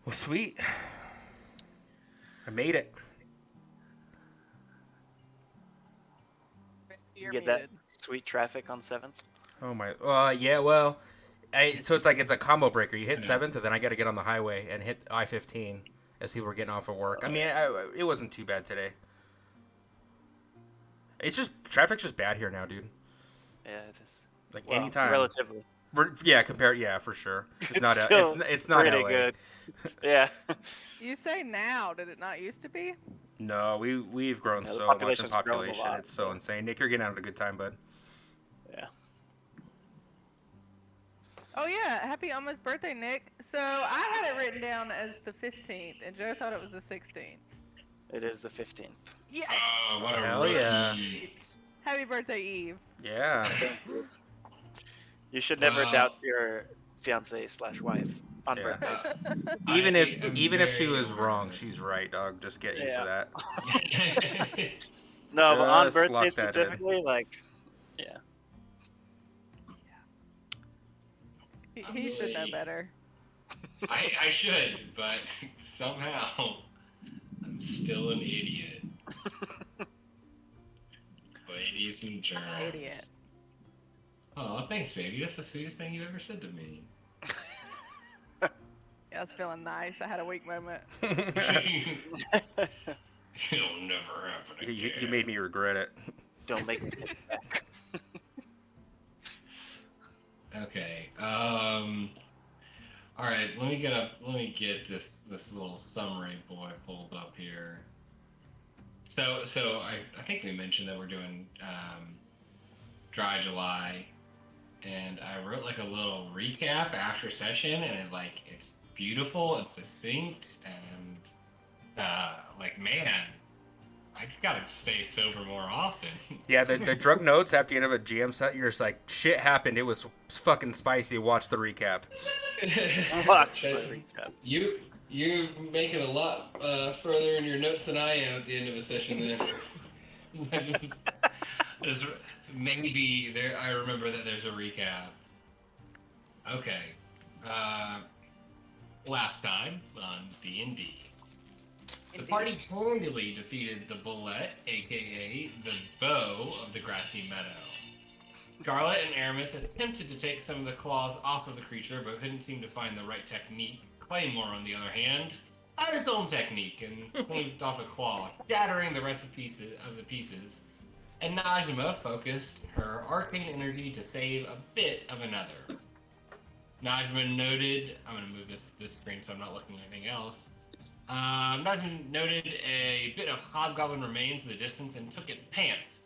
Well, sweet. I made it. You You're get that muted. sweet traffic on 7th? Oh my. Yeah. Well, so it's like it's a combo breaker. You hit I know. 7th, and then I got to get on the highway and hit I-15 as people were getting off of work. I mean, it wasn't too bad today. It's just traffic's just bad here now, dude. Yeah, it is. Like Well, anytime. relatively. Yeah, yeah, for sure. It's not. Still It's not pretty LA. good. Yeah. You say now, did it not used to be? No, we've grown Yeah, the so much in population's grown a population. lot, It's so so. insane. Nick, you're getting out of a good time, bud. Yeah. Oh yeah, happy almost birthday, Nick. So I had it written down as the 15th, and Joe thought it was the 16th. It is the 15th. Yes! Oh, what a Hell rookie. yeah. Happy birthday, Eve. Yeah. Thank you. You should never Wow. doubt your fiance/wife on Yeah. birthdays. Even I if am she very was aware of wrong, this. she's right, dog. Just get used to Yeah. that. No, but on Just lock birthdays that in. specifically, like, yeah. He should know better. I should, but somehow I'm still an idiot. Ladies and germs. Idiot. Oh, thanks, baby. That's the sweetest thing you ever said to me. Yeah, I was feeling nice. I had a weak moment. It'll never happen again. You made me regret it. Don't make me take it back. Okay. All right. Let me get this little summary boy pulled up here. So I think we mentioned that we're doing Dry July, and I wrote like a little recap after session, and it's beautiful and succinct, and like, man, I gotta stay sober more often. Yeah, the drunk notes after the end of a GM set, you're just like, shit happened. It was fucking spicy. Watch the recap. Watch Uh, my recap. You make it a lot further in your notes than I am at the end of a session. Then just maybe there. I remember that there's a recap. Okay. Last time on D&D, the party handily defeated the Bullet, aka the Bow of the Grassy Meadow. Scarlet and Aramis attempted to take some of the claws off of the creature, but couldn't seem to find the right technique. Claymore, on the other hand, had his own technique and cleaved off a claw, shattering the rest of the pieces. And Najma focused her arcane energy to save a bit of another. Najma noted, I'm going to move this screen so I'm not looking at anything else. Najma noted a bit of hobgoblin remains in the distance and took its pants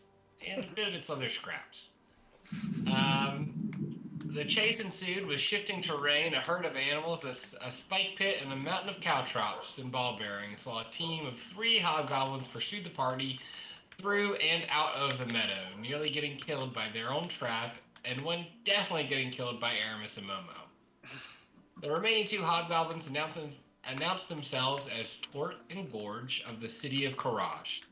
and a bit of its leather scraps. The chase ensued with shifting terrain, a herd of animals, a spike pit, and a mountain of caltrops and ball bearings, while a team of 3 hobgoblins pursued the party through and out of the meadow, nearly getting killed by their own trap, and one definitely getting killed by Aramis and Momo. The remaining 2 hobgoblins announced themselves as Tort and Gorge of the city of Courage.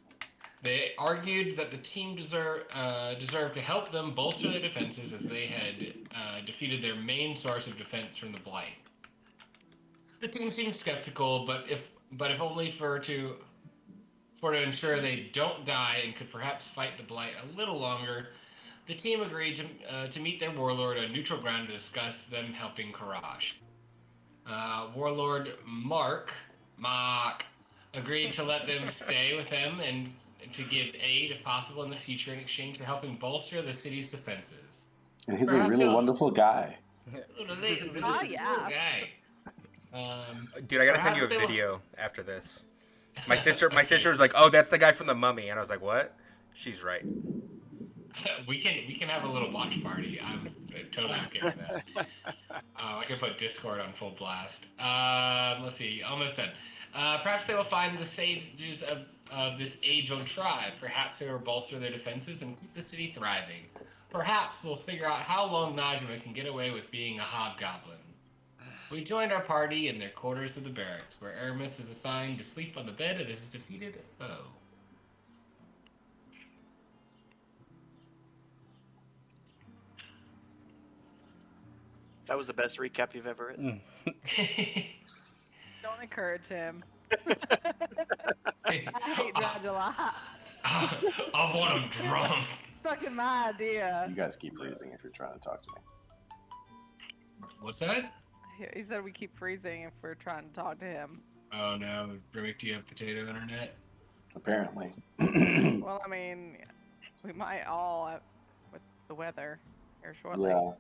They argued that the team deserved to help them bolster their defenses, as they had defeated their main source of defense from the Blight. The team seemed skeptical, but if only to ensure they don't die and could perhaps fight the Blight a little longer. The team agreed to meet their warlord on neutral ground to discuss them helping Courage. Warlord Mark agreed to let them stay with them and to give aid if possible in the future in exchange for helping bolster the city's defenses. And he's Perhaps a really wonderful guy. Oh, yeah. Dude, I gotta send you a Perhaps they will- video after this. My sister was like, "Oh, that's the guy from the Mummy," and I was like, "What?" She's right. We can have a little watch party. I'm totally okay with that. I can put Discord on full blast. Let's see, almost done. Perhaps they will find the sages of this age-old tribe. Perhaps they will bolster their defenses and keep the city thriving. Perhaps we'll figure out how long Najma can get away with being a hobgoblin. We joined our party in their quarters of the barracks, where Aramis is assigned to sleep on the bed of his defeated foe. That was the best recap you've ever written. Don't encourage him. I hate Dry July. I want him drunk. It's fucking my idea. You guys keep freezing if you're trying to talk to me. What's that? He said we keep freezing if we're trying to talk to him. Oh no, Rick, do you have potato internet? Apparently. Well, I mean, we might all with the weather here shortly. Yeah.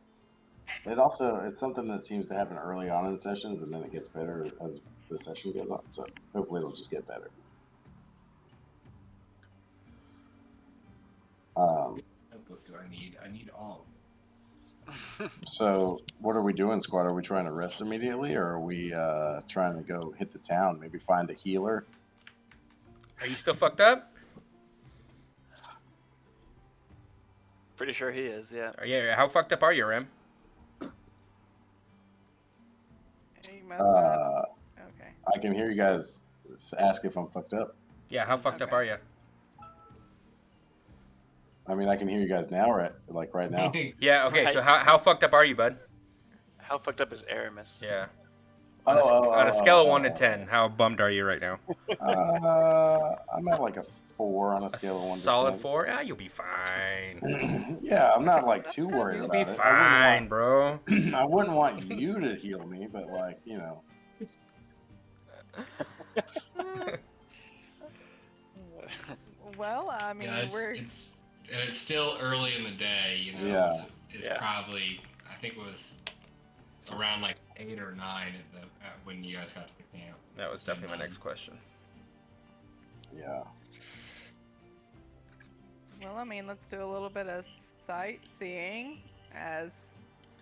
It's something that seems to happen early on in sessions, and then it gets better as the session goes on. So hopefully it'll just get better. What book do I need? I need all. So what are we doing, squad? Are we trying to rest immediately, or are we trying to go hit the town? Maybe find a healer? Are you still fucked up? Pretty sure he is, yeah. Yeah, how fucked up are you, Rim? You messed up. Okay. I can hear you guys ask if I'm fucked up. Yeah, how fucked up Okay. are you? I mean, I can hear you guys now, right now. Yeah, okay, so Right. how fucked up are you, bud? How fucked up is Aramis? Yeah. On a scale of 1 to 10, how bummed are you right now? I'm at like a 4 on a A scale of 1 to 10. solid 4? Yeah, you'll be fine. Yeah, I'm not like too worried You'll about be it. fine, bro. I wouldn't want you to heal me, but like, you know. Well, I mean, Yeah, it's still early in the day, you know. Yeah. It's Yeah. probably, I think it was around like 8 or 9 when you guys got to the camp. That was definitely my next question. Yeah. well, I mean, let's do a little bit of sightseeing as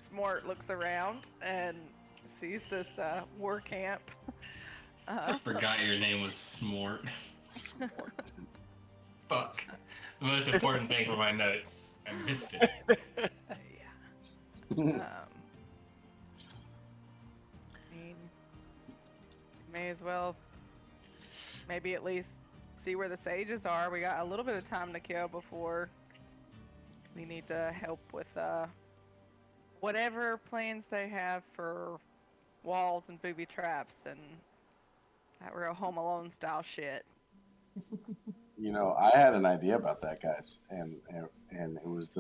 Smart looks around and sees this war camp. I forgot your name was Smort. Fuck. The most important thing for my notes. I missed it. I mean, may as well maybe at least see where the sages are. We got a little bit of time to kill before we need to help with whatever plans they have for walls and booby traps and that real Home Alone style shit. You know, I had an idea about that, guys, and it was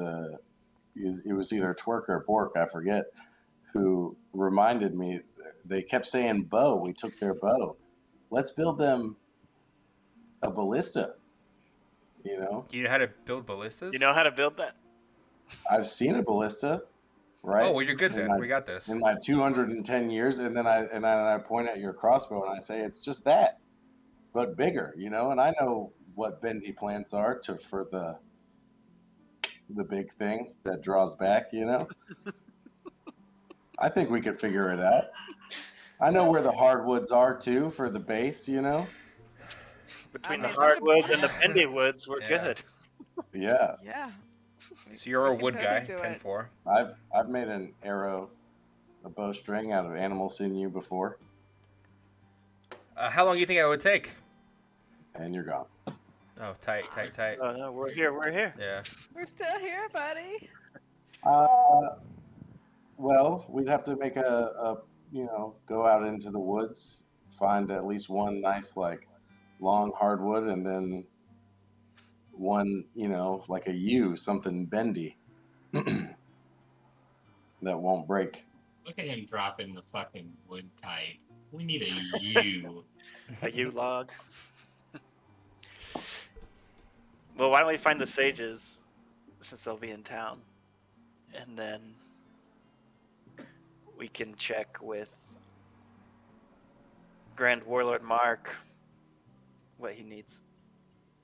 it was either Twerk or Bork, I forget, who reminded me. They kept saying bow. We took their bow. Let's build them a ballista. You know, You know how to build ballistas? You know how to build that? I've seen a ballista, right? Oh, well, you're good In then. my- We got this. In my 210 years, and then I point at your crossbow and I say it's just that, but bigger. You know, and I know what bendy plants are for the big thing that draws back. You know, I think we could figure it out. I know where the hardwoods are too for the base. You know, Between I the mean, hardwoods and the bendy woods, we're Yeah. good. yeah. Yeah. So you're a We can wood guy, totally do it. 10-4. I've made an arrow, a bowstring out of animal sinew before, How long do you think it would take? and you're gone. Oh, tight. Oh no, we're here. Yeah. We're still here, buddy. Well, we'd have to make go out into the woods, find at least one nice like long hardwood, and then one, like a yew, something bendy that won't break. Look at him dropping the fucking wood type. We need a U. A U log. Well, why don't we find the sages, since they'll be in town, and then we can check with Grand Warlord Mark what he needs.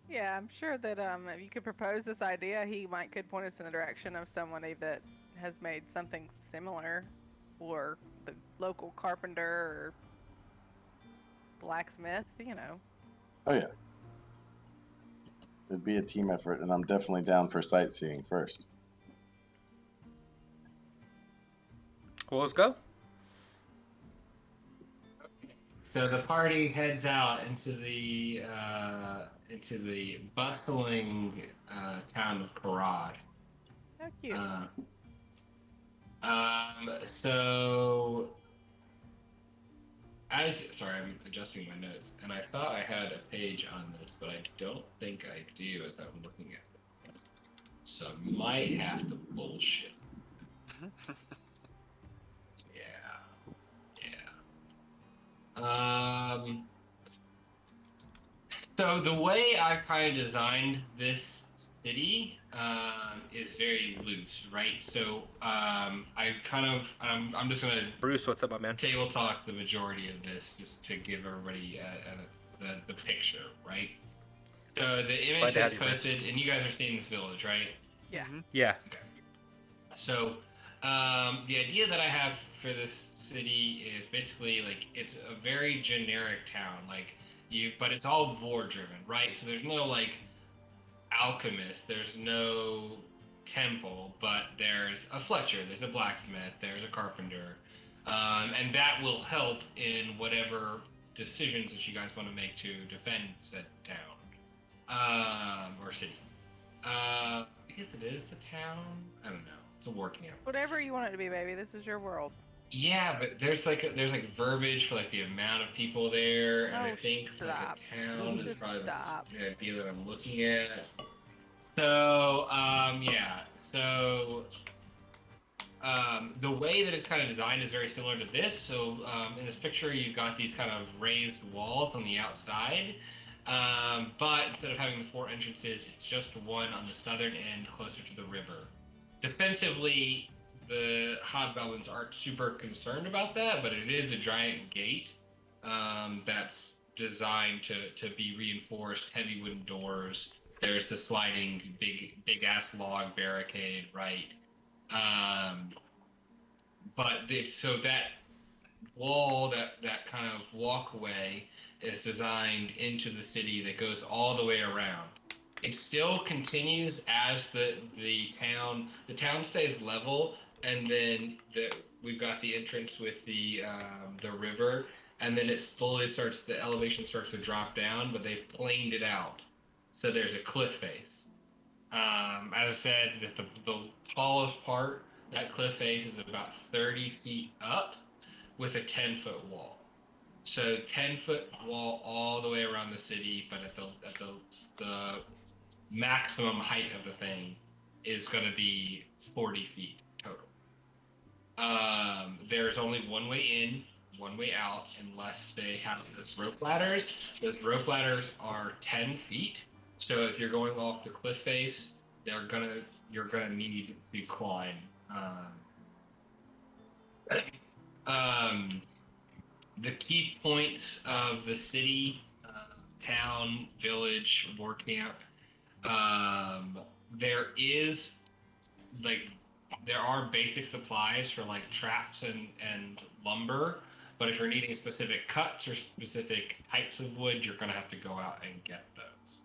Yeah, I'm sure that if you could propose this idea, he could point us in the direction of somebody that has made something similar, or the local carpenter or blacksmith. Oh yeah, it'd be a team effort, and I'm definitely down for sightseeing first. Well, let's go. So the party heads out into the bustling town of Karad. How cute. So as sorry, I'm adjusting my notes, and I thought I had a page on this, but I don't think I do as I'm looking at it. So I might have to bullshit. Yeah. So the way I kind of designed this city is very loose, right? So I'm just gonna Bruce, what's up, my man? table talk the majority of this just to give everybody the picture, right? So the image Glad to have is you, Bruce. posted, and you guys are seeing this village, right? Yeah. Yeah. Okay. So the idea that I have for this city is basically like it's a very generic town, but it's all war driven, right? So there's no like alchemist, there's no temple, but there's a Fletcher, there's a blacksmith, there's a carpenter, and that will help in whatever decisions that you guys want to make to defend said town or city. I guess it is a town. I don't know. It's a war camp. Whatever you want it to be, baby. This is your world. Yeah, but there's verbiage for like the amount of people there, and I Oh, think like stop. a town is Just probably stop. the idea that I'm looking at. So yeah, so the way that it's kind of designed is very similar to this. So in this picture, you've got these kind of raised walls on the outside, but instead of having the 4 entrances, it's just one on the southern end, closer to the river. Defensively, the hobgoblins aren't super concerned about that, but it is a giant gate that's designed to be reinforced, heavy wooden doors. There's the sliding big ass log barricade, right? So that wall, that kind of walkway is designed into the city that goes all the way around. It still continues as the town stays level, and then we've got the entrance with the river, and then it slowly the elevation starts to drop down, but they've planed it out, so there's a cliff face. As I said, the tallest part, that cliff face is about 30 feet up with a 10-foot wall. So 10-foot wall all the way around the city, but at the maximum height of the thing is going to be 40 feet total. There's only one way in, one way out, unless they have those rope ladders. Those rope ladders are 10 feet. So if you're going off the cliff face, you're gonna need to climb. The key points of the city, town, village, war camp. There are basic supplies for like traps and lumber, but if you're needing specific cuts or specific types of wood, you're gonna have to go out and get those.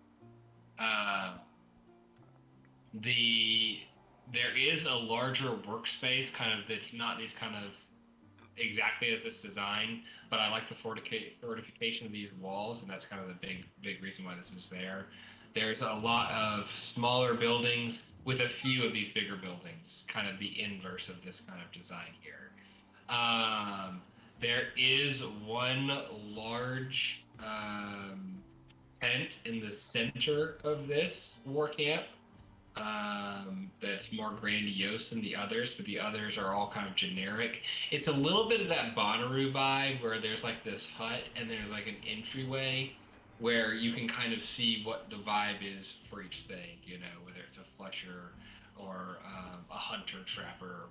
There is a larger workspace, kind of that's not these kind of exactly as this design, but I like the fortification of these walls, and that's kind of the big reason why this is there. There's a lot of smaller buildings with a few of these bigger buildings, kind of the inverse of this kind of design here. There is one large tent in the center of this war camp that's more grandiose than the others, but the others are all kind of generic. It's a little bit of that Bonnaroo vibe where there's like this hut and there's like an entryway where you can kind of see what the vibe is for each thing, you know, whether it's a Fletcher or a hunter trapper.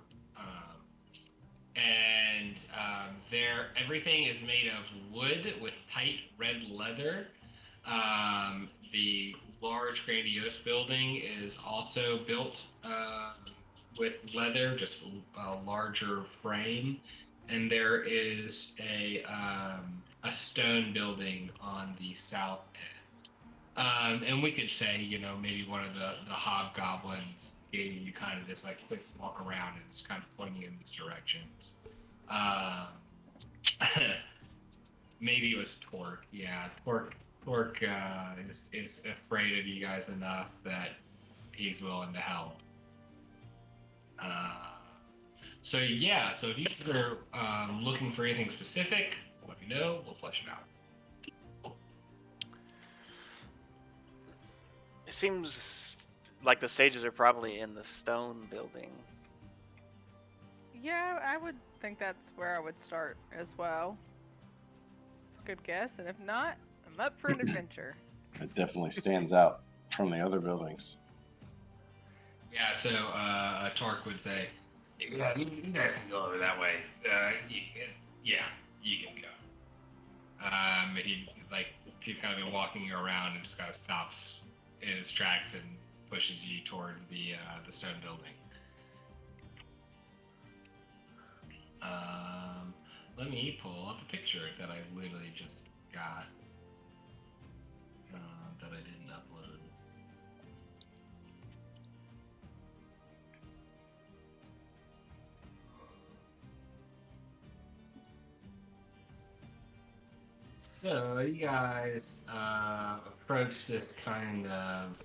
Everything is made of wood with tight red leather. The large grandiose building is also built with leather, just a larger frame. And there is a stone building on the south end. And we could say, you know, maybe one of the hobgoblins gave you kind of this like quick walk around and it's kind of pointing in these directions. Maybe it was Torque. Yeah, Torque is afraid of you guys enough that he's willing to help. So if you guys are looking for anything specific, what let me know. We'll flesh it out. It seems like the sages are probably in the stone building. Yeah, I would think that's where I would start as well. It's a good guess, and if not, I'm up for an adventure. It definitely stands out from the other buildings. Yeah, so Torque would say, yeah, you guys can go over that way. Yeah, you can go. He's kind of been walking around and just kind of stops in his tracks and pushes you toward the stone building. Let me pull up a picture that I literally just got that I didn't upload. So you guys approach this kind of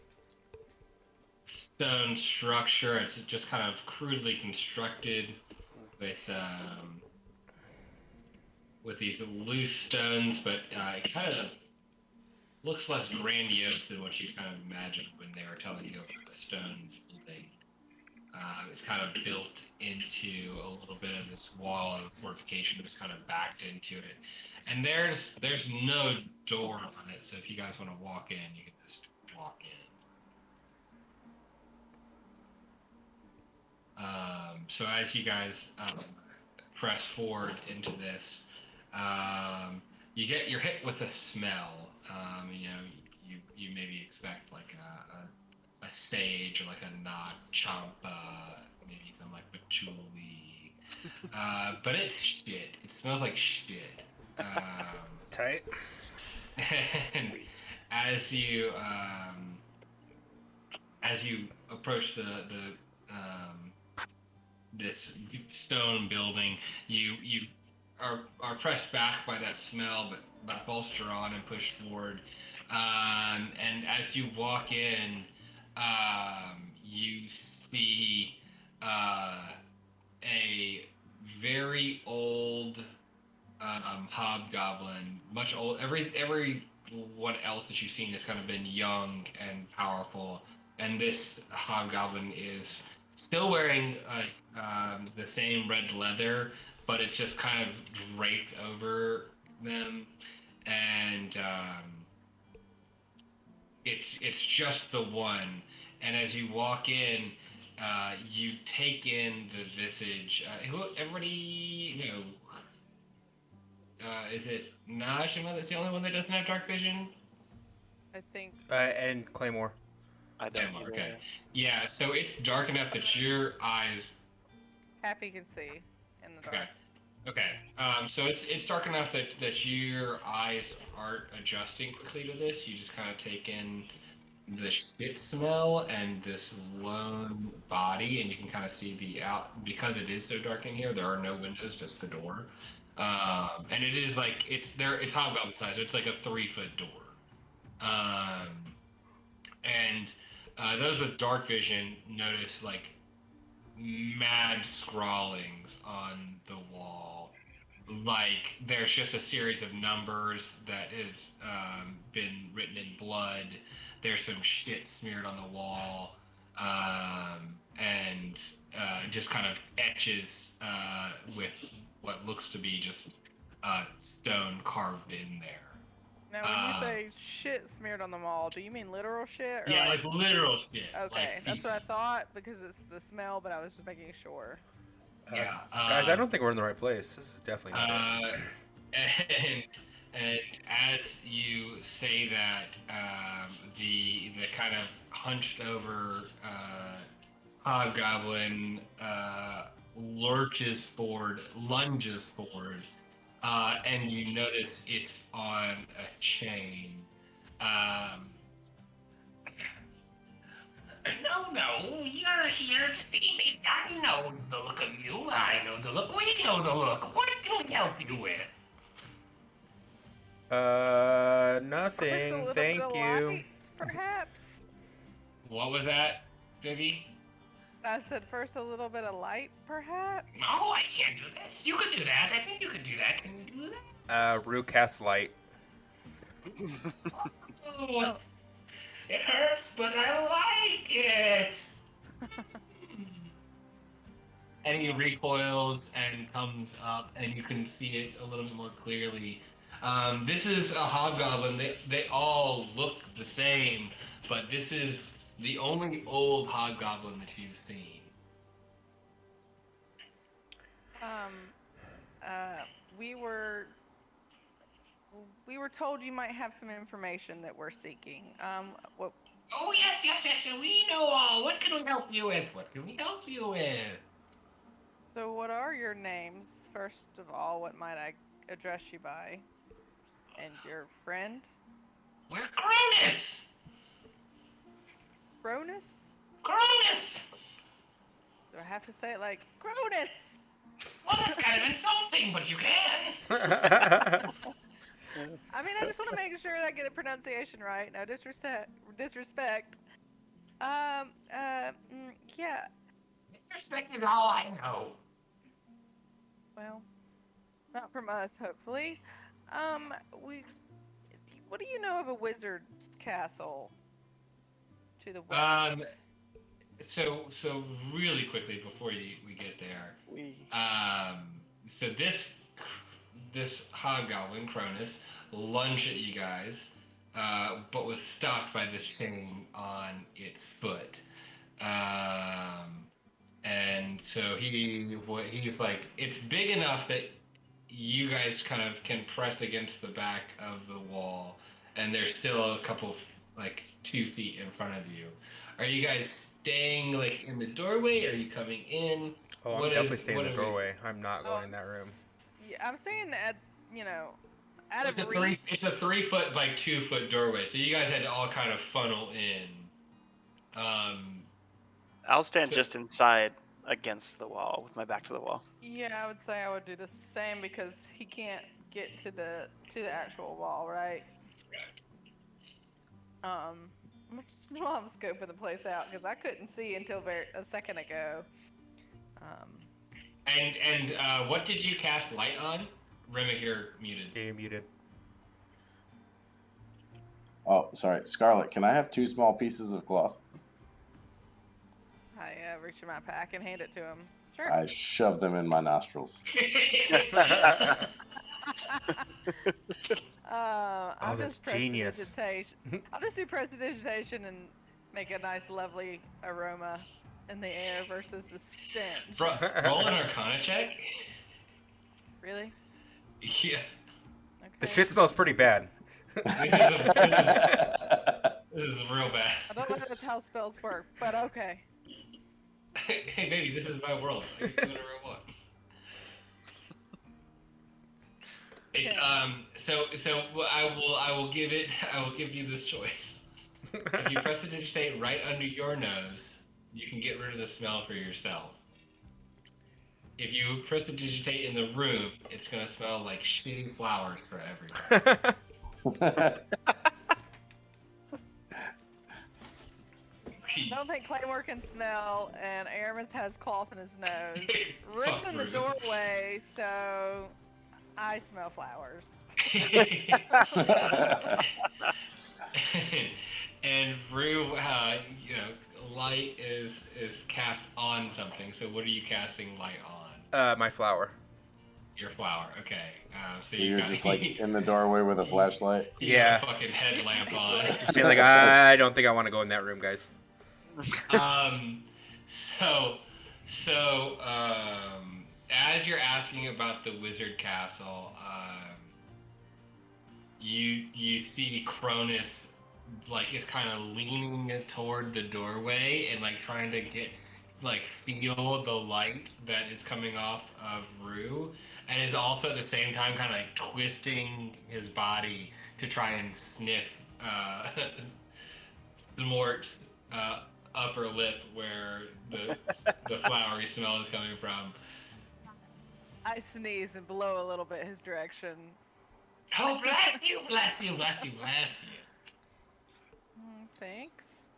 stone structure. It's just kind of crudely constructed with these loose stones, but it kind of looks less grandiose than what you kind of imagined when they were telling you about the stone building. It's kind of built into a little bit of this wall of fortification that's kind of backed into it. And there's no door on it, so if you guys want to walk in, you can just walk in. So as you guys press forward into this, you're hit with a smell. You maybe expect like a sage or like a knot champa, maybe some like patchouli, but it's shit. It smells like shit. Tight. And as you approach this stone building, you are pressed back by that smell, but bolster on and push forward. And as you walk in, you see a very old hobgoblin, much old. Everyone else that you've seen has kind of been young and powerful, and this hobgoblin is still wearing the same red leather, but it's just kind of draped over them, and it's just the one. And as you walk in, you take in the visage. Everybody, is it Najima that's the only one that doesn't have dark vision? I think. And Claymore. I don't know. Okay. Yeah, so it's dark enough that your eyes. Happy can see in the dark. Okay. So it's dark enough that your eyes aren't adjusting quickly to this. You just kind of take in the shit smell and this lone body, and you can kind of see because it is so dark in here. There are no windows, just the door. And it is like it's hobgoblin size. So it's like a 3-foot door. And those with dark vision notice like mad scrawlings on the wall. Like there's just a series of numbers that has been written in blood. There's some shit smeared on the wall, and just kind of etches with what looks to be just stone carved in there. Now, when you say shit smeared on the wall, do you mean literal shit? Or Yeah, like literal shit. Okay, like that's what I feces. thought because it's the smell, but I was just making sure. Yeah, Guys, I don't think we're in the right place. This is definitely not it. And as you say that, the kind of hunched over hobgoblin lunges forward, and you notice it's on a chain. No, you're here to see me. I know the look of you. I know the look. We know the look. What can we help you with? First a Nothing. little Thank bit of you. light, perhaps. What was that, Vivi? I said first a little bit of light, perhaps. No, I can't do this. You could do that. I think you could do that. Can you do that? Rue cast light. Oh, it hurts, but I like it. And he recoils and comes up, and you can see it a little bit more clearly. This is a hobgoblin. They all look the same, but this is the only old hobgoblin that you've seen. We were told you might have some information that we're seeking. What? Oh, yes, we know all. What can we help you with? So what are your names? First of all, what might I address you by? And your friend? We're Cronus! Cronus? Cronus! Do I have to say it like Cronus? Well, that's kind of insulting, but you can. I mean, I just want to make sure I get the pronunciation right. No disrespect. Yeah. Disrespect is all I know. Well, not from us, hopefully. What do you know of a wizard's castle to the west? So really quickly before we get there, so this hobgoblin Cronus lunged at you guys, but was stopped by this chain on its foot, and so he's like, it's big enough that you guys kind of can press against the back of the wall, and there's still a couple, like 2 feet in front of you. Are you guys staying like in the doorway? Are you coming in? Oh, I'm definitely staying in the doorway. I'm not going in that room. Yeah, I'm saying at It's a 3 foot by 2 foot doorway, so you guys had to all kind of funnel in. I'll stand just inside against the wall with my back to the wall. Yeah, I would say I would do the same because he can't get to the actual wall, right? I'm just scoping the place out because I couldn't see until a second ago. And what did you cast light on? Remick, you're muted. Yeah, you're muted. Oh, sorry. Scarlet, can I have 2 small pieces of cloth? I reach in my pack and hand it to him. Sure. I shove them in my nostrils. I'll that's just genius. I'll just do prestidigitation and make a nice, lovely aroma in the air versus the stench. Roll an Arcana check. Really? Yeah. Okay. The shit smells pretty bad. This is real bad. I don't know how spells work, but okay. Hey, baby, this is my world. I can do whatever I want. It's so I will give you this choice. If you prestidigitate right under your nose, you can get rid of the smell for yourself. If you prestidigitate in the room, it's gonna smell like shitty flowers for everyone. I don't think Claymore can smell, and Aramis has cloth in his nose. Room's in the doorway, so I smell flowers. And Rue, light is cast on something. So what are you casting light on? My flower. Your flower, okay. So You're just like in the doorway with a flashlight? Yeah. A fucking headlamp on. Just be like, I don't think I want to go in that room, guys. As you're asking about the wizard castle, you see Cronus is kind of leaning toward the doorway and trying to feel the light that is coming off of Rue, and is also at the same time kind of twisting his body to try and sniff Smort's upper lip where the flowery smell is coming from. I sneeze and blow a little bit his direction. Oh, bless you, bless you, bless you, bless you. Thanks.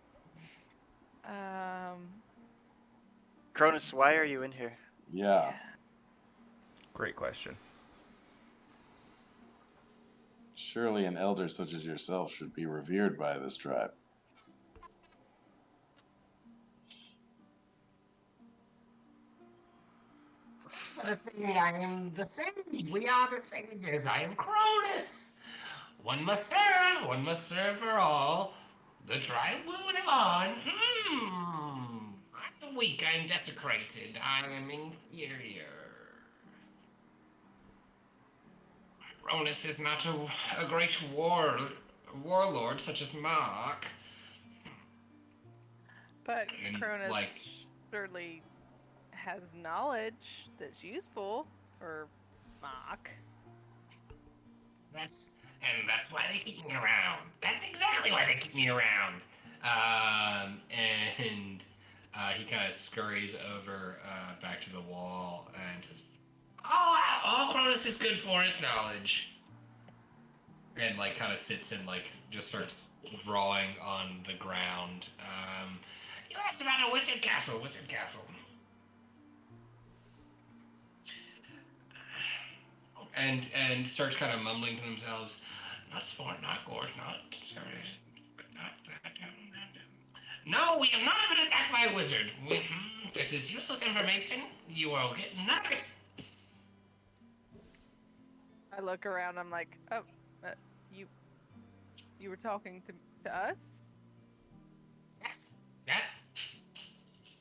Cronus, why are you in here? Yeah. Great question. Surely an elder such as yourself should be revered by this tribe. I am the sage. We are the sages. I am Cronus. One must serve for all. The tribe will live on. I'm weak, I'm desecrated, I am inferior. Cronus is not a great warlord such as Mark. But And, Cronus like- surely has knowledge that's useful for Mock. That's why they keep me around. That's exactly why they keep me around. And he kind of scurries over back to the wall and says, all Cronus is good for is knowledge. And like kind of sits and like just starts drawing on the ground. You asked about a wizard castle. And starts kind of mumbling to themselves, not sport, not gorge, not serious, but not that. No, we have not been attacked by a wizard. This is useless information. You will get none of it. I look around. I'm like, oh, you were talking to us? Yes.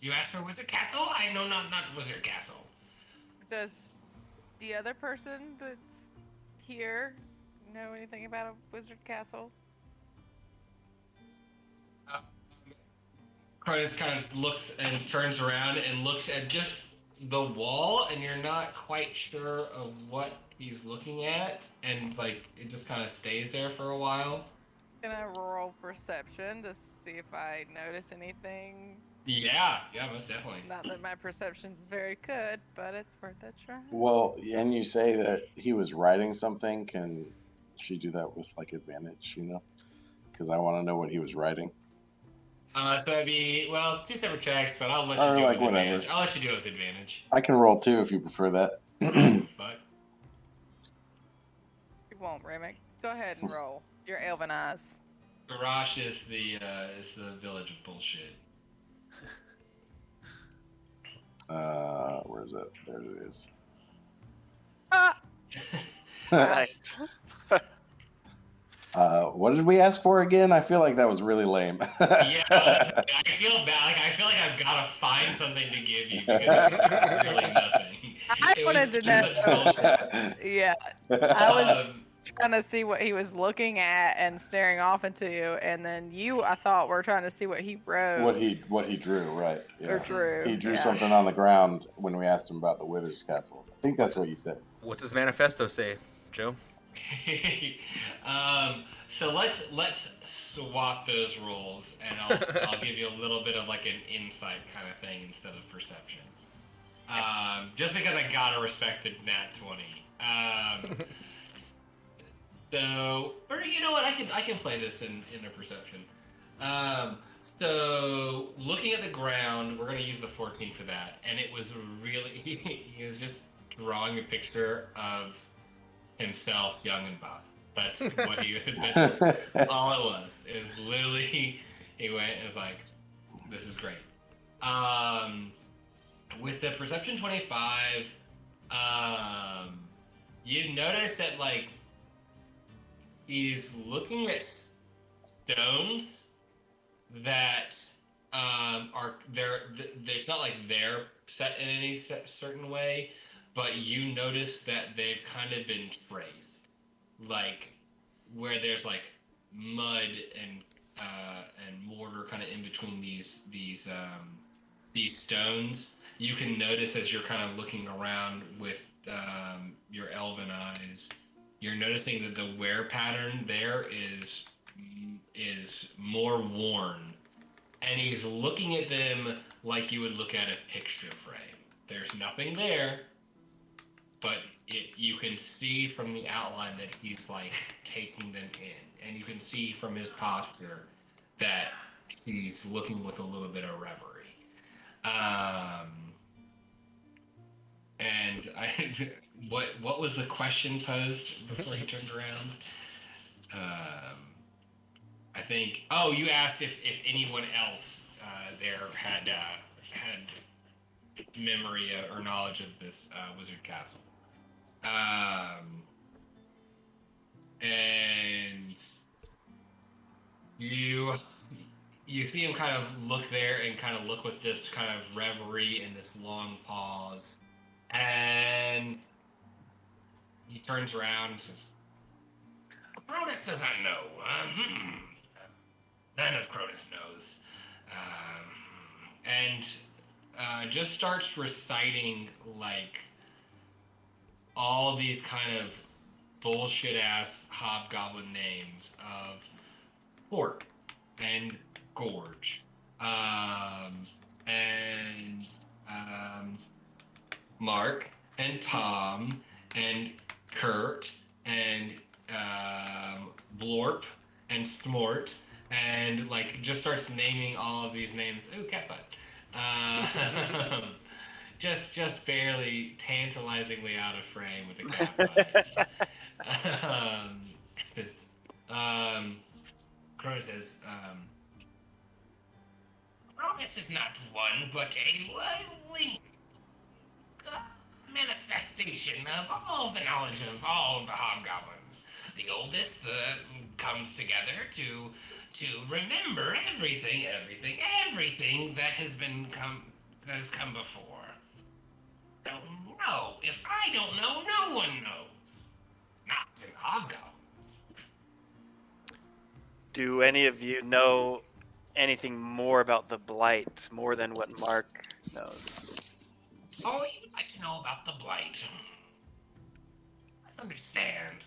You asked for Wizard Castle? I know not Wizard Castle. Does the other person that's here know anything about a wizard castle? Cronus kind of looks and turns around and looks at just the wall, and you're not quite sure of what he's looking at, and like it just kind of stays there for a while. Can I roll perception to see if I notice anything? Yeah, most definitely. Not that my perception's very good, but it's worth a try. Well, and you say that he was writing something. Can she do that with like advantage? You know, because I want to know what he was writing. So that'd be 2 separate checks, but I'll let Or you do like it with whatever. advantage. I'll let you do it with advantage. I can roll too if you prefer that. But You won't, Remick. Go ahead and roll. Your elven eyes. Garrosh is the village of bullshit. Where is it? There it is. Ah! Right. What did we ask for again? I feel like that was really lame. Yeah, I feel bad. Like, I feel like I've got to find something to give you because it's really nothing. I It wanted was to know. such bullshit. Yeah, I was trying to see what he was looking at and staring off into, and then I thought were trying to see what he wrote. What he drew, right? Or drew. He drew yeah. something on the ground when we asked him about the Withers Castle. I think that's what you said. What's his manifesto say, Joe? So let's swap those roles, and I'll give you a little bit of like an insight kind of thing instead of perception. Just because I gotta respect the nat 20. So, or you know what, I can play this in a perception. So looking at the ground, we're gonna use the 14 for that, and it was really he was just drawing a picture of himself, young and buff. That's what that's all it was. It was literally, he went and was like, this is great. With the perception 25, you notice that like he's looking at stones that are there's not like they're set in any certain way, but you notice that they've kind of been traced. Like where there's like mud and mortar kind of in between these stones, you can notice as you're kind of looking around with your elven eyes, you're noticing that the wear pattern there is more worn, and he's looking at them like you would look at a picture frame. There's nothing there, but you can see from the outline that he's like taking them in, and you can see from his posture that he's looking with a little bit of reverie. And what was the question posed before he turned around? I think. Oh, you asked if anyone else there had memory or knowledge of this wizard castle. And you see him kind of look there and kind of look with this kind of reverie and this long pause, and he turns around and says, "Cronus doesn't know. None of Cronus knows." And just starts reciting like all these kind of bullshit ass hobgoblin names of Fork and Gorge, and Mark and Tom and Kurt and Blorp and Smort, and like just starts naming all of these names. Ooh, catbutt. Just barely tantalizingly out of frame with the catbutt. Crow says, "Promise is not one, but a link, manifestation of all the knowledge of all the hobgoblins. The oldest comes together to remember everything that has come before. Don't know. If I don't know, no one knows. Not in hobgoblins." Do any of you know anything more about the Blight, more than what Mark knows? Oh, you'd like to know about the Blight. Let's understand.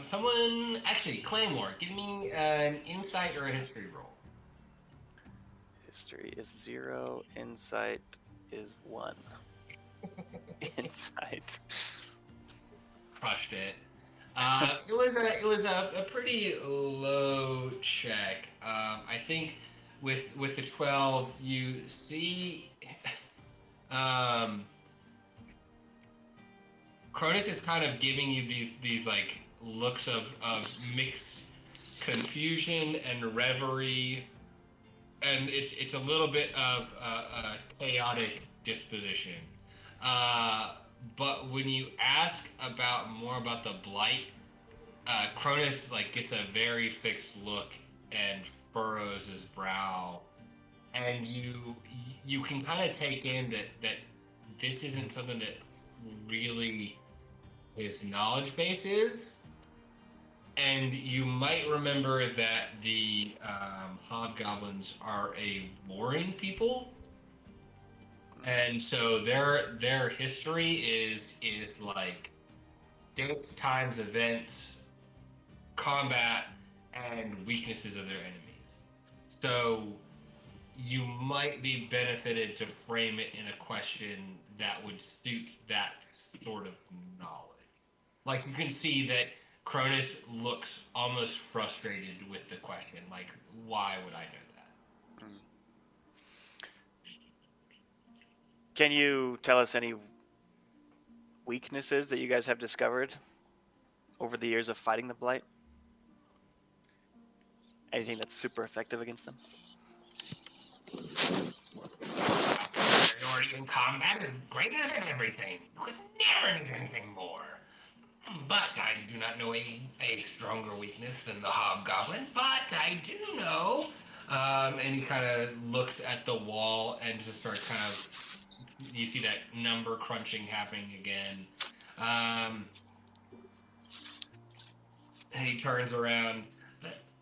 Someone, actually, Claymore, give me an insight or a history roll. History is 0, insight is 1. Insight. Crushed it. It was a pretty low check. I think with the 12, you see, Cronus is kind of giving you these like looks of mixed confusion and reverie, and it's a little bit of a chaotic disposition. But when you ask more about the Blight, Cronus like gets a very fixed look and furrows his brow, and you can kind of take in that this isn't something that really his knowledge base is, and you might remember that the hobgoblins are a warring people. And so their history is like dates, times, events, combat, and weaknesses of their enemies. So you might be benefited to frame it in a question that would suit that sort of knowledge. Like you can see that Cronus looks almost frustrated with the question. Like, why would I know that? Can you tell us any weaknesses that you guys have discovered over the years of fighting the Blight? Anything that's super effective against them? Superiority in combat is greater than everything. You could never need anything more. But I do not know a stronger weakness than the hobgoblin, but I do know. And he kind of looks at the wall and just starts kind of, you see that number crunching happening again. And he turns around.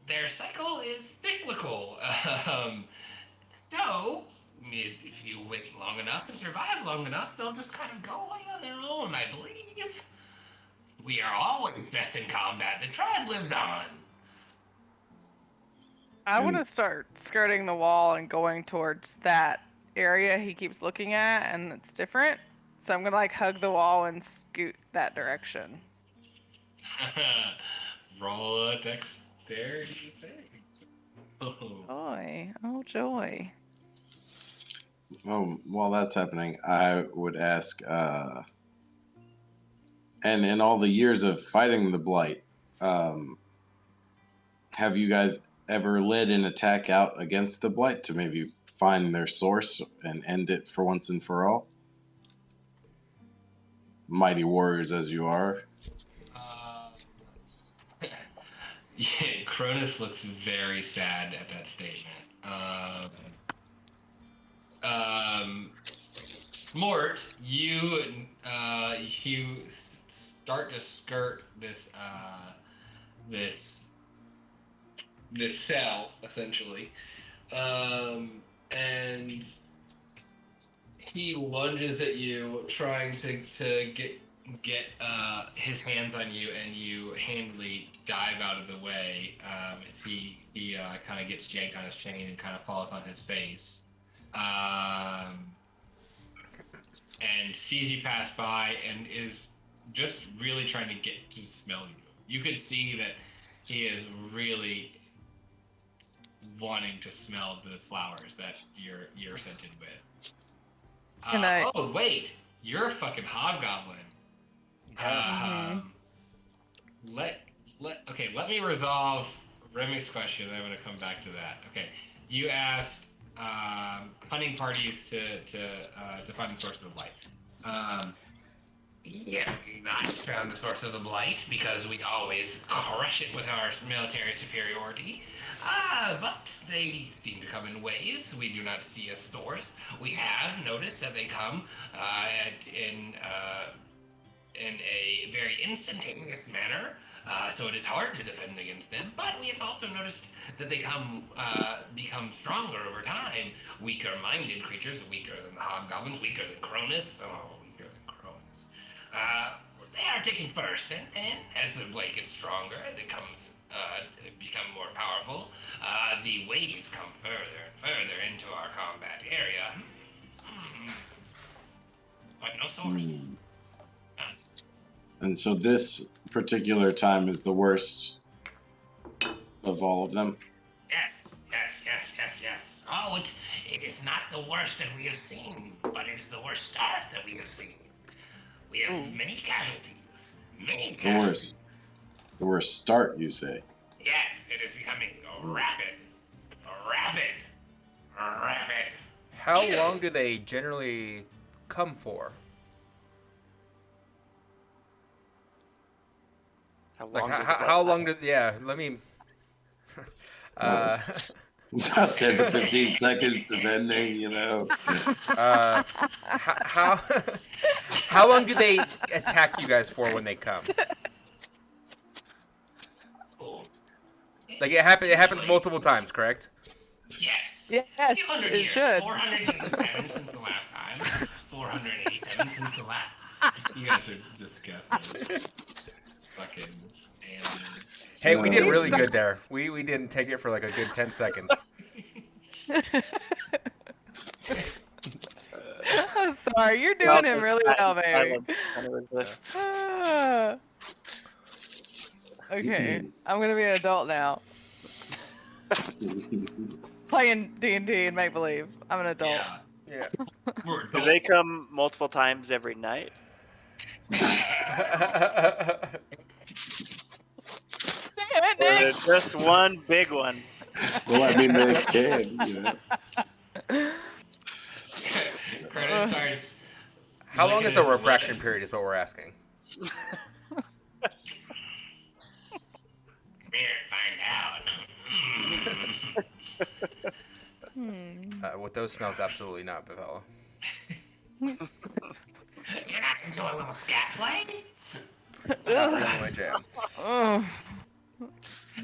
Their cycle is cyclical. So, if you wait long enough and survive long enough, they'll just kind of go away on their own, I believe. We are always best in combat. The tribe lives on. I want to start skirting the wall and going towards that area he keeps looking at, and it's different. So I'm gonna like hug the wall and scoot that direction. Roll a dexterity save. Joy, oh joy. Oh, while that's happening, I would ask, and in all the years of fighting the Blight, have you guys ever led an attack out against the blight to maybe find their source and end it for once and for all? Mighty warriors as you are. Yeah, Cronus looks very sad at that statement. Mort, you start to skirt this cell essentially, and he lunges at you, trying to get his hands on you, and you handily dive out of the way as he kind of gets yanked on his chain and kind of falls on his face. And sees you pass by and is just really trying to get to smell you. You could see that he is really wanting to smell the flowers that you're scented with. Oh wait, you're a fucking hobgoblin. Let me resolve Remy's question. I'm gonna come back to that. Okay, you asked hunting parties to find the source of the blight. Yeah, I found the source of the blight because we always crush it with our military superiority. But they seem to come in waves. We do not see a source. We have noticed that they come in a very instantaneous manner. So it is hard to defend against them, but we have also noticed that they become stronger over time. Weaker-minded creatures, weaker than the hobgoblin, weaker than Cronus. Oh, weaker than Cronus. They are taken first, and then as the blade gets stronger, it become more powerful. The waves come further and further into our combat area. But no source. And so this particular time is the worst of all of them? Yes. Oh, it is not the worst that we have seen, but it is the worst start that we have seen. We have many casualties. The worst start, you say? Yes, it is becoming rapid. How long do they generally come for? How long did? Yeah, let me. About 10 to 15 seconds, depending, you know. How long do they attack you guys for when they come? Like it happens multiple times, correct? Yes. Yes, it should. 487 since the last time. 487 since the last. You guys are disgusting. Fucking animals. Hey, we did really good there. We didn't take it for like a good 10 seconds. I'm sorry, you're doing him really well, baby. Okay, I'm gonna be an adult now. Playing D&D and make believe. I'm an adult. Yeah. Do they come multiple times every night? Or is it just one big one? Well, I mean, they can, you know. Curtis starts. How long is the refraction period is what we're asking. Here, find out. With those smells, absolutely not, Bavella. You're not into a little scat play? Not really my jam. Oh.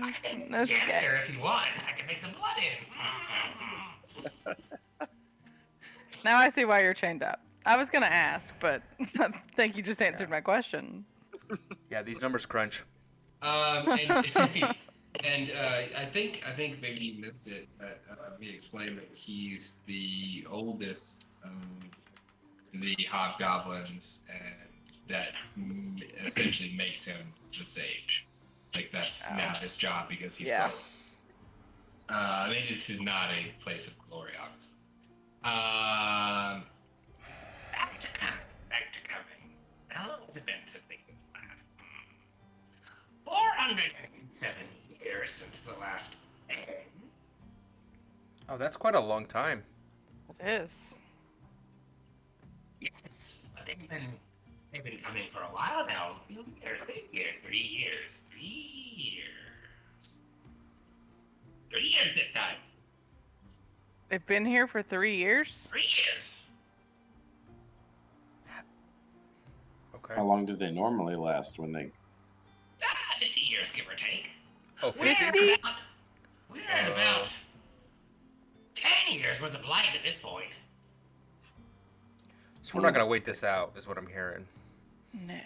I can No jam scat. here if you want. I can make some blood in. Now I see why you're chained up. I was gonna ask, but I think you just answered my question. Yeah, these numbers crunch. And I think maybe you missed it. We explained that he's the oldest of the hobgoblins, and that essentially makes him the sage. Like that's now his job because he's the oldest. I mean, this is not a place of glory, obviously. Back to coming. How long has it been since they last? 407 years since the last. Oh, that's quite a long time. It is. Yes, but they've been coming for a while now. A few years, 3 years, 3 years, 3 years this time. They've been here for 3 years? 3 years. Okay. How long do they normally last when they? 50 years, give or take. Oh, We're 50? at about, we're at about 10 years worth of blight at this point. So we're not gonna wait this out, is what I'm hearing. No.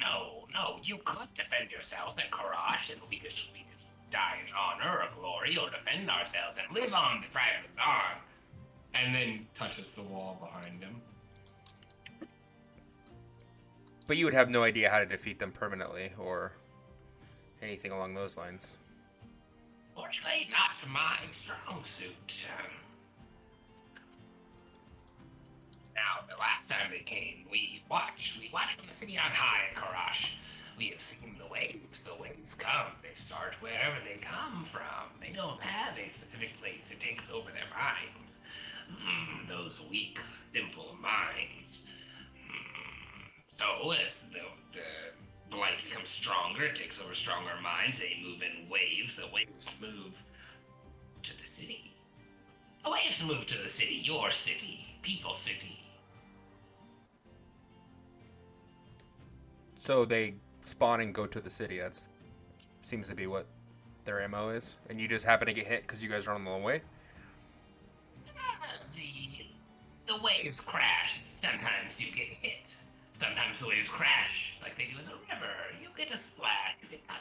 No. You could defend yourself at Karash, and we could die in honor or glory, or defend ourselves and live on the private arm. And then touches the wall behind him. But you would have no idea how to defeat them permanently, or anything along those lines. Fortunately, not my strong suit. Now, the last time they came, we watched from the city on high in Karash. We have seen the waves. The waves come. They start wherever they come from. They don't have a specific place that takes over their minds. Those weak, simple minds. So as the blight becomes stronger, it takes over stronger minds. They move in waves. The waves move to the city. The waves move to the city. Your city. People's city. So they spawn and go to the city. That's seems to be what their MO is. And you just happen to get hit because you guys are on the way? The waves crash. Sometimes you get hit. Sometimes the waves crash like they do in the river. You get a splash. You get cut.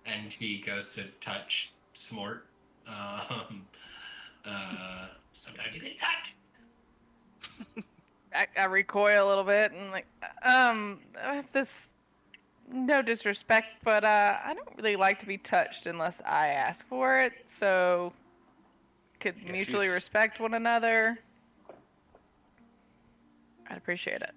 And he goes to touch Smort. Sometimes you get touched. I recoil a little bit and this, no disrespect, but I don't really like to be touched unless I ask for it, so could Yeah, mutually she's- respect one another. I'd appreciate it.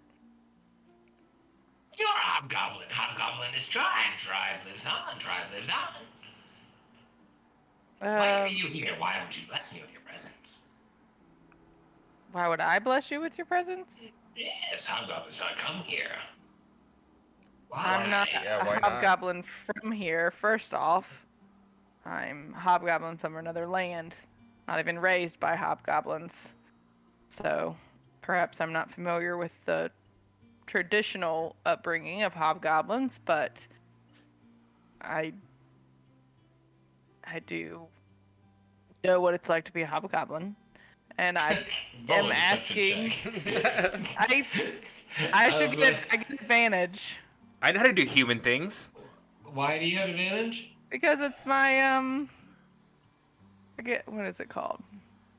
You're a hobgoblin. Hobgoblin is tribe. Tribe lives on. Tribe lives on. Why are you here? Why don't you bless me with your presence? Why would I bless you with your presence? Yes, hobgoblins don't come here. I'm not Yeah, a why not? hobgoblin from here, first off. I'm a hobgoblin from another land. Not even raised by hobgoblins. So, perhaps I'm not familiar with the traditional upbringing of hobgoblins, but I do know what it's like to be a hobgoblin. And I Roll am a deception asking... check. I should get advantage. I know how to do human things. Why do you have advantage? Because it's my, I forget, what is it called?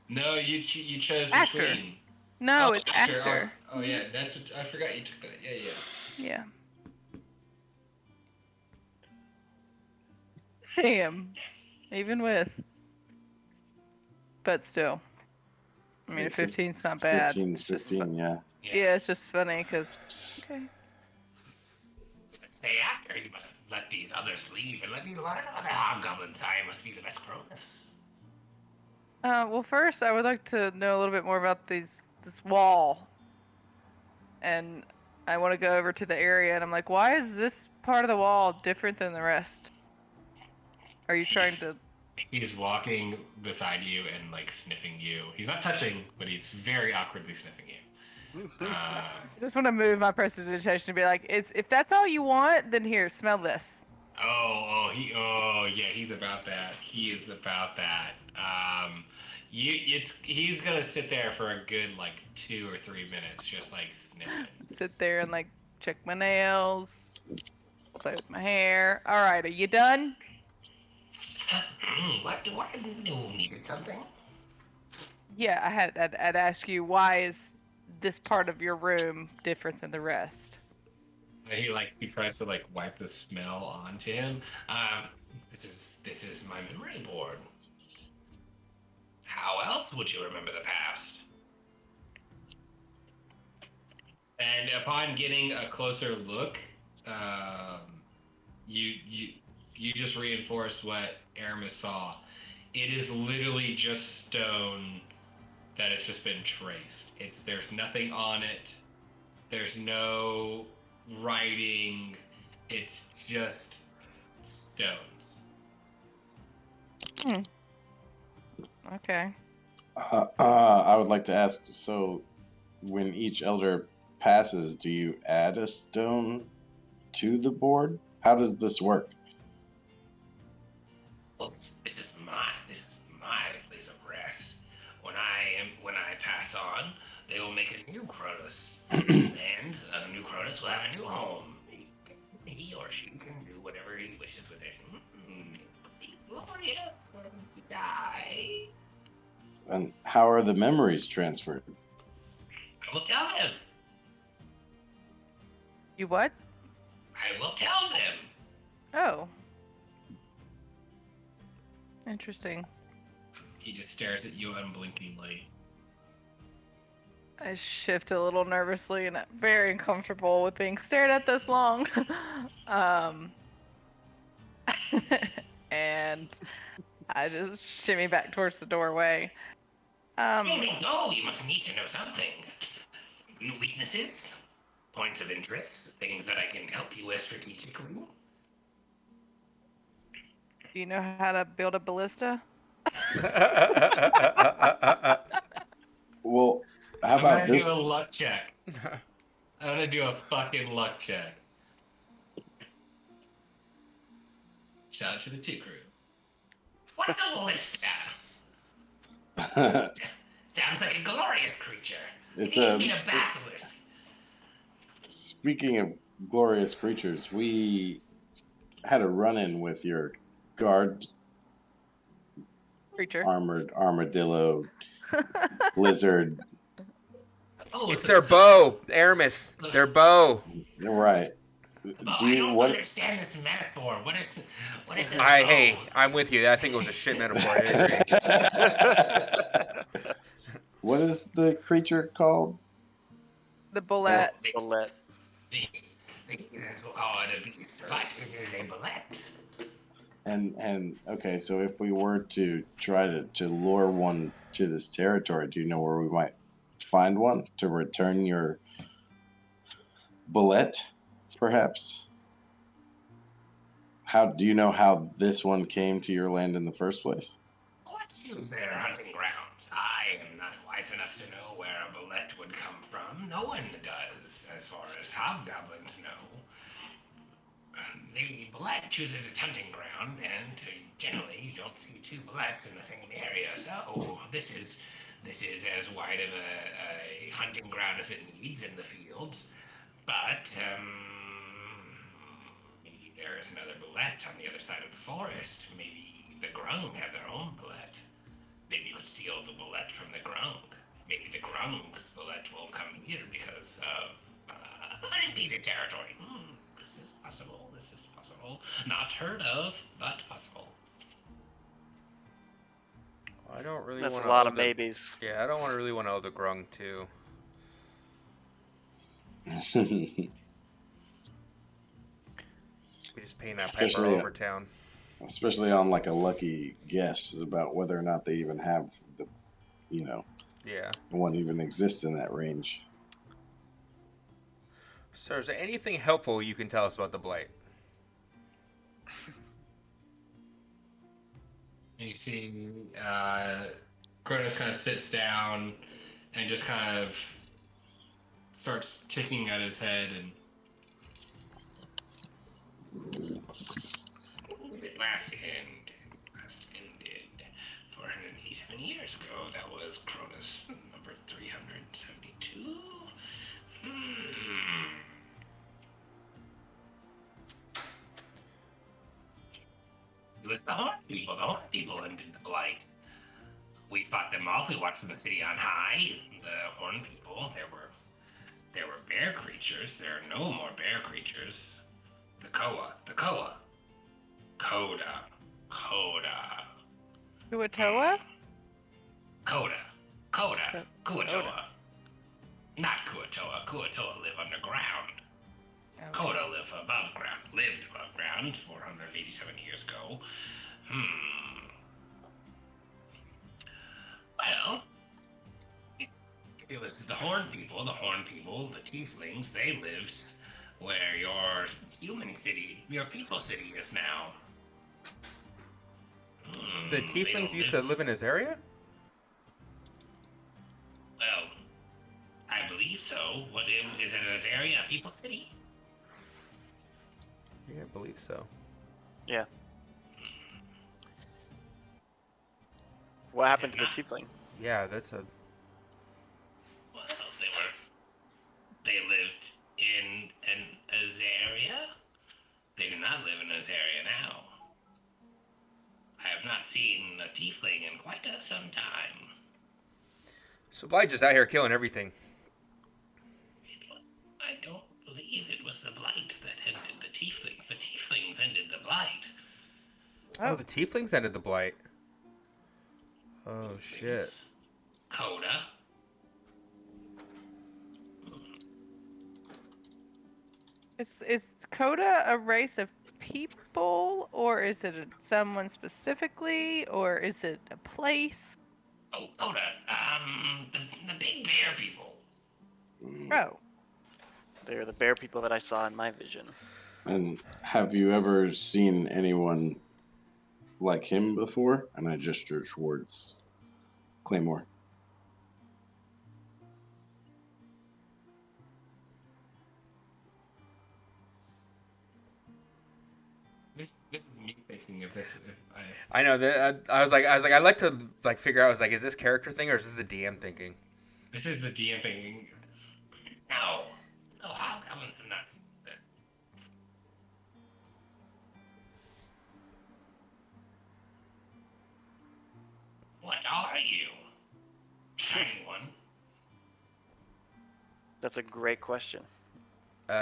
No, you chose Actor. between. No, Oh, it's actor. Oh yeah, I forgot you took that. Yeah. Yeah. Damn. Even with. But still. I mean, a 15's not bad. 15's It's just 15, yeah. Yeah, it's just funny because. Okay. Stay after. You must let these others leave and let me learn other hobgoblins. I must be the best Cronus. Well, first, I would like to know a little bit more about this wall. And I want to go over to the area, and I'm like, why is this part of the wall different than the rest? Are you trying to... He's walking beside you and like sniffing you. He's not touching, but he's very awkwardly sniffing you. I just want to move my prestidigitation to be like, if that's all you want, then here, smell this. He's about that. He is about that. He's gonna sit there for a good like 2 or 3 minutes, just like sniffing. Sit there and like check my nails, play with my hair. All right, are you done? What do I do? Needed something? Yeah, I'd ask you, why is this part of your room different than the rest? And he tries to like wipe the smell onto him. This is my memory board. How else would you remember the past? And upon getting a closer look, you just reinforced what Aramis saw. It is literally just stone that has just been traced. There's nothing on it. There's no writing. It's just stones. Okay. I would like to ask, so when each elder passes, do you add a stone to the board? How does this work? Well, this is my place of rest. When I pass on, they will make a new Cronus, and a new Cronus will have a new home. He or she can do whatever he wishes with it. Be glorious when you die. And how are the memories transferred? I will tell them. You what? I will tell them. Oh. Interesting. He just stares at you unblinkingly. I shift a little nervously and I'm very uncomfortable with being stared at this long. And I just shimmy back towards the doorway. No, you must need to know something. Weaknesses, points of interest, things that I can help you with strategically. Do you know how to build a ballista? Well, how I'm about gonna this? do a luck check. I'm gonna do a fucking luck check. Shout out to the Two Crew. What is a ballista? Sounds like a glorious creature. It's You need a basilisk. Speaking of glorious creatures, we had a run-in with your guard Creature. armored armadillo lizard. Oh, It's their bow, Aramis. Their bow. You're right. Oh, Do I you don't what? understand this metaphor. What is it? Hey, I'm with you. I think it was a shit metaphor. I agree. What is the creature called? The bullet. Bullet. We'll call it a beast, but it is a bullet. And okay, so if we were to try to lure one to this territory, do you know where we might find one to return your bullet, perhaps? How do you know how this one came to your land in the first place? What use their hunting grounds? I am not wise enough to know where a bullet would come from. No one does, as far as hobgoblins know. The bullet chooses its hunting ground, and generally you don't see two bullets in the same area. So this is as wide of a hunting ground as it needs in the fields. But maybe there is another bullet on the other side of the forest. Maybe the Grung have their own bullet. Maybe you could steal the bullet from the Grung. Maybe the Grung's bullet will come here because of unimpeded territory. This is possible. Not heard of, but possible. I don't really That's want a lot of maybes. Yeah, I don't really want to owe the Grung too. We just paying that piper Especially, over town. Especially on like a lucky guess is about whether or not they even have the, Yeah. one even exists in that range. So is there anything helpful you can tell us about the Blight? You see, Kronos kind of sits down and just kind of starts ticking at his head and. It last ended 487 years ago. That was Cronus number 372. It was the Horn people ended the Blight. We fought them off. We watched from the city on high. The Horn people. There were bear creatures. There are no more bear creatures. The Koa. Coda. Kuatoa? Kuatoa. Not Kuatoa. Kuatoa live underground. Okay. Coda lived above ground. beyond 487 years ago. Well, it was the Horn people, the Tieflings, they lived where your human city, your people city is now. The They Tieflings don't used live- to live in his area? Well, I believe so. What is it in this area? People city? Yeah, I believe so. Yeah. What happened to the Yeah. tiefling? Yeah, that's a... Well, they lived in an Azaria. They do not live in Azaria now. I have not seen a tiefling in quite some time. So Blight just out here killing everything. I don't believe it was the blight that ended the tieflings. The tieflings ended the blight. Oh, the Tieflings ended the Blight. Oh, shit. Coda. Is Coda a race of people, or is it someone specifically, or is it a place? Oh, Coda. The big bear people. Oh, They're the bear people that I saw in my vision. And have you ever seen anyone like him before? And I gesture towards Claymore. This is me thinking of this. If I know that I was like, I'd like to like figure out. I was like, is this character thing or is this the DM thinking? this is the DM thinking. No. No, how come I'm not? What are you? Shiny one. That's a great question.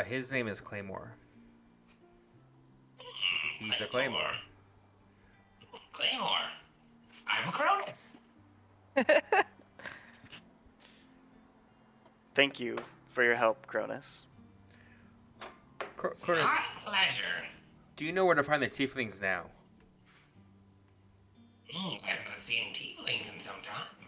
His name is Claymore. He's a Claymore. Claymore. I'm a Cronus. Thank you for your help, Cronus. Cronus, My pleasure. do you know where to find the Tieflings now? I haven't seen tieflings in some time.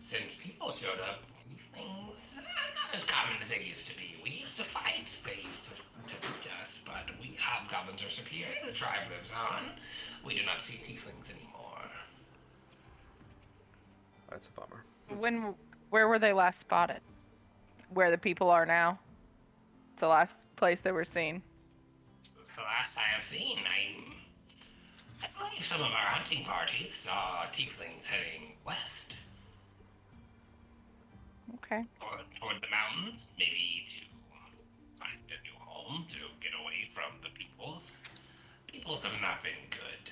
Since people showed up, tieflings not as common as they used to be. We used to fight. They used to beat us, but we hobgoblins are superior. The tribe lives on. We do not see tieflings anymore. That's a bummer. where were they last spotted? Where the people are now? It's the last place they were seen. Since the last I have seen, I believe some of our hunting parties saw tieflings heading west. Okay. Toward the mountains, maybe to find a new home, to get away from the peoples. Peoples have not been good.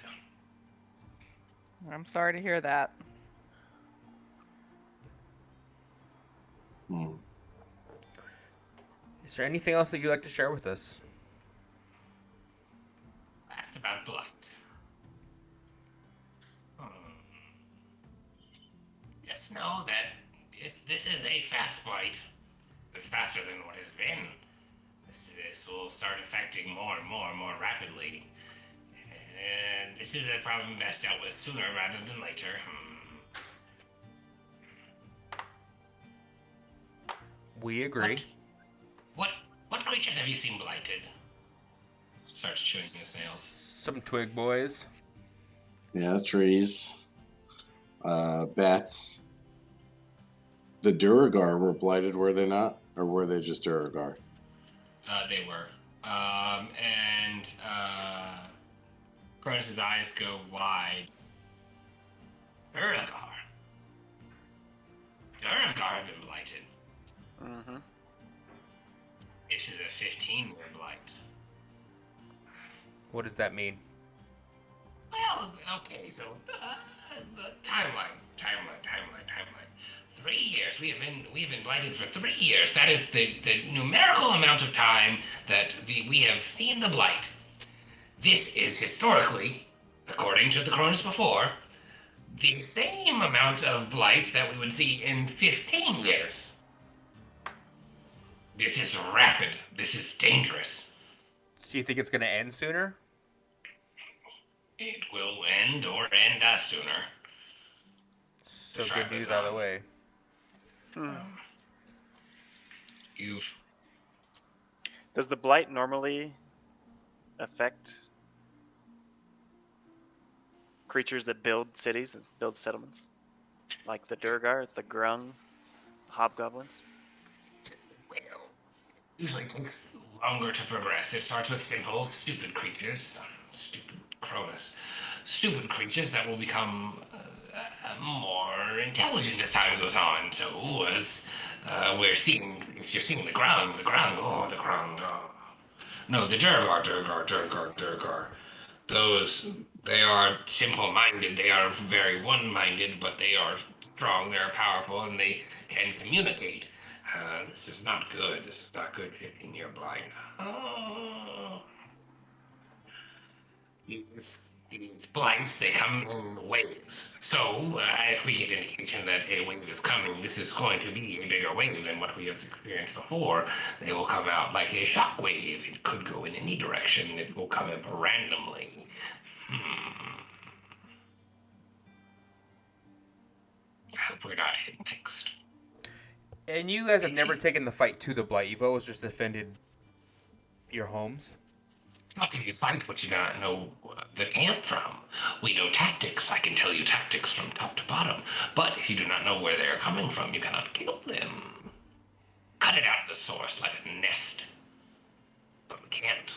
I'm sorry to hear that. Is there anything else that you'd like to share with us? Asked about blight. Just know that this is a fast blight. It's faster than what it's been. This will start affecting more and more rapidly. And this is a problem best dealt with sooner rather than later. We agree. What creatures have you seen blighted? Starts chewing his nails. Some twig boys. Yeah, trees. Bats. The Duragar were blighted, were they not? Or were they just Duragar? They were. Cronus's eyes go wide. Duragar have been blighted. Mm-hmm. This is a 15-year blight. What does that mean? Well, okay, so the timeline. 3 years. We have been blighted for 3 years. That is the numerical amount of time that we have seen the blight. This is historically, according to the Cronus before, the same amount of blight that we would see in 15 years. This is rapid. This is dangerous. So you think it's gonna end sooner? It will end or end us sooner. So The good tribe news is out of on. the way. You've Does the blight normally affect creatures that build cities and build settlements? Like the Durgar, the Grung, hobgoblins? well, usually takes longer to progress. It starts with simple, stupid creatures, stupid Cronus, stupid creatures that will become more intelligent as time goes on. So as we're seeing, if you're seeing the ground, oh, the ground. Oh. No, the Durgar. Those, they are simple-minded. They are very one-minded, but they are strong. They are powerful, and they can communicate. This is not good. This is not good. 15-year blind. Oh. These blinds, they come in waves. So, if we get indication that a wave is coming, this is going to be a bigger wave than what we have experienced before. They will come out like a shock wave. It could go in any direction. It will come up randomly. I hope we're not hit next. And you guys have never taken the fight to the blight. You've always just defended your homes. How can you fight what you don't know the camp from? We know tactics. I can tell you tactics from top to bottom. But if you do not know where they are coming from, you cannot kill them. Cut it out of the source like a nest. But we can't.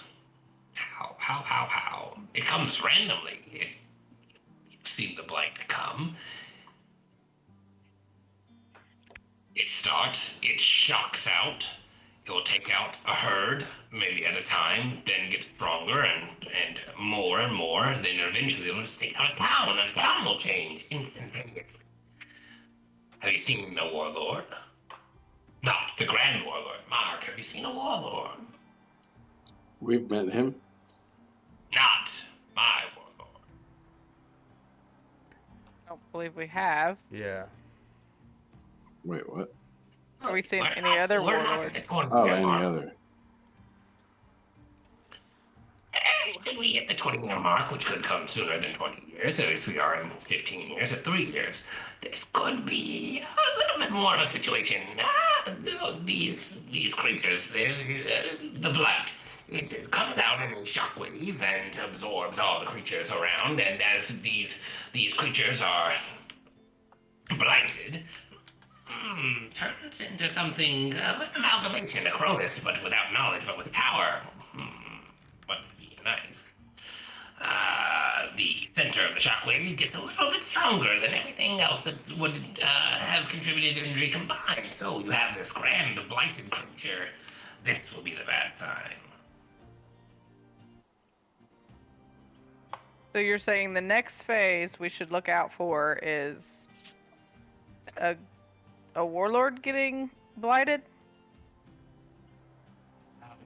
How? It comes randomly. You've seen the blight come. It starts, it shocks out. It will take out a herd, maybe at a time, then get stronger and more, then eventually it'll just take out a town, and a town will change instantaneously. Have you seen the warlord? Not the grand warlord. Mark, have you seen a warlord? We've met him. Not my warlord. I don't believe we have. Yeah. Wait, what? Are we seeing We're any not- other we're not warlords? at the corner Oh, yet, any Mark. other? Did we hit the 20-year mark, which could come sooner than 20 years, at least we are in 15 years, at 3 years, this could be a little bit more of a situation. These creatures, the blight, it comes out in a shockwave and absorbs all the creatures around, and as these creatures are blighted, turns into something of an amalgamation, a Cronus, but without knowledge, but with power. But nice. The center of the shockwave gets a little bit stronger than everything else that would have contributed to injury combined. So you have this grand blighted creature. This will be the bad time. So you're saying the next phase we should look out for is a warlord getting blighted?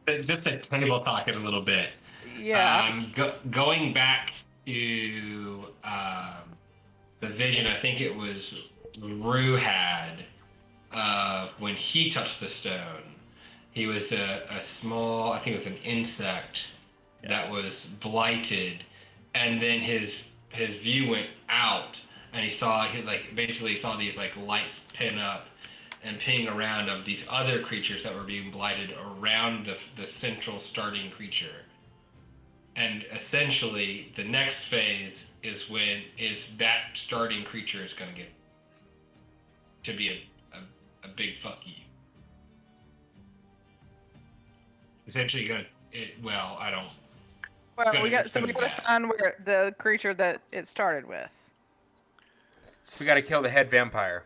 Just a table talking a little bit. Yeah. Going back to the vision, I think it was Rue had of when he touched the stone. He was a small, I think it was an insect that was blighted, and then his view went out, and he basically saw these like lights pin up and ping around of these other creatures that were being blighted around the central starting creature. And essentially, the next phase is that starting creature is going to get to be a big fuck you. Essentially, I don't. Well, we it's gotta gonna be bad. find where the creature that it started with. So we got to kill the head vampire.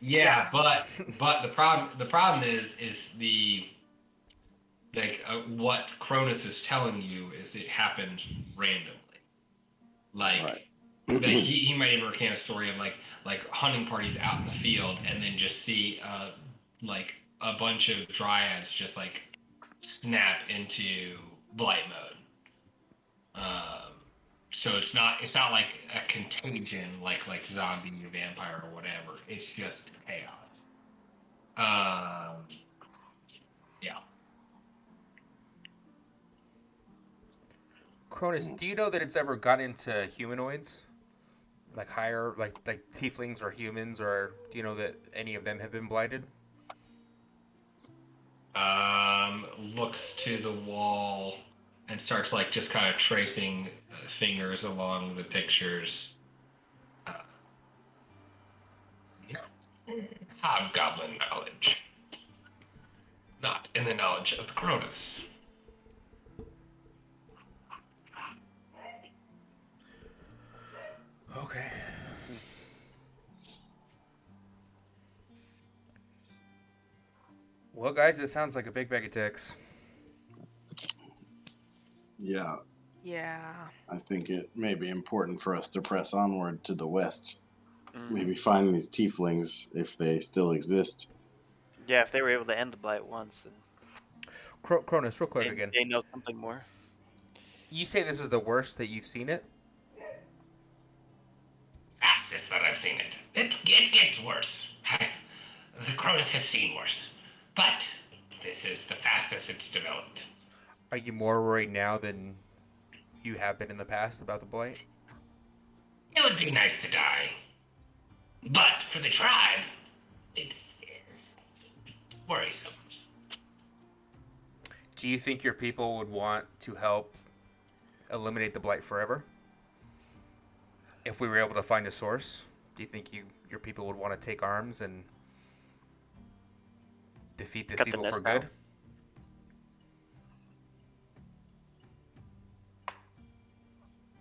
Yeah, but the problem is the what Cronus is telling you is it happened randomly. Like Right. that he might even recant a story of like hunting parties out in the field and then just see like a bunch of dryads just like snap into blight mode. So it's not like a contagion like zombie or vampire or whatever. It's just chaos. Yeah. Cronus, do you know that it's ever gotten into humanoids? Like higher, like tieflings or humans, or do you know that any of them have been blighted? Looks to the wall and starts like just kind of tracing fingers along the pictures. Hobgoblin knowledge. Not in the knowledge of the Cronus. Okay. Well, guys, it sounds like a big bag of dicks. Yeah, Yeah. I think it may be important for us to press onward to the west. Mm-hmm. Maybe find these tieflings if they still exist. Yeah, if they were able to end the blight once, then Cronus, real quick they, again. they know something more. You say this is the worst that you've seen it? Fastest that I've seen it. It gets worse. The Cronus has seen worse. But this is the fastest it's developed. Are you more worried now than you have been in the past about the blight? It would be nice to die. But for the tribe, it's worrisome. Do you think your people would want to help eliminate the blight forever? If we were able to find a source, do you think your people would want to take arms and defeat this Cut the evil for nest good? out.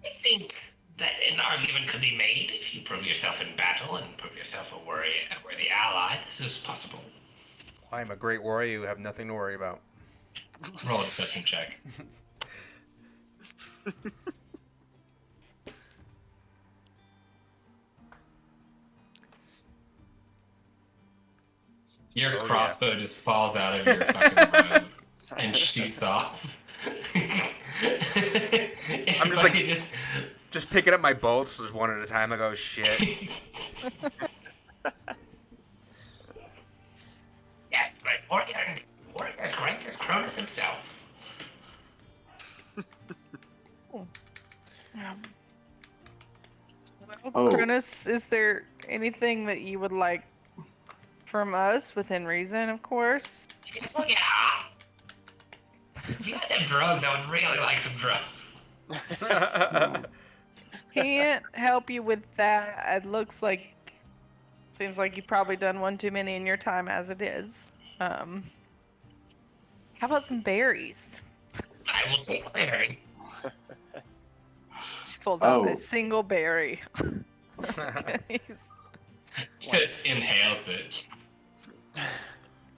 I think that an argument could be made if you prove yourself in battle and prove yourself a worthy ally. This is possible. I'm a great warrior who have nothing to worry about. Roll a deception check. Your Oh, crossbow just falls out of your fucking robe and shoots off. I'm just like, just picking up my bolts just one at a time. Like, oh shit. Yes, but warrior as great as Cronus himself. Well, Oh. Cronus, is there anything that you would like from us, within reason, of course? Just look at if you guys have drugs, I would really like some drugs. Can't help you with that. It seems like you've probably done one too many in your time as it is. How about some berries? I will take a berry. She pulls out Oh. a single berry. He's- Just inhales it.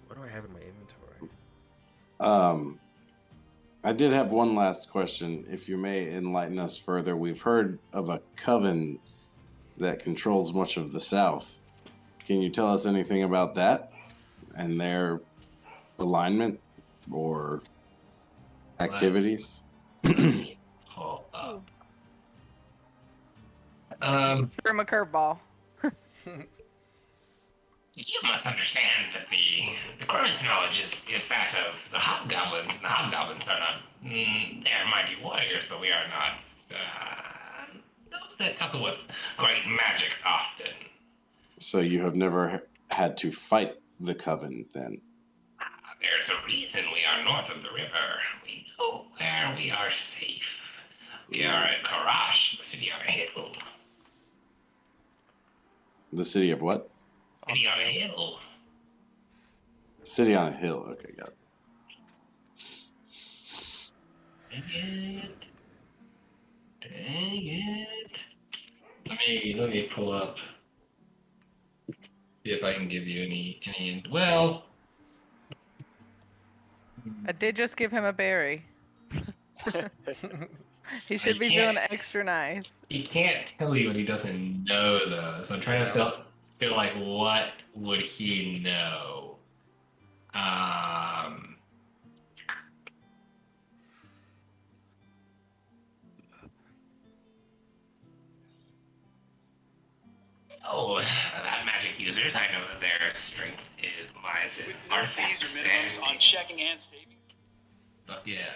What do I have in my inventory? I did have one last question. If you may enlighten us further, we've heard of a coven that controls much of the South. Can you tell us anything about that and their alignment or activities? Hold up. Threw him a curveball. You must understand that the Cronus knowledge is that of the Hobgoblin. The Hobgoblins are not, they're mighty warriors, but we are not those that couple with great magic often. So you have never had to fight the coven then? There's a reason we are north of the river. We know where we are safe. We are at Karash, the city on a hill. The city of what? City on a hill. City on a hill. Okay, got it. Dang it. Let me pull up. See if I can give you any. Well, I did just give him a berry. He should be can't- feeling extra nice. he can't tell you what he doesn't know, though. So I'm trying to feel like what would he know? Oh, about magic users, I know that their strength lies in With no fees or artifacts minimums and- on checking and savings. Yeah.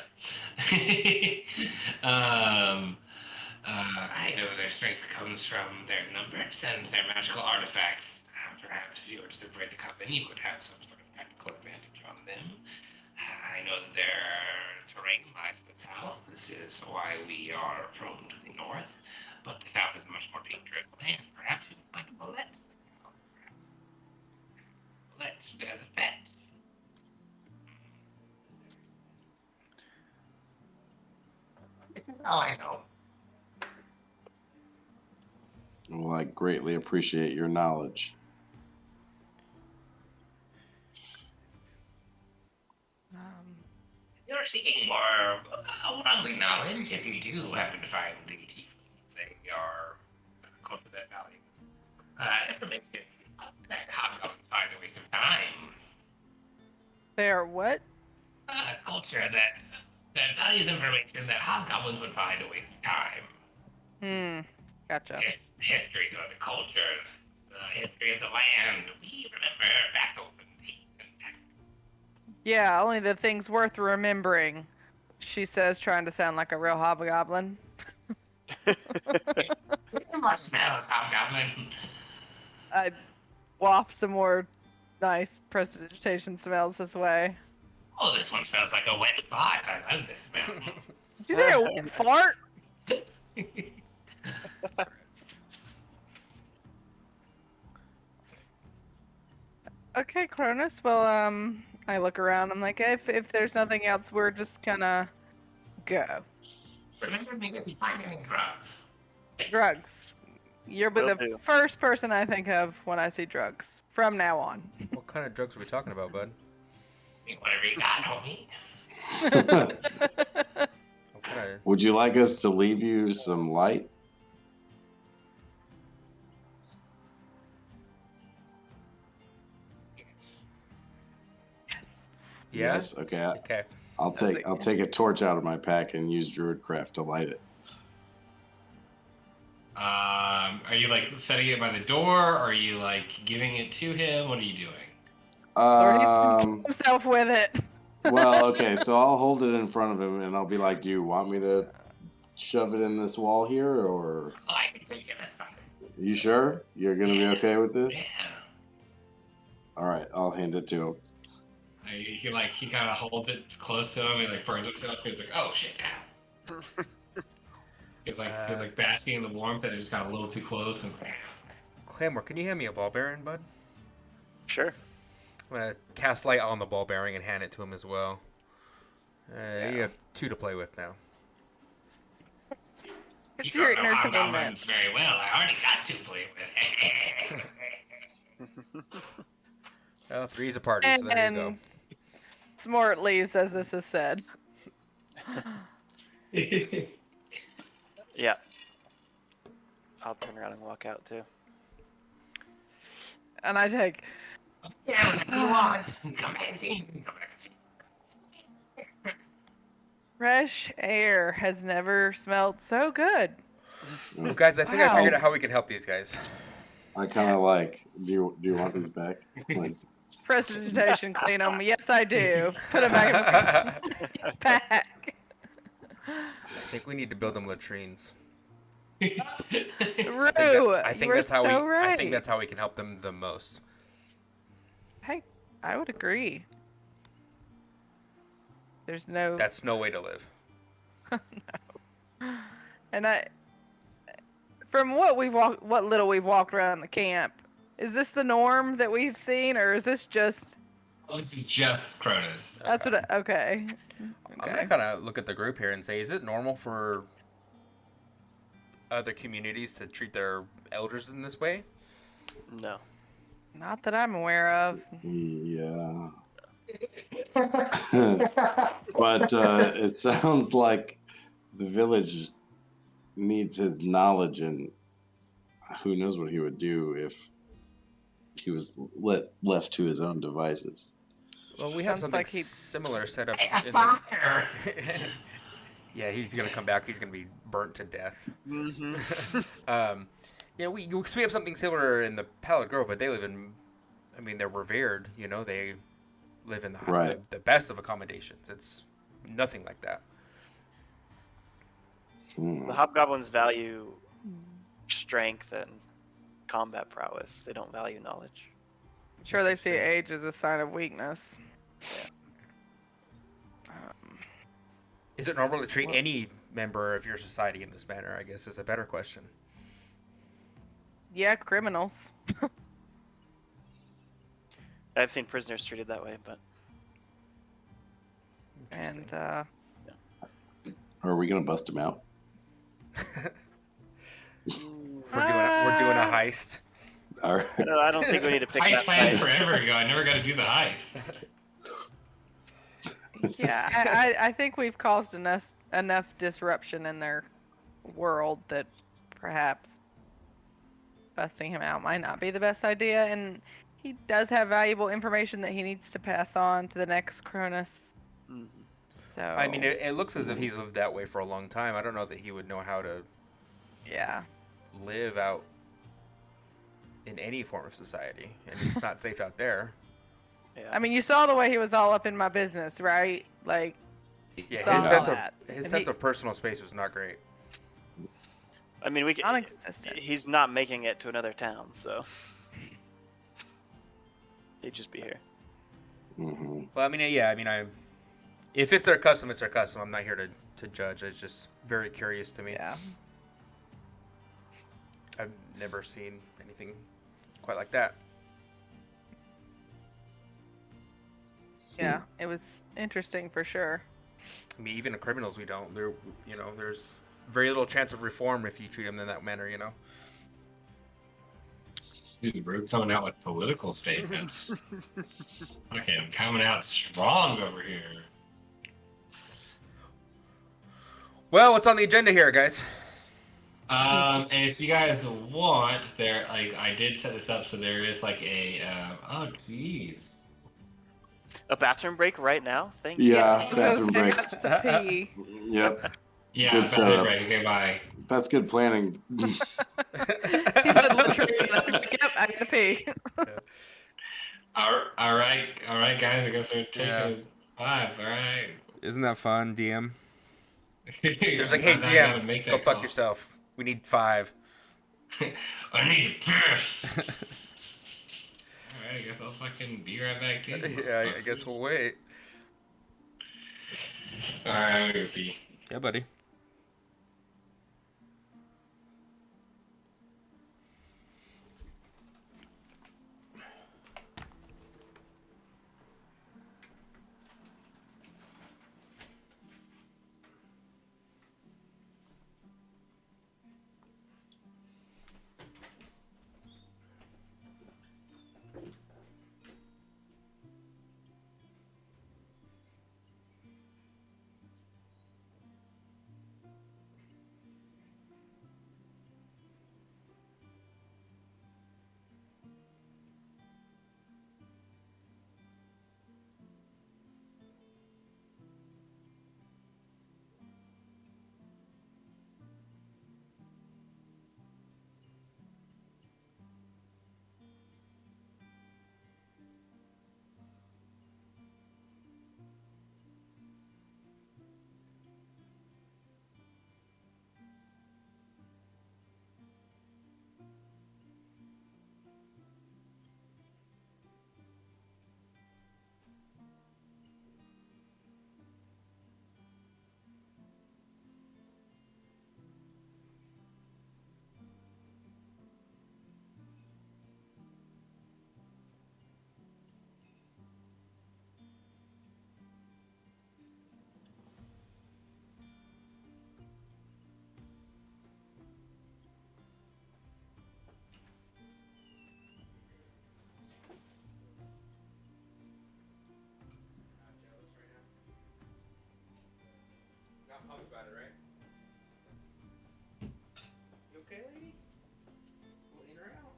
I know their strength comes from their numbers and their magical artifacts. Perhaps if you were to separate the coven, you would have some sort of tactical advantage on them. I know that their terrain lies to the south. This is why we are prone to the north. But the south is a much more dangerous land. Perhaps you can find a bullet. Bullet as a pet. This is all I know. Well, I greatly appreciate your knowledge. You're seeking more worldly knowledge if you do happen to find the tieflings. They are close to their values. Information that hobgoblins find a waste of time. They are what? Culture that values information that hobgoblins would find a waste of time. Gotcha. History of the cultures, the history of the land. We remember battles and things. Yeah, only the things worth remembering. She says, trying to sound like a real hobgoblin. More smells, hobgoblin. I waft some more nice prestidigitation smells this way. Oh, this one smells like a wet fart. I love this smell. Did you say a wet fart? Okay, Cronus. Well, I look around. I'm like, if there's nothing else, we're just gonna go. Remember me if you find any drugs. Drugs. You're Will the do. first person I think of when I see drugs. From now on. What kind of drugs are we talking about, bud? Whatever you got, homie. What kind of... Would you like us to leave you some light? Yes. Yeah? Yes. Okay. Okay. I'll take a torch out of my pack and use Druidcraft to light it. Are you like setting it by the door? Or are you like giving it to him? What are you doing? Or he's gonna kill himself with it. Well, okay, so I'll hold it in front of him and I'll be like, do you want me to shove it in this wall here, or Oh, I can take it. That's fine. you sure? You're gonna be okay with this? Yeah. Alright, I'll hand it to him. He kind of holds it close to him. He like burns himself. He's like, oh shit, now. He's like basking in the warmth and it just got a little too close. And Clamor, can you hand me a ball bearing, bud? Sure. I'm gonna cast light on the ball bearing and hand it to him as well. You have 2 to play with now. It's you your don't know inner hobgoblins very well. I already got 2 to play with. Well, 3's a party, so there you go. And Smart leaves as this is said. Yeah. I'll turn around and walk out too. And I take, Yeah, what you want? Come back and see. Come back and see. fresh air has never smelled so good. Well, guys, I think I Wow. figured out how we can help these guys. I kind of like. Do you want these back? Like, Prestidigitation, clean them. Yes, I do. Put them back in my pack. I think we need to build them latrines. Rue, I think you that's are how so we. right. I think that's how we can help them the most. Hey, I would agree. There's no. That's no way to live. And from what what little we've walked around the camp, is this the norm that we've seen, or is this just? Oh, this is just Cronus. That's what. Okay. I'm gonna kind of look at the group here and say, is it normal for other communities to treat their elders in this way? No. Not that I'm aware of. yeah. But it sounds like the village needs his knowledge, and who knows what he would do if he was left to his own devices. Well, we have Sounds something like he- similar set up. A In fire. Yeah, he's gonna come back. He's gonna be burnt to death. Mm-hmm. We have something similar in the Pallid Grove, but they live in. I mean, they're revered. You know, they live in Right. the best of accommodations. It's nothing like that. The hobgoblins value strength and combat prowess. They don't value knowledge. Sure, they see Interesting. age as a sign of weakness. Is it normal to treat any member of your society in this manner? I guess is a better question. Yeah, criminals. I've seen prisoners treated that way, but Interesting. And Or are we gonna bust him out? We're doing a heist. All right. no, I don't think we need to pick Heist that planned fight. forever ago. I never got to do the heist. yeah, I think we've caused enough disruption in their world that perhaps busting him out might not be the best idea. And he does have valuable information that he needs to pass on to the next Cronus. Mhm. So I mean, it looks as if he's lived that way for a long time. I don't know that he would know how to yeah. live out in any form of society, and it's not safe out there. Yeah. I mean, you saw the way he was all up in my business, right? Like, Yeah, Saw his sense that. of And sense he- of personal space was not great. I mean, we can. non-existent. He's not making it to another town, so he'd just be here. Mm-hmm. Well, I mean, yeah, I mean, if it's their custom, it's their custom. I'm not here to judge. It's just very curious to me. Yeah. I've never seen anything quite like that. Yeah, it was interesting for sure. I mean, even the criminals we don't. There's very little chance of reform if you treat them in that manner. Dude, we're coming out with political statements. Okay, I'm coming out strong over here. Well, what's on the agenda here, guys? And if you guys want, I did set this up so there is like a, oh jeez. A bathroom break right now? Thank you. Yeah, I was gonna bathroom say, break. has to pee. Yep, Yeah, Good bathroom setup. break. Okay, bye. that's good planning. He said literally, and I was like, yep, I gotta pee. All right, guys. I guess we're taking Yeah. 5. All right. Isn't that fun, DM? There's I'm like, hey, not gonna DM, make go that fuck call. yourself. We need 5. I need to piss. Alright, I guess I'll fucking be right back to you. Yeah, I guess we'll wait. Alright, I'm gonna pee. Yeah, buddy. Okay, lady? We'll in or out?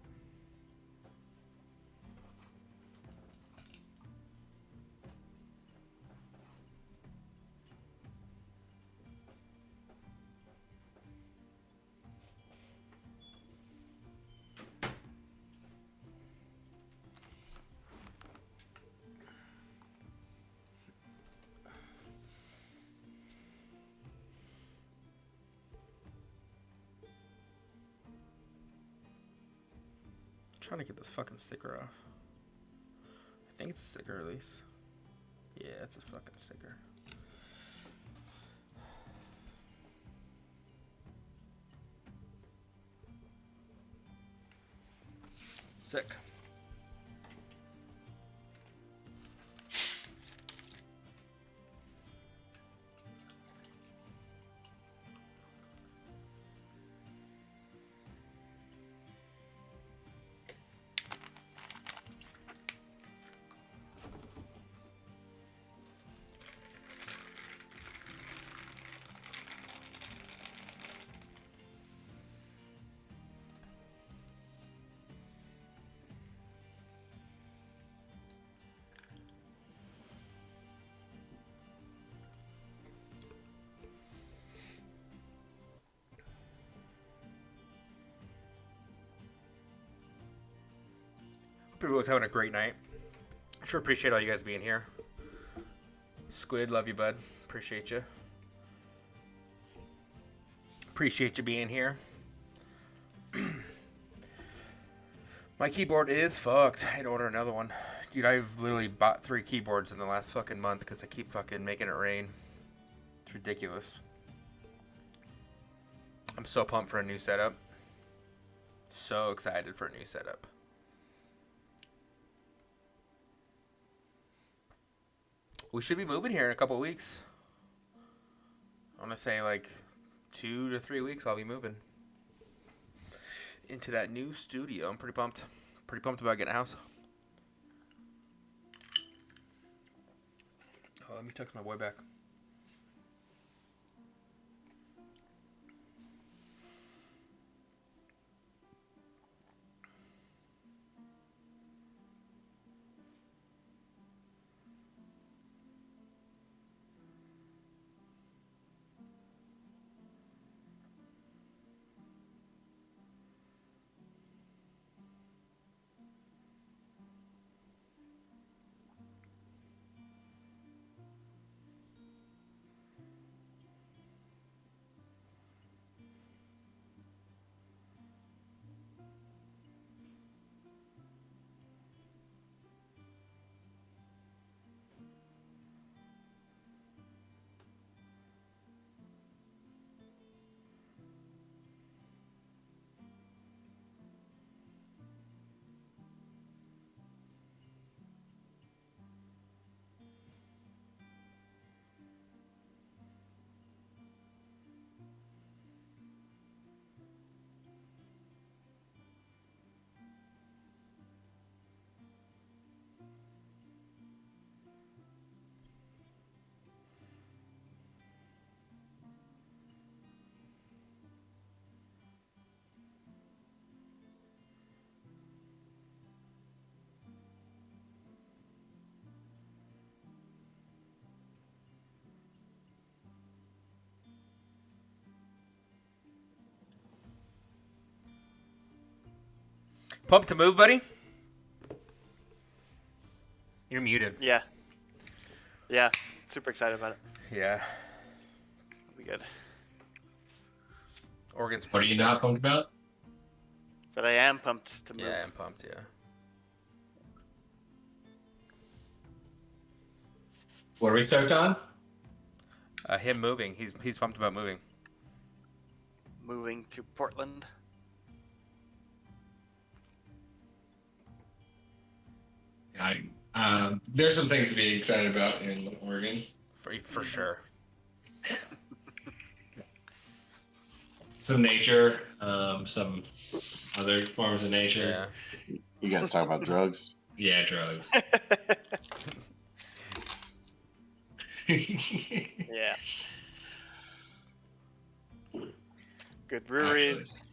trying to get this fucking sticker off. I think it's a sticker at least. Yeah, it's a fucking sticker. Sick. Hope everyone's having a great night. Sure appreciate all you guys being here. Squid, love you, bud. Appreciate you. Appreciate you being here. My keyboard is fucked. I had to order another one. Dude, I've literally bought 3 keyboards in the last fucking month because I keep fucking making it rain. It's ridiculous. I'm so pumped for a new setup. So excited for a new setup. We should be moving here in a couple of weeks. I want to say like 2 to 3 weeks I'll be moving into that new studio. I'm pretty pumped. Pretty pumped about getting a house. Oh, let me text my boy back. Pumped to move, buddy? You're muted. Yeah. Yeah. Super excited about it. Yeah. It'll be good. Oregon's What are pretty you sick. not pumped about? But I am pumped to move. Yeah, I'm pumped, yeah. What are we stoked on? Him moving. He's pumped about moving. Moving to Portland. There's some things to be excited about in Oregon. For sure. Some nature, some other forms of nature. Yeah. You guys talk about drugs? Yeah, drugs. Yeah. Good breweries.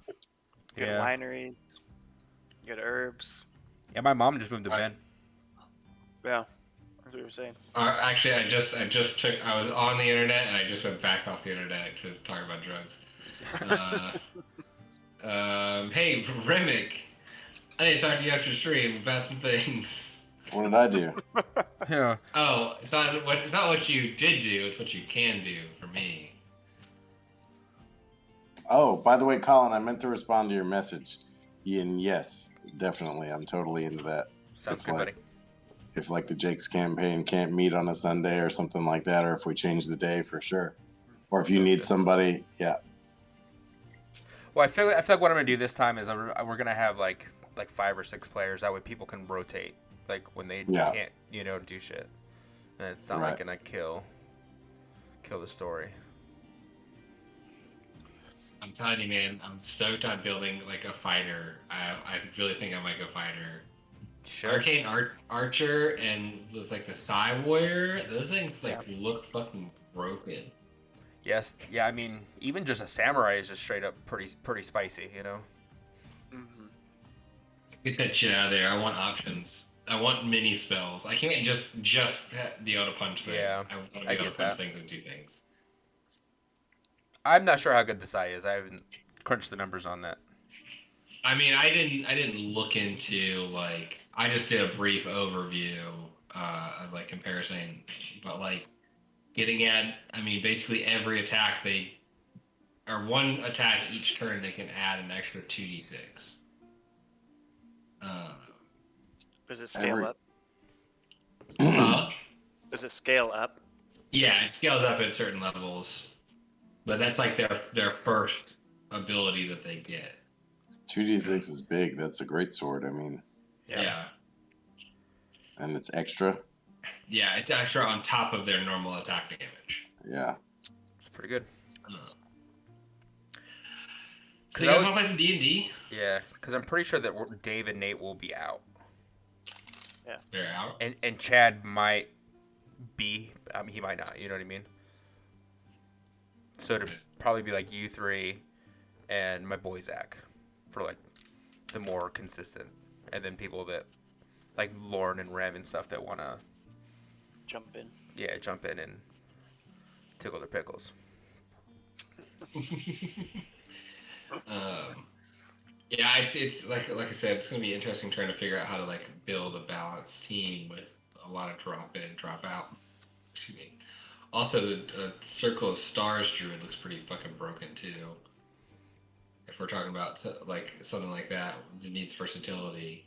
Good Yeah. wineries. Good herbs. Yeah, my mom just moved to Bend. Yeah. That's what you were saying. Actually, I just took. I was on the internet and I just went back off the internet to talk about drugs. Hey, Remick, I need to talk to you after stream about some things. What did I do? Yeah. Oh, it's not what you did do. It's what you can do for me. Oh, by the way, Colin, I meant to respond to your message. And yes, definitely. I'm totally into that. Sounds If, good, like, buddy. If like the Jake's campaign can't meet on a Sunday or something like that, or if we change the day for sure, or if you Sounds need good. somebody, yeah. Well, I feel like what I'm gonna do this time is we're gonna have like 5 or 6 players. That way people can rotate, like when they Yeah. can't, do shit, and it's not Right. like gonna kill the story. I'm telling you, man, I'm stoked on building like a fighter. I really think I might go fighter. Sure. Arcane Archer and with like the Psy Warrior, those things like look fucking broken. Yes. Yeah. I mean, even just a samurai is just straight up pretty spicy. Mm-hmm. Get that shit out of there. I want options. I want mini spells. I can't just be able to punch things. Yeah, I want to be I able to get punch that. things and do things. I'm not sure how good the Sai is. I haven't crunched the numbers on that. I mean, I didn't look into like I just did a brief overview of like comparison, but like getting at basically every attack one attack each turn they can add an extra 2d6. Does it scale up? Huh? Does it scale up? Yeah, it scales up at certain levels, but that's like their first ability that they get. 2d6 is big. That's a great sword. Yeah. And it's extra. Yeah, it's extra on top of their normal attack damage. Yeah. It's pretty good. So you guys want to play some D&D? Yeah, because I'm pretty sure that Dave and Nate will be out. Yeah. They're out. And Chad might be. He might not. You know what I mean? So it'd probably be like you three and my boy Zach for like the more consistent, and then people that like Lauren and Rem and stuff that want to Jump in. Yeah, jump in and tickle their pickles. Yeah, it's like I said, it's gonna be interesting trying to figure out how to like build a balanced team with a lot of drop in, drop out. Excuse me. Also, the Circle of Stars druid looks pretty fucking broken too. If we're talking about like something like that that needs versatility,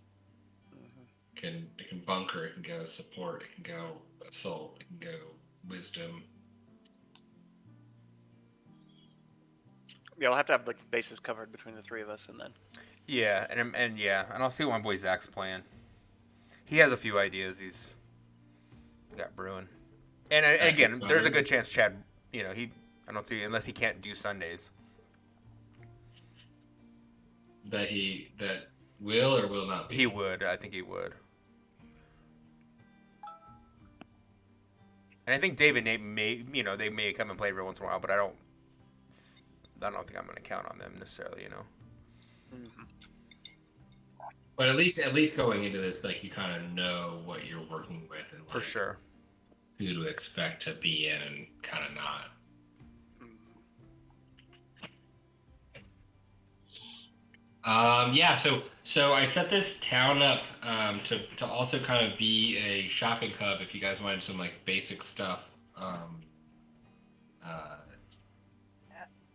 it can bunker, it can go support, it can go assault, it can go wisdom. Yeah, we'll have to have like the bases covered between the three of us, and then. Yeah, and I'll see what my boy Zach's playing. He has a few ideas he's got brewing. And again, there's a good chance Chad, I don't see, unless he can't do Sundays. That will or will not be. He would. I think he would. And I think Dave and Nate may, they may come and play every once in a while, but I don't think I'm going to count on them necessarily, Mm-hmm. But at least going into this, like you kind of know what you're working with and like, For sure. who to expect to be in and kind of not. Yeah, so I set this town up to also kind of be a shopping hub if you guys wanted some like basic stuff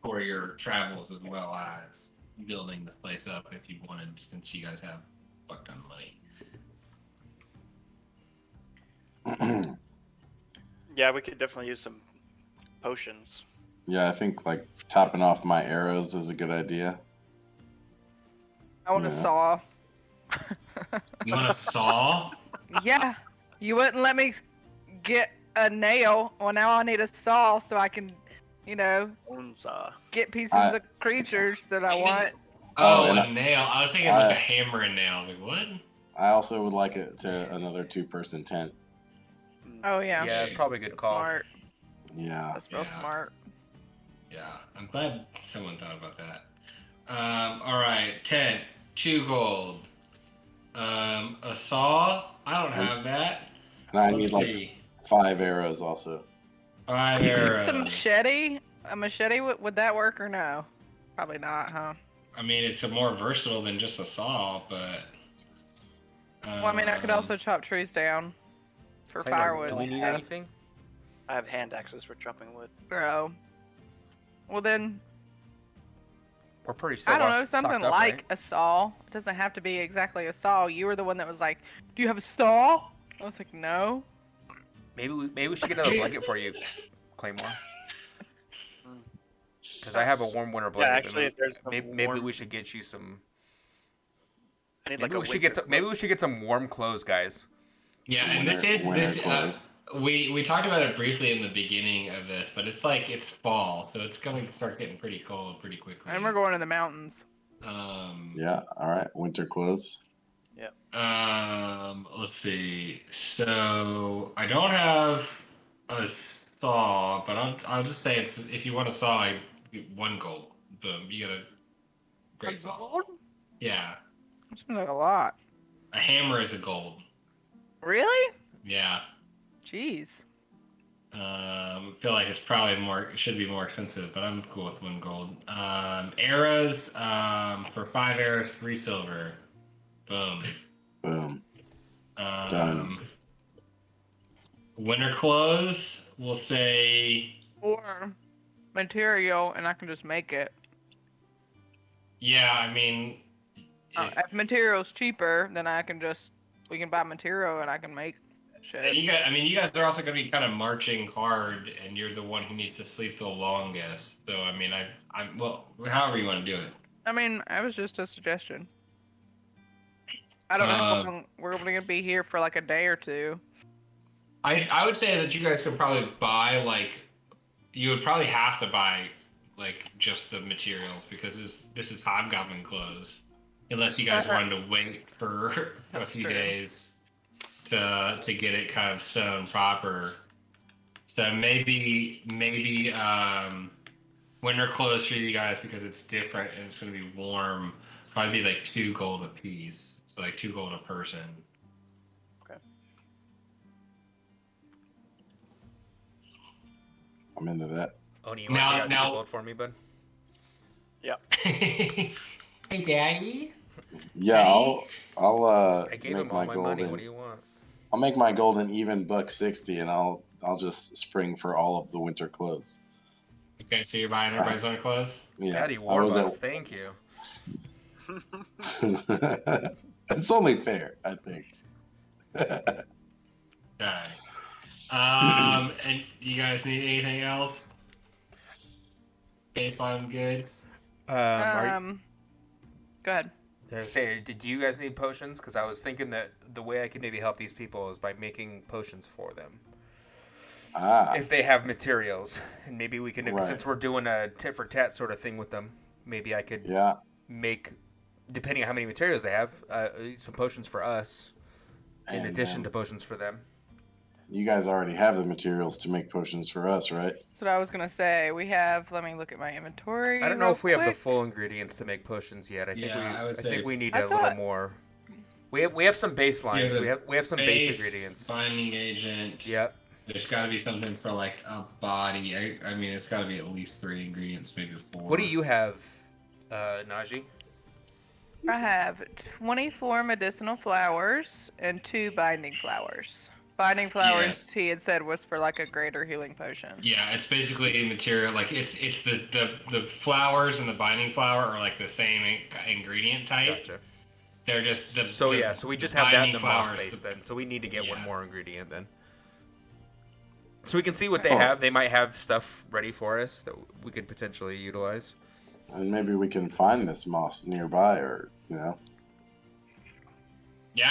for your travels, as well as building this place up if you wanted, since you guys have a fuck ton of money. Yeah, we could definitely use some potions. Yeah, I think like topping off my arrows is a good idea. I want a Yeah. saw. You want a saw? Yeah, you wouldn't let me get a nail. Well, now I need a saw so I can, Unsa. get pieces I- of creatures that I want. Oh, and a nail. I was thinking like a hammer and nail. I was like, what? I also would like it to another 2-person tent. Oh yeah, Yeah, it's probably a good That's call. smart. Yeah. That's real Yeah. smart. Yeah, I'm glad someone thought about that. All right, 10, 2 gold. A saw. I don't have that. And I Let's need like see. 5 arrows also. 5 arrows. It's a machete. A machete, would that work or no? Probably not, huh? I mean, it's a more versatile than just a saw, but. Well, I mean, I could also chop trees down for Tell you what, firewood. do we and need stuff. anything? I have hand axes for chopping wood. Bro. Well then, We're pretty still I don't know, stocked something up, like right? a saw. It doesn't have to be exactly a saw. You were the one that was like, "Do you have a saw?" I was like, "No." Maybe we should get another blanket for you, Claymore. Because I have a warm winter Yeah, blanket. actually, if there's some Maybe warm, we should get you some. I need Maybe like a we should get winter some. Maybe we should get some warm clothes, guys. Yeah, Some and winter clothes. we talked about it briefly in the beginning of this, but it's like it's fall, so it's going to start getting pretty cold pretty quickly. And we're going to the mountains. Yeah. All right. Winter clothes. Let's see. So I don't have a saw, but I'll just say it's if you want a saw, I get 1 gold. Boom, you get a great saw. Gold? Yeah, That seems like a lot. a hammer is a gold. Really? Yeah. Jeez. Feel like it's probably it should be more expensive, but I'm cool with 1 gold. Arrows, for 5 arrows, 3 silver. Boom. Boom. Done. Winter clothes, we'll say, Or material, and I can just make it. yeah, I mean, If material's cheaper, then we can buy material and I can make shit. you guys are also going to be kind of marching hard, and you're the one who needs to sleep the longest. So, I mean, well, however you want to do it. I mean, I was just a suggestion. I don't know how long we're going to be here for like a day or two. I would say that you guys could probably buy, you would probably have to buy, just the materials, because this is hobgoblin clothes. Unless you guys wanted to wait for a few days to get it kind of sewn proper. So maybe winter clothes for you guys, because it's different and it's going to be warm. Probably be 2 gold a piece. So 2 gold a person. Okay. I'm into that. Oni, you want to take out 2 gold for me, bud? Yeah. Hey, Daddy. Yeah, I'll I gave make him all my my gold. money. What do you want? I'll make my gold an even $1.60, and I'll just spring for all of the winter clothes. Okay, so you're buying everybody's winter clothes? Yeah. Daddy I was Warbucks, thank you. It's only fair, I think. Okay. And you guys need anything else? Baseline goods? Go ahead. Do you guys need potions? Because I was thinking that the way I could maybe help these people is by making potions for them. If they have materials, and maybe we can, since we're doing a tit for tat sort of thing with them, maybe I could make, depending on how many materials they have, some potions for us, in addition to potions for them. You guys already have the materials to make potions for us, right? That's what I was going to say. We have, let me look at my inventory. I don't know if we have the full ingredients to make potions yet. I think we need a little more. We have some baselines. We have some base ingredients. Binding agent. Yep. There's got to be something for a body. I mean, it's got to be at least 3 ingredients, maybe 4. What do you have, Najee? I have 24 medicinal flowers and 2 binding flowers. Binding flowers, he had said, was for a greater healing potion. Yeah, it's basically a material. It's the flowers and the binding flower are the same ingredient type. Gotcha. They're just So we just have that in the moss base then. So we need to get one more ingredient then. So we can see what they have. They might have stuff ready for us that we could potentially utilize. And maybe we can find this moss nearby, or Yeah,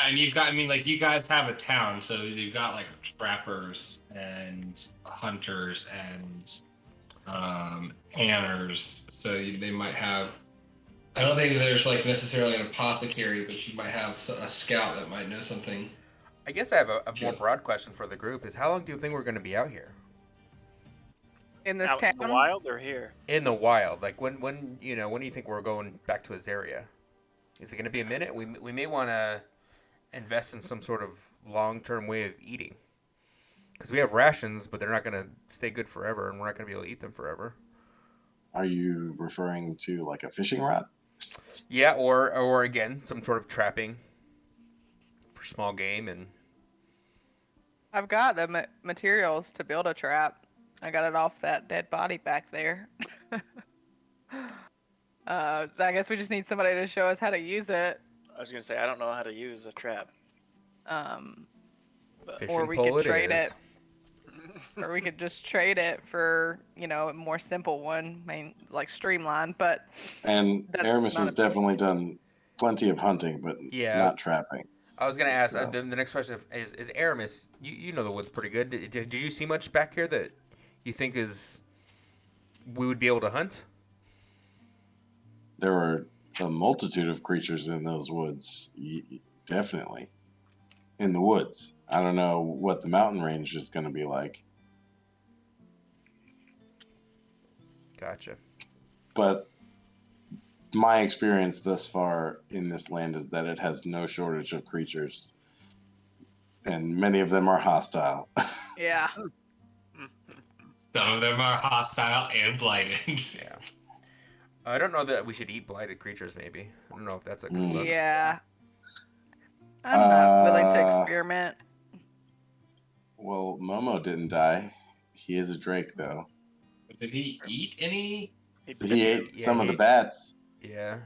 and you've got, you guys have a town, so you've got trappers and hunters and tanners. So they might have. I don't think there's necessarily an apothecary, but you might have a scout that might know something. I guess I have a more broad question for the group: is how long do you think we're going to be out here? In this Out town? in the wild or here? In the wild, when do you think we're going back to Azaria? Is it going to be a minute? We may want to invest in some sort of long-term way of eating, because we have rations, but they're not going to stay good forever, and we're not going to be able to eat them forever. Are you referring to a fishing rod? Yeah, or again, some sort of trapping for small game. And I've got the materials to build a trap. I got it off that dead body back there. So I guess we just need somebody to show us how to use it. I was gonna say I don't know how to use a trap. Fishing we pole could trade is. it. Or we could just trade it for, a more simple one, like streamlined, but And that's Aramis not has definitely done plenty of hunting, but Yeah. not trapping. I was gonna ask So- the next question is Aramis. You know the woods pretty good. Did you see much back here that you think we would be able to hunt? There were a multitude of creatures in those woods. Definitely. In the woods. I don't know what the mountain range is going to be like. Gotcha. But my experience thus far in this land is that it has no shortage of creatures. And many of them are hostile. Yeah. Some of them are hostile and blighted. Yeah. I don't know that we should eat blighted creatures. Maybe I don't know if that's a good look. Yeah. I'm not willing to experiment. Well, Momo didn't die. He is a drake, though. Did he eat any? He ate Yeah, some of he the bats. Yeah.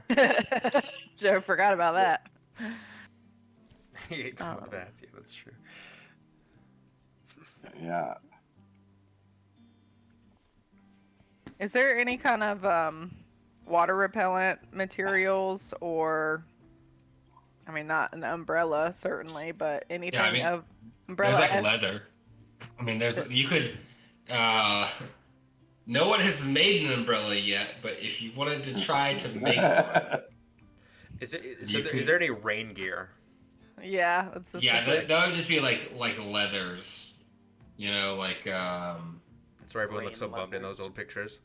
Joe forgot about that. He ate some of the bats. Yeah, that's true. Yeah. Is there any kind of water repellent materials or, not an umbrella certainly, but anything of umbrella? There's like leather. You could. No one has made an umbrella yet, but if you wanted to try to make one, Is there any rain gear? Yeah, that's the that would just be like leathers, like That's why everyone looks so Rain bummed in leather. those old pictures.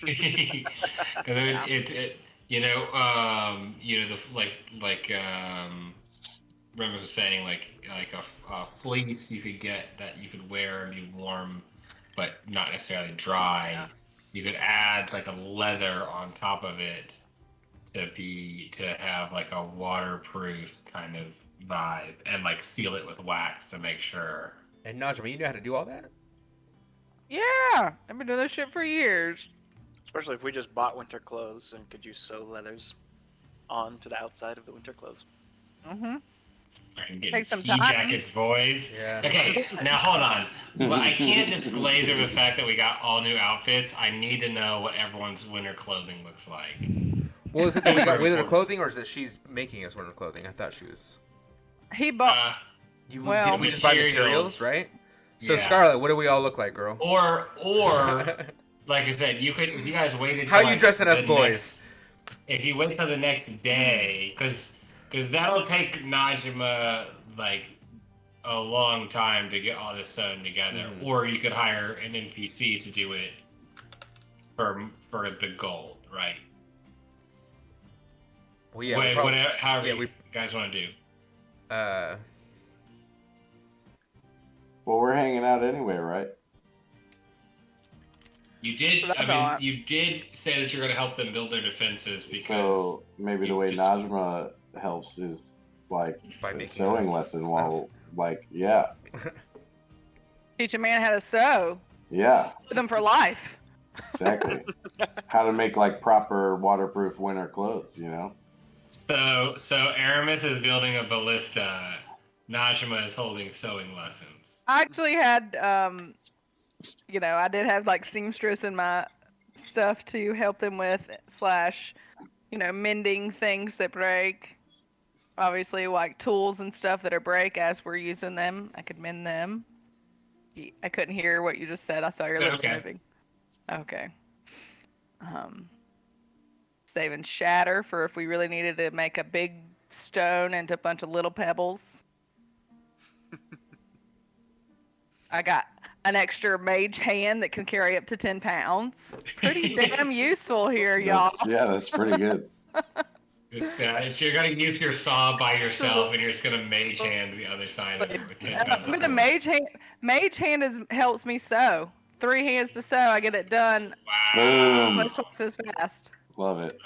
because Remy was saying like a fleece you could get that you could wear and be warm, but not necessarily dry. Yeah. You could add like a leather on top of it to have like a waterproof kind of vibe, and like seal it with wax to make sure. And Najma, you know how to do all that? Yeah, I've been doing this shit for years. Especially if we just bought winter clothes and could you sew leathers onto the outside of the winter clothes. Mm-hmm. I'm getting Take some ski time. jackets, boys. Yeah. Okay, now hold on. Well, I can't just glaze over the fact that we got all new outfits. I need to know what everyone's winter clothing looks like. Well, is it that we got winter clothing, or is it she's making us winter clothing? I thought she was. He bought. Well, Didn't we just buy materials, right? So Yeah. Scarlett, what do we all look like, girl? Or like I said, you could if you guys waited. How till, you like, dressing us the boys? If you wait till the next day, because that'll take Najima like a long time to get all this sewn together. Mhm. Or you could hire an NPC to do it for the gold, right? Well, yeah, However yeah, you guys want to do. Well, we're hanging out anyway, right? You did. That's what I thought. You did say that you're going to help them build their defenses because. So maybe the you way just- Najma helps is like By a making sewing us lesson stuff. while, like, yeah, teach a man how to sew. yeah, With them for life. exactly. How to make like proper waterproof winter clothes, So Aramis is building a ballista. Najima is holding sewing lessons. I actually had, I did have like seamstress in my stuff to help them with / mending things that break. Obviously, like tools and stuff that are break as we're using them. I could mend them. I couldn't hear what you just said. I saw your lips Okay. moving. Okay. Saving shatter for if we really needed to make a big stone into a bunch of little pebbles. I got an extra mage hand that can carry up to 10 pounds. Pretty damn useful here, y'all. Yeah, that's pretty good. So you're going to use your saw by yourself, and you're just going to mage hand the other side of it with 10 pounds With of the wood. mage hand helps me sew. 3 hands to sew, I get it done Wow. almost twice as fast. Love it.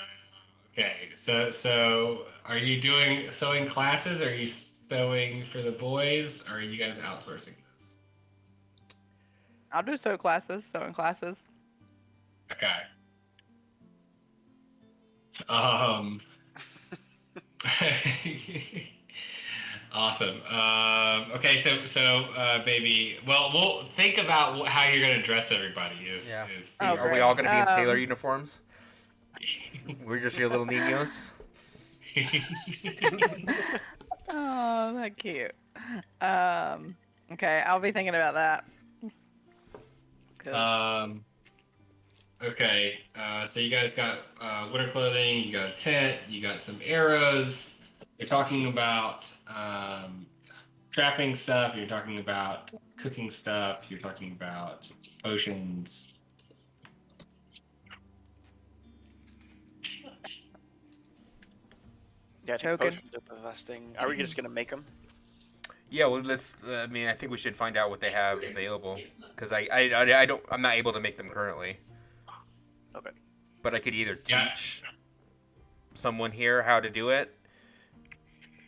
Okay, so are you doing sewing classes? Are you sewing for the boys? Or are you guys outsourcing this? I'll do sewing classes. Okay. Um, awesome. Okay, so baby. Well, we'll think about how you're gonna dress everybody. Yeah. Oh, Are we great. all going to be in sailor uniforms? We're just your little niños. Oh, that's cute. Okay, I'll be thinking about that. 'Cause- Okay. So you guys got winter clothing. You got a tent. You got some arrows. You're talking about trapping stuff. You're talking about cooking stuff. You're talking about potions. Yeah, I think Choking. potions are the best thing. Are we just gonna make them? Yeah, well, let's. I mean, I think we should find out what they have available because I'm not able to make them currently. Okay. But I could either Yeah. teach someone here how to do it,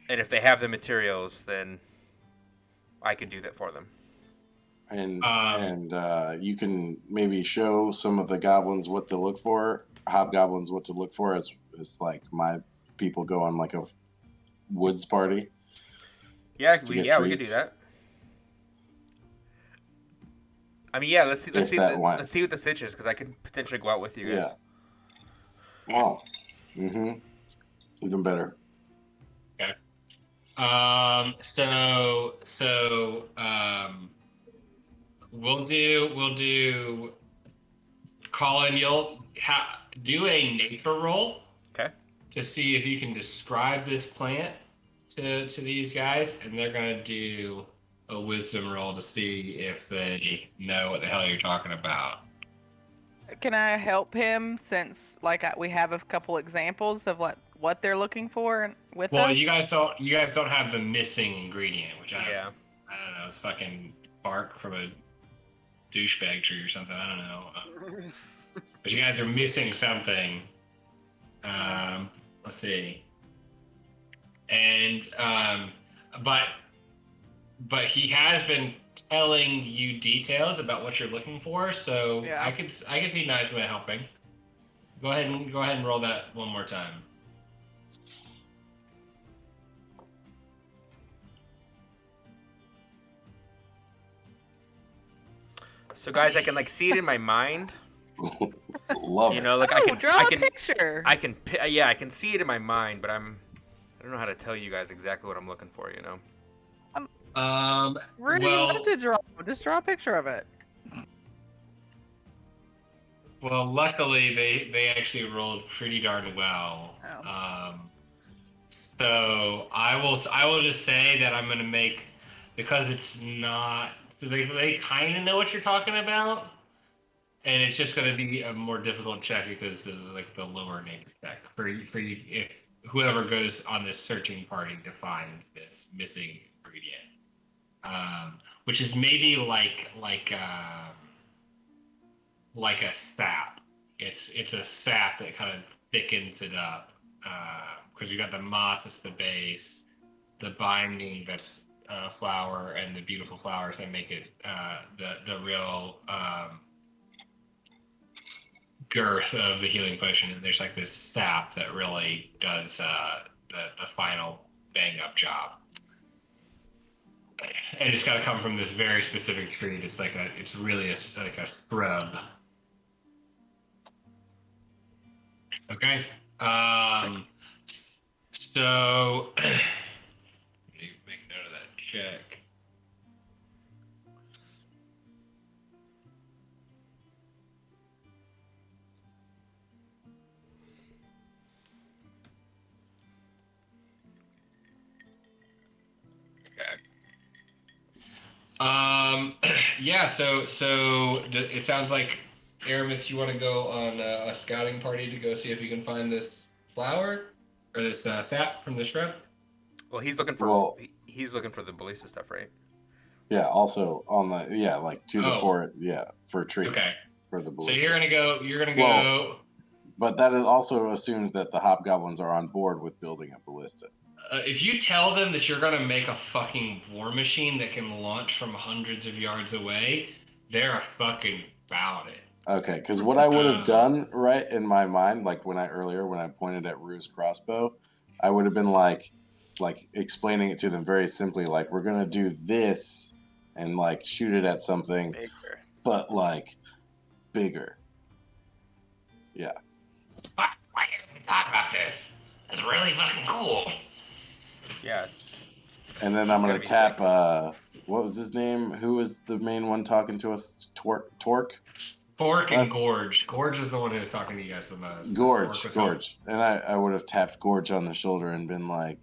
and if they have the materials, then I could do that for them. And you can maybe show some of the goblins what to look for, hobgoblins what to look for, as like my people go on like a woods party. Yeah, To we get could do trees. that. I mean, yeah, let's see If that one. let's see what the sitch is because I could potentially go out with you guys. Yeah. Oh. Mm-hmm. Even better. We'll do. Colin, you'll do a nature roll. Okay. To see if you can describe this plant to these guys, and they're gonna do a wisdom roll to see if they know what the hell you're talking about. Can I help him since we have a couple examples of what they're looking for with Well, us? you guys don't have the missing ingredient, which I don't know, it's fucking bark from a douchebag tree or something. I don't know. But you guys are missing something. Let's see. And but he has been telling you details about what you're looking for, so Yeah. I could see Najma helping. Go ahead and roll that one more time. So guys, I can see it in my mind. Love You it. know, draw a picture. I can see it in my mind, but I don't know how to tell you guys exactly what I'm looking for. You know. Rudy, well- love to draw. Just draw a picture of it. Well, luckily they actually rolled pretty darn well. Oh. So I will just say that I'm gonna make, because it's not, so they kind of know what you're talking about, and it's just gonna be a more difficult check because of the lower nature check for you if whoever goes on this searching party to find this missing ingredient, which is maybe like a sap. It's a sap that kind of thickens it up because you got the moss as the base, the binding that's flower, and the beautiful flowers that make it the real girth of the healing potion. And there's this sap that really does the final bang up job. And it's got to come from this very specific tree. It's really a shrub. Okay. So make note of that check. Yeah, so it sounds like, Aramis, you want to go on a scouting party to go see if you can find this flower or this sap from the shrub? Well, he's looking for he's looking for the ballista stuff, right? Yeah. Also on the the fort. Yeah, for trees. Okay. For the So ballista. you're gonna go. Well, but that also assumes that the hobgoblins are on board with building a ballista. If you tell them that you're gonna make a fucking war machine that can launch from hundreds of yards away, they're fucking about it. Okay, because what I would have done, right, in my mind, like when I pointed at Rue's crossbow, I would have been like explaining it to them very simply, like we're gonna do this and like shoot it at something, Bigger. but like bigger. Yeah. Why can't we talk about this? It's really fucking cool. Yeah. And then I'm gonna Gotta be tap. sick. What was his name? Who was the main one talking to us? Torque. Fork and That's- Gorge. Gorge is the one who's talking to you guys the most. Gorge. And I would have tapped Gorge on the shoulder and been like,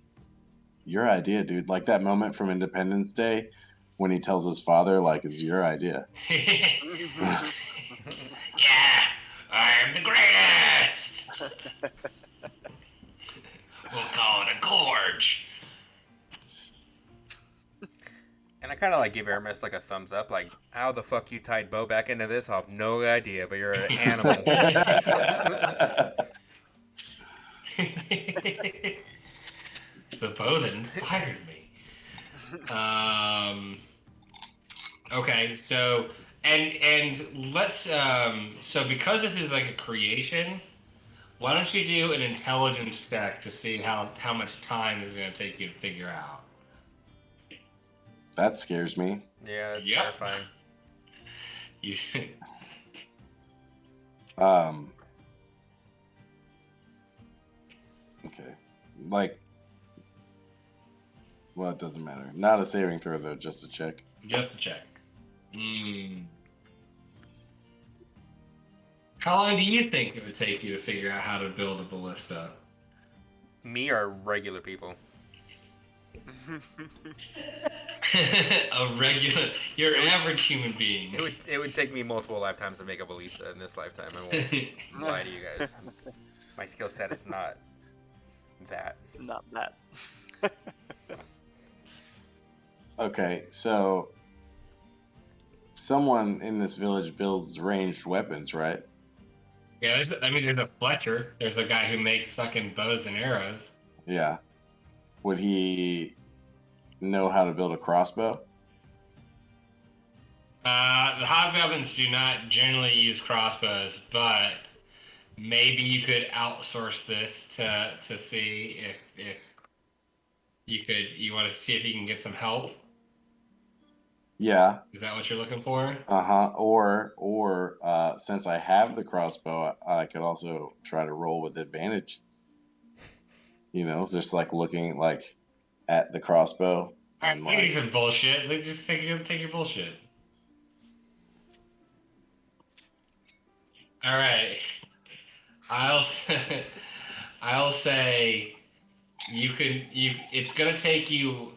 your idea, dude. Like that moment from Independence Day when he tells his father, like, it's your idea. Yeah, I'm the greatest. We'll call it a gorge. And I kind of like give Aramis like a thumbs up, like, how the fuck you tied Bo back into this? I have no idea, but you're an animal. It's the bow that inspired me. Okay, so and let's so because this is like a creation, why don't you do an intelligence check to see how much time is going to take you to figure out? That scares me. Yeah, it's Yep. terrifying. You Okay. Like, well, it doesn't matter. Not a saving throw though, just a check. just a check. Hmm. How long do you think it would take you to figure out how to build a ballista? Me or regular people? Your average human being. It would take me multiple lifetimes to make a ballista in this lifetime. I won't lie to you guys. My skill set is not that. Not that. Okay, so someone in this village builds ranged weapons, right? Yeah, there's a Fletcher. There's a guy who makes fucking bows and arrows. Yeah. Would he know how to build a crossbow? The hobgoblins do not generally use crossbows, but maybe you could outsource this to see if you want to see if you can get some help. Yeah. Is that what you're looking for? Or since I have the crossbow, I could also try to roll with advantage. You know, just like looking like at the crossbow. Alright, And we need like, some bullshit. They just take your bullshit. Alright. I'll say it's gonna take you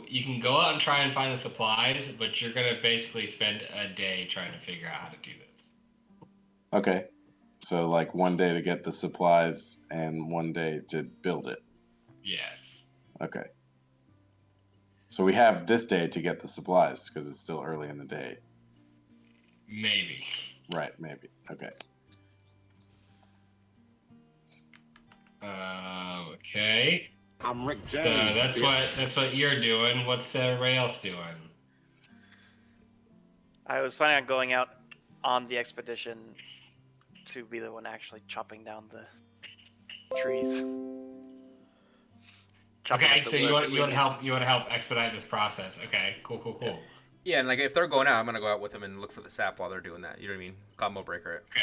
you can go out and try and find the supplies, but you're gonna basically spend a day trying to figure out how to do this. okay. So like one day to get the supplies and one day to build it. Yes. Okay. So we have this day to get the supplies because it's still early in the day. Maybe. Right, maybe. Okay. Okay. I'm Rick So James. that's what you're doing. What's everybody else doing? I was planning on going out on the expedition to be the one actually chopping down the trees. Chopping Okay, up the so you wood. want to help expedite this process. Okay, cool. Yeah, and like if they're going out, I'm gonna go out with them and look for the sap while they're doing that. You know what I mean? Combo breaker it. Okay.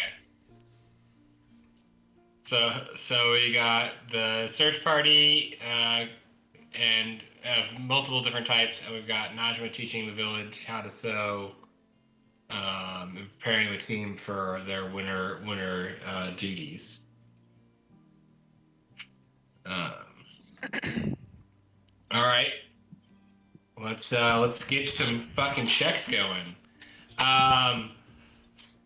So we got the search party and of multiple different types, and we've got Najma teaching the village how to sew, and preparing the team for their winter duties. All right, let's get some fucking checks going.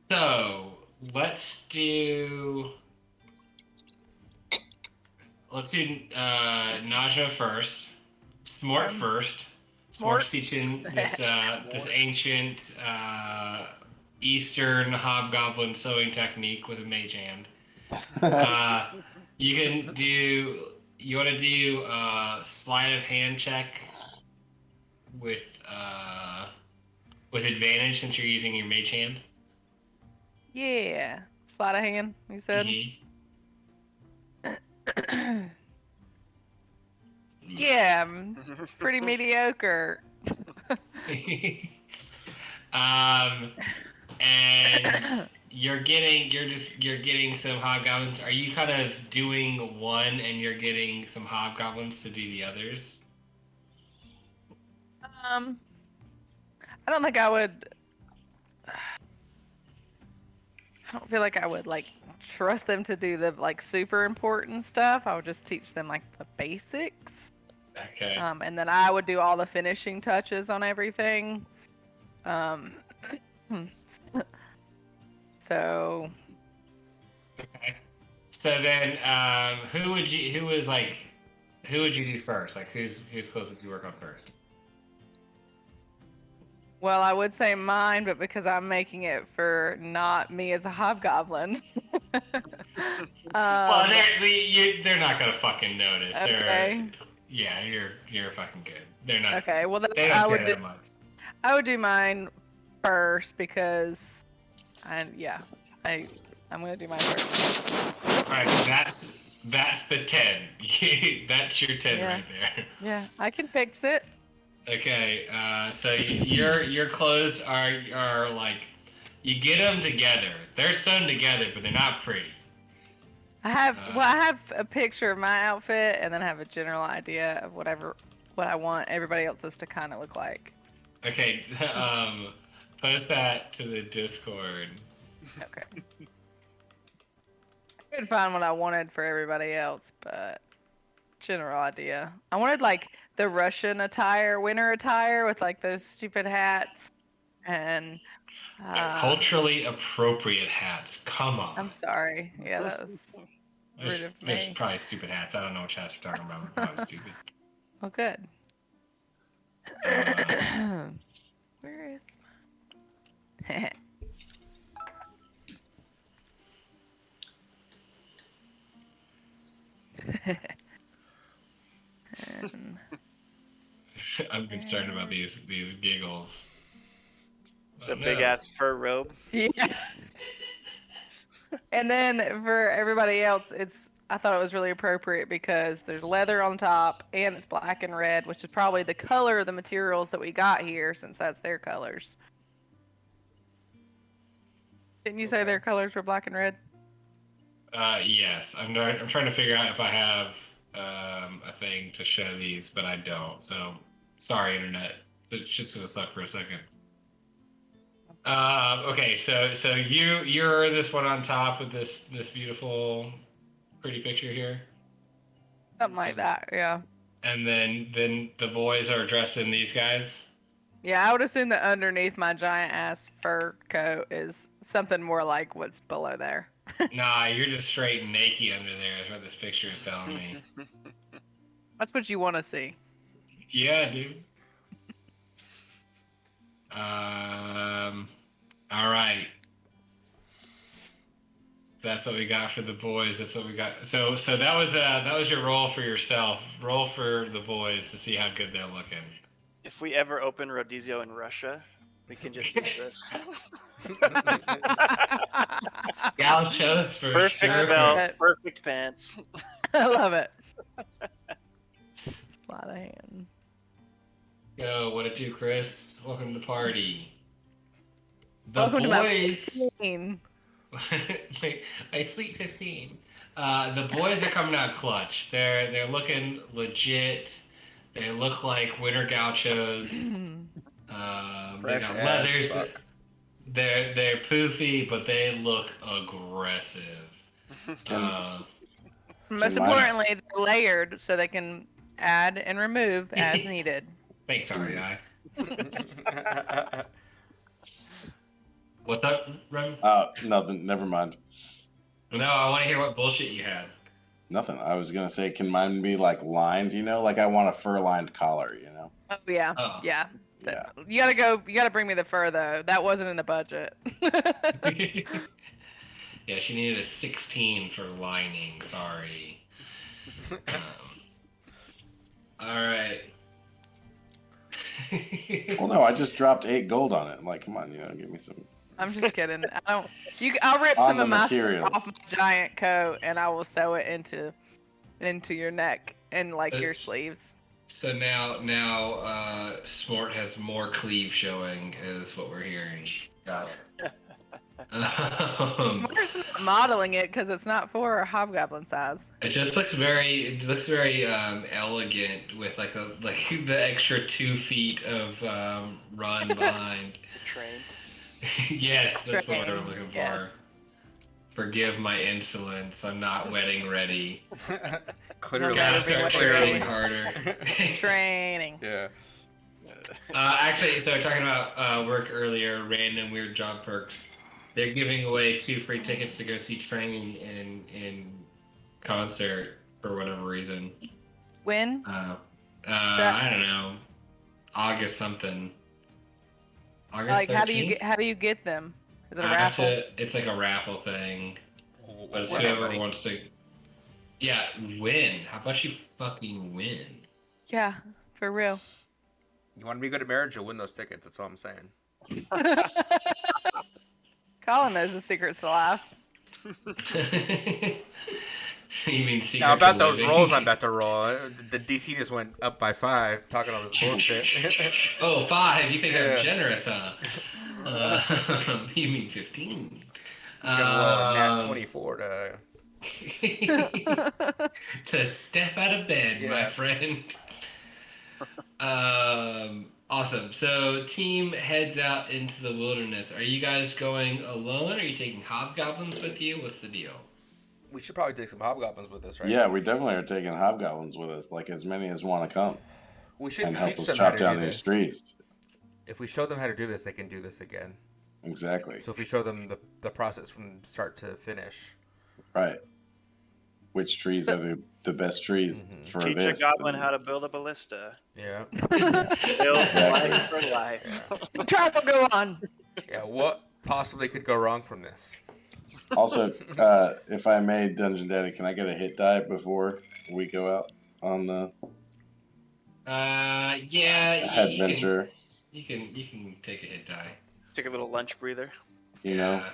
So let's do Najma first, Smart first. Smart's teaching this ancient Eastern hobgoblin sewing technique with a mage hand. You want to do a sleight of hand check with with advantage since you're using your mage hand. Yeah. Sleight of hand, you said? Yeah, pretty mediocre. And you're getting some hobgoblins. Are you kind of doing one and you're getting some hobgoblins to do the others? I don't think I would. I don't feel like I would like trust them to do the like super important stuff. I would just teach them like the basics. Okay. And then I would do all the finishing touches on everything. So. Okay. So then, who would you do first? Like, who's closest to work on first? Well, I would say mine, but because I'm making it for not me as a hobgoblin. Well, they're not gonna fucking notice. Okay. Yeah, you're fucking good. They're not. Okay. Well, then They don't I care would that much. I would do mine first because, I'm gonna do mine first. All right, that's the 10. That's your 10 right there. Yeah, I can fix it. Okay, so your clothes are like, you get them together. They're sewn together, but they're not pretty. I have a picture of my outfit, and then I have a general idea of what I want everybody else's to kind of look like. Okay, post that to the Discord. Okay. I couldn't find what I wanted for everybody else, but general idea. I wanted like the Russian attire, winter attire with like those stupid hats and Culturally appropriate hats. Come on. I'm sorry. Yeah, that was rude of There's me. probably stupid hats. I don't know which hats you're talking about. But probably stupid. Well, good. Where is my... I'm concerned about these giggles. It's a big ass fur robe. Yeah. And then for everybody else, I thought it was really appropriate because there's leather on top and it's black and red, which is probably the color of the materials that we got here since that's their colors. Didn't you say their colors were black and red? Yes. I'm trying to figure out if I have a thing to show these, but I don't. So sorry, internet. It's just gonna suck for a second. Okay, so you're this one on top with this beautiful, pretty picture here. Something like that, yeah. And then the boys are dressed in these guys. Yeah, I would assume that underneath my giant ass fur coat is something more like what's below there. Nah, you're just straight naked under there. That's what this picture is telling me. That's what you want to see. Yeah, dude. All right. That's what we got for the boys. That's what we got. So that was your roll for yourself. Roll for the boys to see how good they're looking. If we ever open Rodizio in Russia, we can just use this. Gauchos for Perfect sure. belt, perfect pants. I love it. Sleight of hand. Yo, what it do, Chris? Welcome to the party. The Welcome boys. to my 15. Wait, I sleep 15. The boys are coming out clutch. They're looking legit. They look like winter gauchos. They Fresh got as leathers. fuck. They're poofy, but they look aggressive. Most importantly, they're layered so they can add and remove as needed. Thanks, REI. What's up, Rem? Nothing. Never mind. No, I want to hear what bullshit you had. Nothing. I was gonna say, can mine be like lined? You know, like I want a fur-lined collar. You know. Oh yeah, Oh. yeah. Yeah. You gotta bring me the fur though. That wasn't in the budget. Yeah, she needed a 16 for lining. Sorry. All right. Well, no, I just dropped 8 gold on it. I'm like, come on, give me some. I'm just kidding. I don't. I'll rip On some the of my materials. off my giant coat, and I will sew it into your neck and like your sleeves. So now, Smort has more cleave showing, is what we're hearing. Got it. Smart's not modeling it because it's not for a hobgoblin size. It just looks very, elegant with like the extra 2 feet of run behind. Train. Yes, that's the word I'm Train, looking for. yes. Forgive my insolence. I'm not wedding ready. Clearly, You'll never Gotta be start wedding ready. clearing harder. Training. yeah. Actually, so talking about work earlier, random weird job perks. They're giving away 2 free tickets to go see Train in concert for whatever reason. When? I don't know, August something. August Like, 13th? how do you get them? Is it a I have raffle? it's like a raffle thing, but it's Whatever, whoever buddy. wants to. Yeah, win. How about you fucking win? Yeah, for real. You want to be good at marriage? You'll win those tickets. That's all I'm saying. Colin knows the secrets to life. You mean secret Now about to those living? rolls I'm about to roll. The DC just went up by 5. Talking all this bullshit. Oh, 5. You think Yeah. I'm generous, huh? You mean 15? You're gonna roll a nat 24 to. To step out of bed, my Yeah. friend. Awesome. So, team heads out into the wilderness. Are you guys going alone? Are you taking hobgoblins with you? What's the deal? We should probably take some hobgoblins with us, right? Yeah, we definitely are taking hobgoblins with us, like as many as want to come We should and help teach us them how chop to down do these this. trees. If we show them how to do this, they can do this again. Exactly. So if we show them the process from start to finish. Right. Which trees are the best trees for Teach this? a goblin how to build a ballista. Yeah. Build Exactly. life for life. The trial will go on. Yeah. What possibly could go wrong from this? Also, if I may, Dungeon Daddy, can I get a hit die before we go out on the Yeah. adventure? You can take a hit die. Take a little lunch breather. You know? Yeah.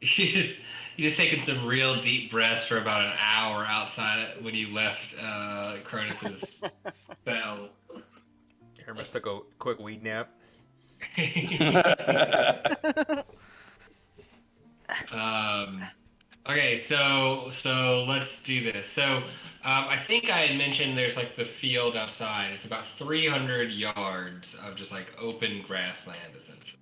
You just taking some real deep breaths for about an hour outside when you left Cronus's cell. Hermes took a quick weed nap. Okay, so let's do this. So I think I had mentioned there's like the field outside. It's about 300 yards of just like open grassland essentially.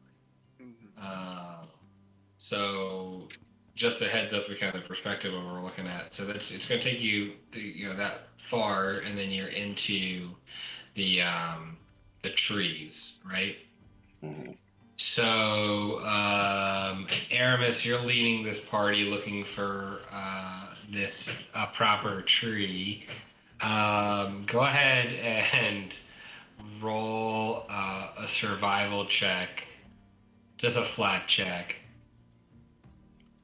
So just a heads up, kind of the perspective of what we're looking at. So it's going to take you that far, and then you're into the trees, right? Mhm. So, Aramis, you're leading this party looking for this proper tree. Go ahead and roll a survival check. Just a flat check.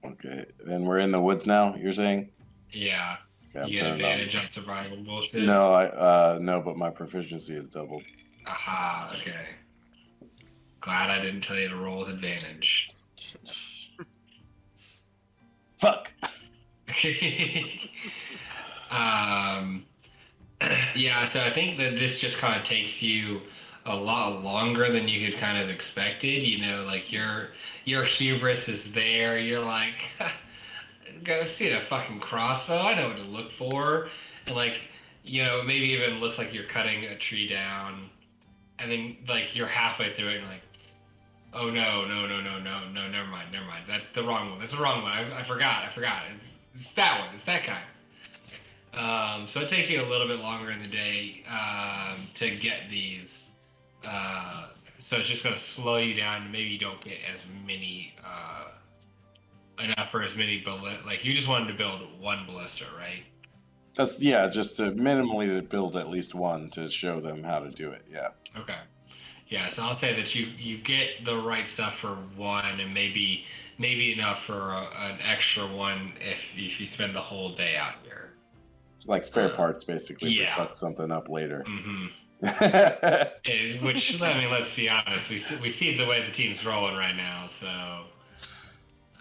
Okay. And we're in the woods now, you're saying? Yeah. Okay, I'm You get turning on. advantage on survival bullshit? No, no, but my proficiency is doubled. Aha, okay. Glad I didn't tell you to roll with advantage. Fuck! Yeah, so I think that this just kind of takes you a lot longer than you had kind of expected. Like your hubris is there. You're like, go see the fucking crossbow. I know what to look for. And maybe even looks like you're cutting a tree down. And then you're halfway through it and oh no, never mind. That's the wrong one. I forgot. It's that one. It's that guy. So it takes you a little bit longer in the day to get these. So it's just going to slow you down. Maybe you don't get as many, enough for as many you just wanted to build one ballista, right? Just to minimally to build at least one to show them how to do it, yeah. Okay. Yeah, so I'll say that you get the right stuff for one, and maybe enough for an extra one if you spend the whole day out here. It's like spare parts, basically, yeah. to fuck something up later. Mm-hmm. Which, I mean, let's be honest, we see the way the team's rolling right now, so.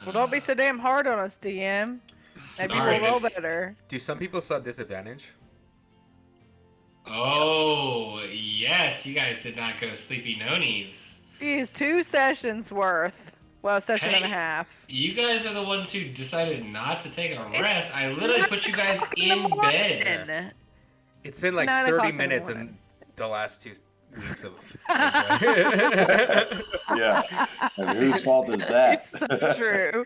Well, don't be so damn hard on us, DM. Maybe Sorry. we'll roll better. Do some people still have disadvantage? Oh, yes, you guys did not go sleepy nonies. Geez, 2 sessions worth. Well, a session and a Hey. half. You guys are the ones who decided not to take a It's rest. I literally put you guys in bed. Morning. It's been like 9 30 o'clock in the minutes in morning. the last 2 weeks of. Yeah. And whose fault is that? It's so true.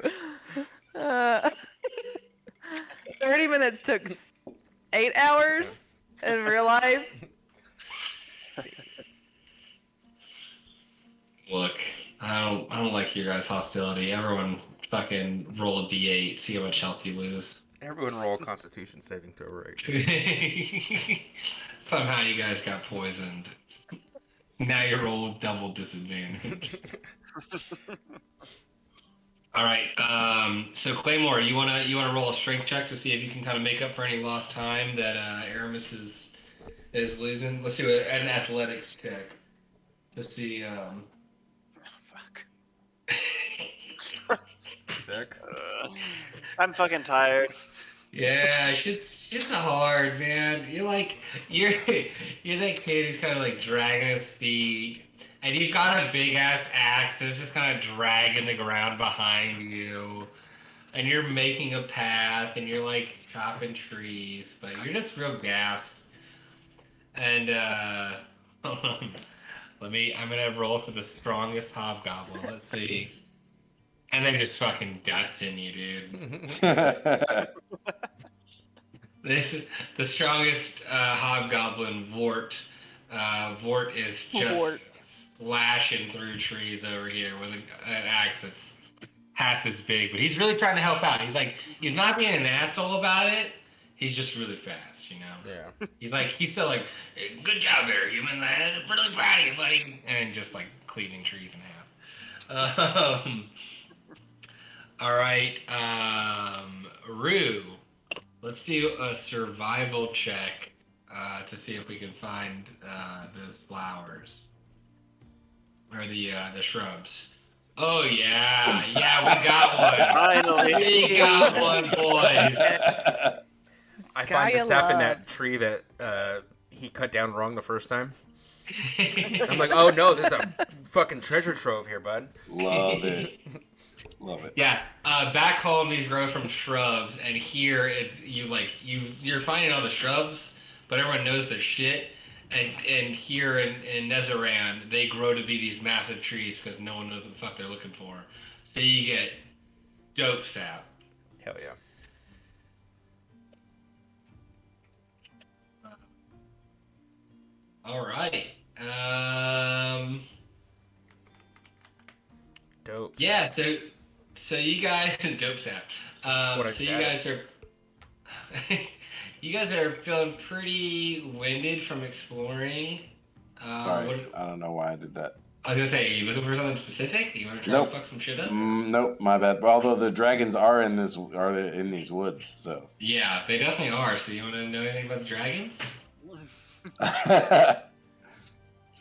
30 minutes took 8 hours in real life. Look, I don't like your guys' hostility. Everyone fucking roll a d8, see how much health you lose. Everyone roll a Constitution saving throw rate. Somehow you guys got poisoned. Now you roll double disadvantage. All right. So Claymore, you wanna roll a strength check to see if you can kind of make up for any lost time that Aramis is losing. Let's do an athletics check to see. Sick. I'm fucking tired. Yeah, it's hard, man. You're that kid who's kind of like dragging his feet, and you've got a big ass axe that's just kind of dragging the ground behind you, and you're making a path, and you're like chopping trees, but you're just real gassed. And hold on. I'm gonna roll for the strongest hobgoblin. Let's see. And they're just fucking dusting you, dude. The strongest hobgoblin, Vort. Vort is just slashing through trees over here with an axe that's half as big. But he's really trying to help out. He's not being an asshole about it. He's just really fast, you know? Yeah. He's still like, good job there, human. I'm really proud of you, buddy. And just like cleaving trees in half. All right, Rue, let's do a survival check to see if we can find those flowers or the shrubs. Oh yeah, we got one. Finally. We got one, boys. I find the Gaia sap in that loves. tree that he cut down wrong the first time. I'm like, oh no, there's a fucking treasure trove here, bud. Love it. Love it. Yeah, back home these grow from shrubs, and here you're finding all the shrubs, but everyone knows their shit. And here in Nezaran, they grow to be these massive trees because no one knows what the fuck they're looking for. So you get dope sap. Hell yeah. All right. Dope. Yeah. So you guys dope sap. That's what I So you said. guys are. You guys are feeling pretty winded from exploring. Sorry, I don't know why I did that. I was gonna say, are you looking for something specific? You want to try Nope. to fuck some shit up? Nope, my bad. Although the dragons are in these woods, so. Yeah, they definitely are. So you want to know anything about the dragons?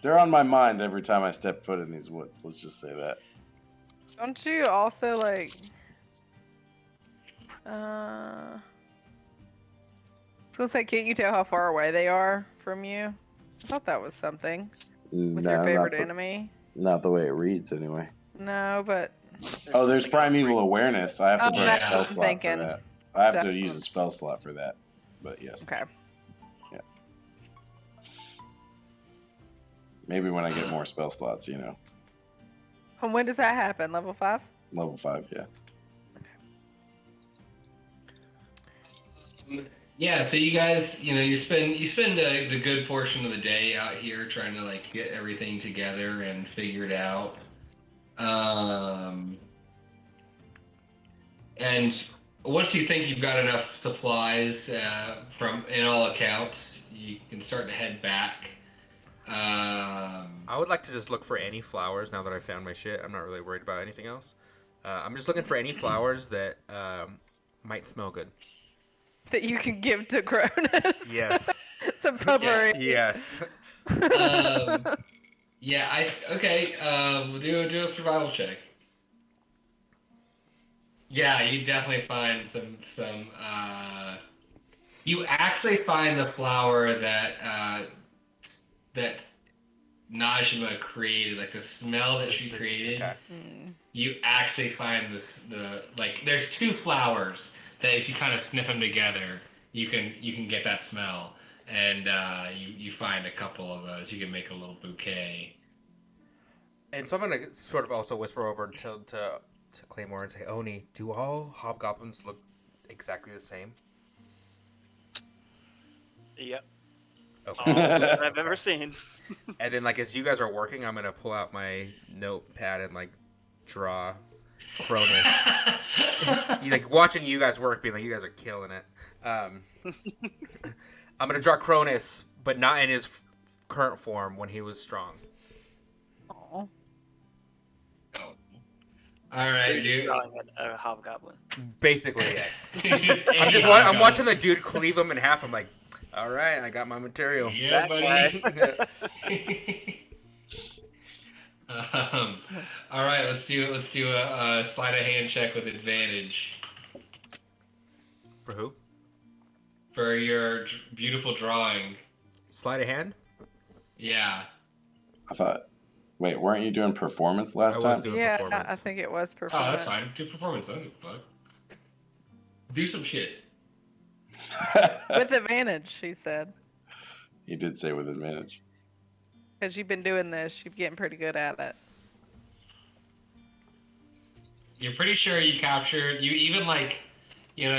They're on my mind every time I step foot in these woods. Let's just say that. Don't you also like? I was gonna say, can't you tell how far away they are from you? I thought that was something with your favorite enemy. Not the way it reads, anyway. No, but Oh, there's primeval awareness. I have to Oh, put a that's spell what I'm slot thinking. for that. I have That's to use what- a spell slot for that. But yes, okay. maybe when I get more spell slots, And when does that happen? Level 5? level 5, yeah. Yeah. So you guys, you spend the good portion of the day out here trying to like get everything together and figure it out. And once you think you've got enough supplies from in all accounts, you can start to head back. I would like to just look for any flowers now that I found my shit. I'm not really worried about anything else. I'm just looking for any flowers that might smell good. That you can give to Cronus. Yes. Some potpourri. Yes. Yeah, okay. We'll do a survival check. Yeah, you definitely find some. You actually find the flower that Najma created, like the smell that she created. Okay. You actually find there's two flowers that if you kind of sniff them together, you can get that smell, and you find a couple of those. You can make a little bouquet. And so I'm gonna sort of also whisper over to Claymore and say, Oni, do all hobgoblins look exactly the same? Yep. Okay. All that I've ever seen. And then, like, as you guys are working, I'm gonna pull out my notepad and like draw Cronus. Like watching you guys work, being like, you guys are killing it. I'm gonna draw Cronus, but not in his current form when he was strong. Aw. Oh. All right, Just dude. drawing a hobgoblin. Basically, yes. I'm I'm watching the dude cleave him in half. I'm like, all right, I got my material. Yeah, That buddy. All right, let's do a sleight of hand check with advantage For who? for your beautiful drawing. Sleight of hand? Yeah. I thought. Wait, weren't you doing performance last I time? was doing Yeah, performance. I think it was Oh, performance. that's fine. Do performance. I don't give a fuck. Do some shit. With advantage, he said. He did say with advantage. Because you've been doing this, you're getting pretty good at it. You're pretty sure you captured. You even like, you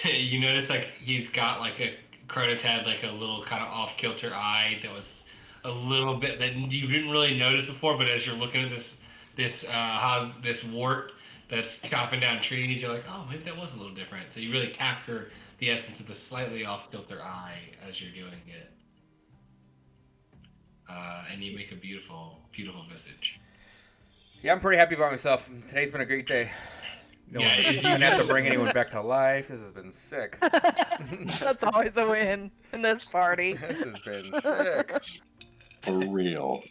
you notice like he's got like Cronus had like a little kind of off kilter eye that was a little bit that you didn't really notice before, but as you're looking at this wart that's chopping down trees, you're like, oh, maybe that was a little different. So you really capture the essence of the slightly off kilter eye as you're doing it, and you make a beautiful, beautiful visage. Yeah, I'm pretty happy about myself. Today's been a great day. No Yeah, one, it's- didn't have to bring anyone back to life. This has been sick. That's always a win in this party. This has been sick. For real.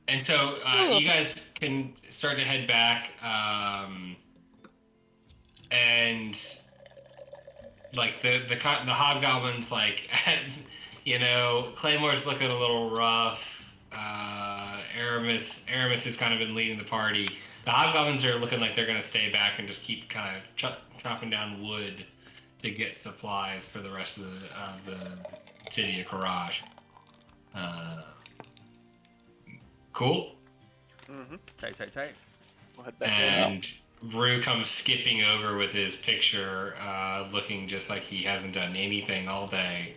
And so you guys can start to head back, and like the hobgoblins, like Claymore's looking a little rough. Aramis has kind of been leading the party. The hobgoblins are looking like they're gonna stay back and just keep kind of chopping down wood to get supplies for the rest of the city of Karaj. Cool. Mm-hmm. Tight. We'll head back in. And Rue comes skipping over with his picture, looking just like he hasn't done anything all day.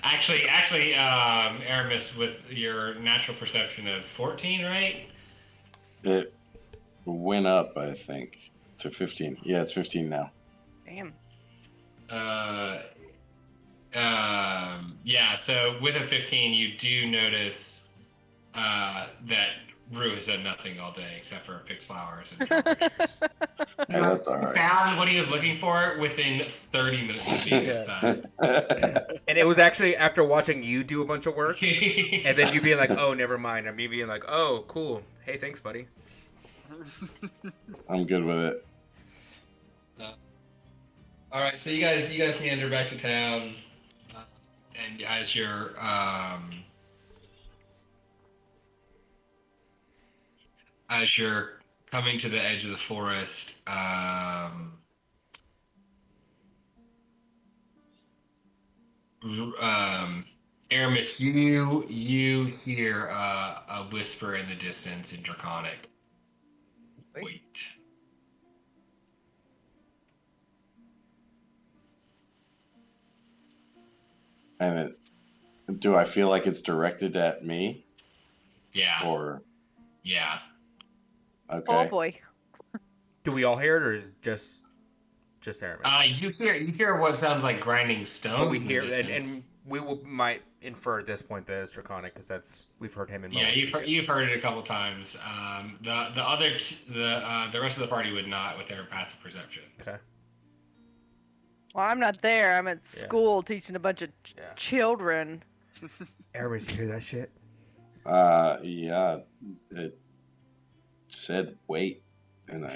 Actually, Aramis, with your natural perception of 14, right? It went up, I think, to 15. Yeah, it's 15 now. Damn. Yeah, so with a 15, you do notice that Rue has done nothing all day except for pick flowers and Hey, that's all right. found what he was looking for within 30 minutes of being Yeah. inside. And it was actually after watching you do a bunch of work, and then you being like, "Oh, never mind," and me being like, "Oh, cool. Hey, thanks, buddy." I'm good with it. All right, so you guys meander back to town, and as you're coming to the edge of the forest, Aramis, you hear a whisper in the distance in Draconic. Wait. And do I feel like it's directed at me? Yeah. Or Yeah. okay. Oh boy. Do we all hear it, or is it just Aramis? You hear what sounds like grinding stones. But we in the hear it, distance. and we might infer at this point that it's draconic because we've heard him in. Yeah, you've heard it a couple times. The rest of the party would not with their passive perception. Okay. Well, I'm not there. I'm at school teaching a bunch of children. Aramis, you hear that shit? Yeah. It said wait, and We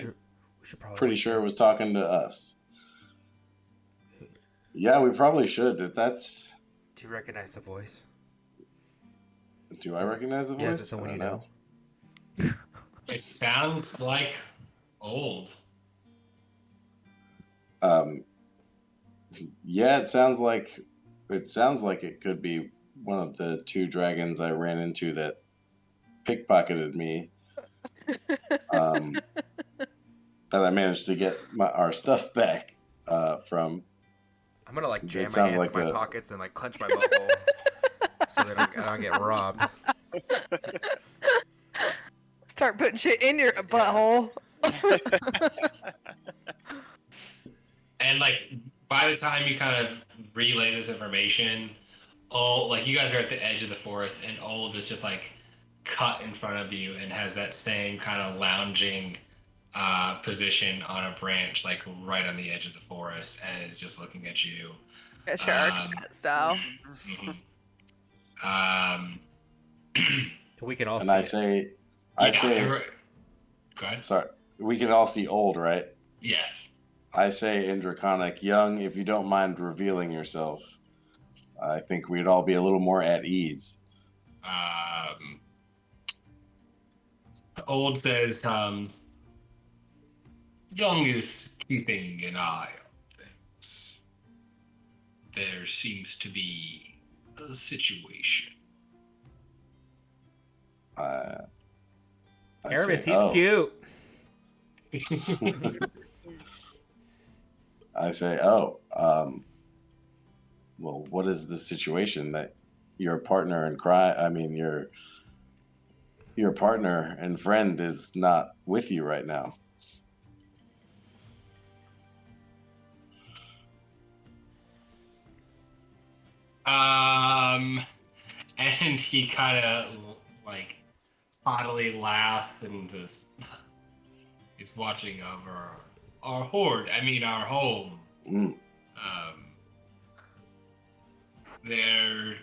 should probably pretty wait sure then. it was talking to us. Yeah, we probably should. If that's. Do you recognize the voice? Do I recognize the voice? Yeah, is it someone you know? It sounds like old. Yeah, it sounds like it could be one of the two dragons I ran into that pickpocketed me. That I managed to get our stuff back from. I'm gonna like jam It my sounds hands like in my pockets and like clench my butthole so that I don't get robbed. Start putting shit in your butthole. And like by the time you kind of relay this information, like you guys are at the edge of the forest, and Old is just like cut in front of you and has that same kind of lounging position on a branch, like right on the edge of the forest, and is just looking at you. Sure, style. We can all And see I it. say, Go ahead. sorry, we can all see Old, right? Yes. I say in Draconic, young, if you don't mind revealing yourself, I think we'd all be a little more at ease. Old says, Young is keeping an eye on things. There seems to be a situation. Aramis, say, he's oh. cute. I say, well, what is the situation that your partner in crime? I mean, your partner and friend is not with you right now. And he kind of like haughtily laughs and just is watching over our horde. I mean, our home. Mm. There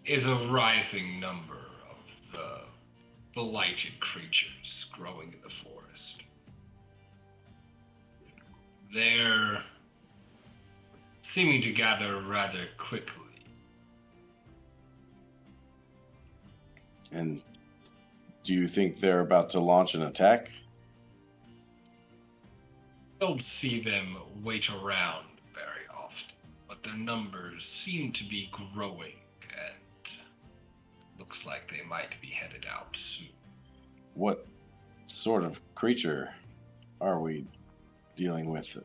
is a rising number of the blighted creatures growing in the forest. They're seeming to gather rather quickly. And do you think they're about to launch an attack? Don't see them wait around very often, but their numbers seem to be growing, and looks like they might be headed out soon. What sort of creature are we dealing with?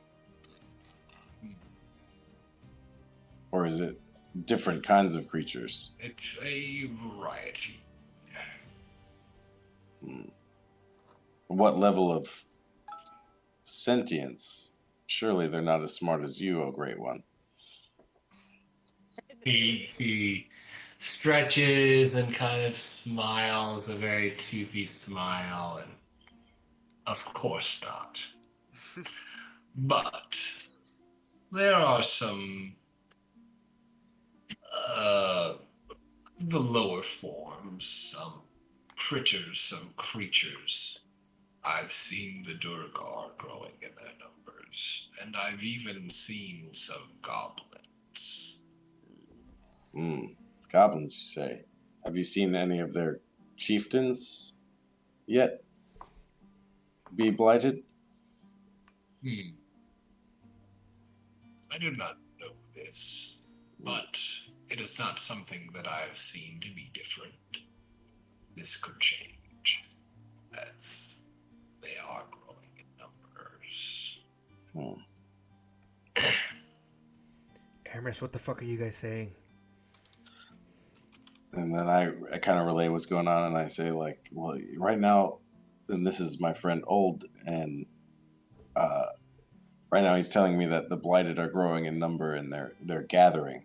Or is it different kinds of creatures? It's a variety. What level of sentience? Surely they're not as smart as you, oh great one. He stretches and kind of smiles, a very toothy smile, and of course not. But there are some the lower forms, some creatures. I've seen the Durgar growing in their numbers, and I've even seen some goblins. Goblins, you say? Have you seen any of their chieftains yet be blighted? I do not know this, but it is not something that I have seen to be different. This could change, as they are growing in numbers. Aramis, what the fuck are you guys saying? And then I kind of relay what's going on, and I say, like, well, right now, and this is my friend Old, and right now he's telling me that the blighted are growing in number and they're gathering.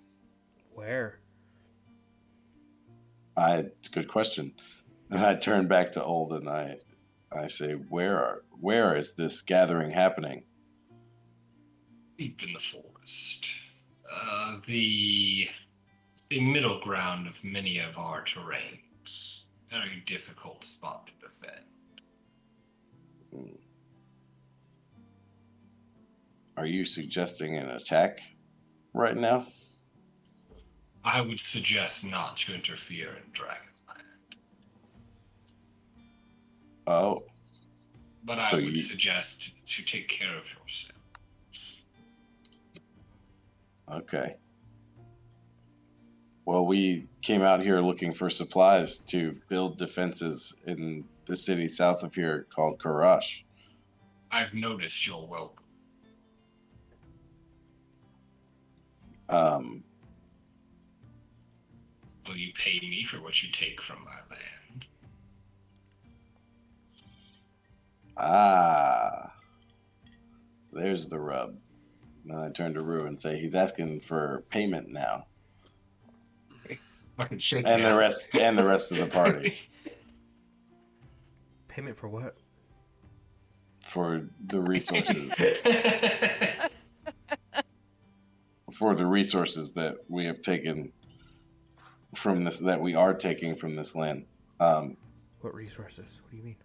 Where? It's a good question. And I turn back to Old and I say, where is this gathering happening? Deep in the forest. The middle ground of many of our terrains. Very difficult spot to defend. Are you suggesting an attack right now? I would suggest not to interfere in Dragonland. Oh. But So I would suggest to take care of yourselves. Okay. Well, we came out here looking for supplies to build defenses in the city south of here called Karash. I've noticed you're welcome. Will you pay me for what you take from my land? There's the rub. Then I turn to Rue and say, he's asking for payment now. Fucking shit. And the rest of the party. Payment for what? For the resources. For the resources that we have taken from this, that we are taking from this land. What resources? What do you mean?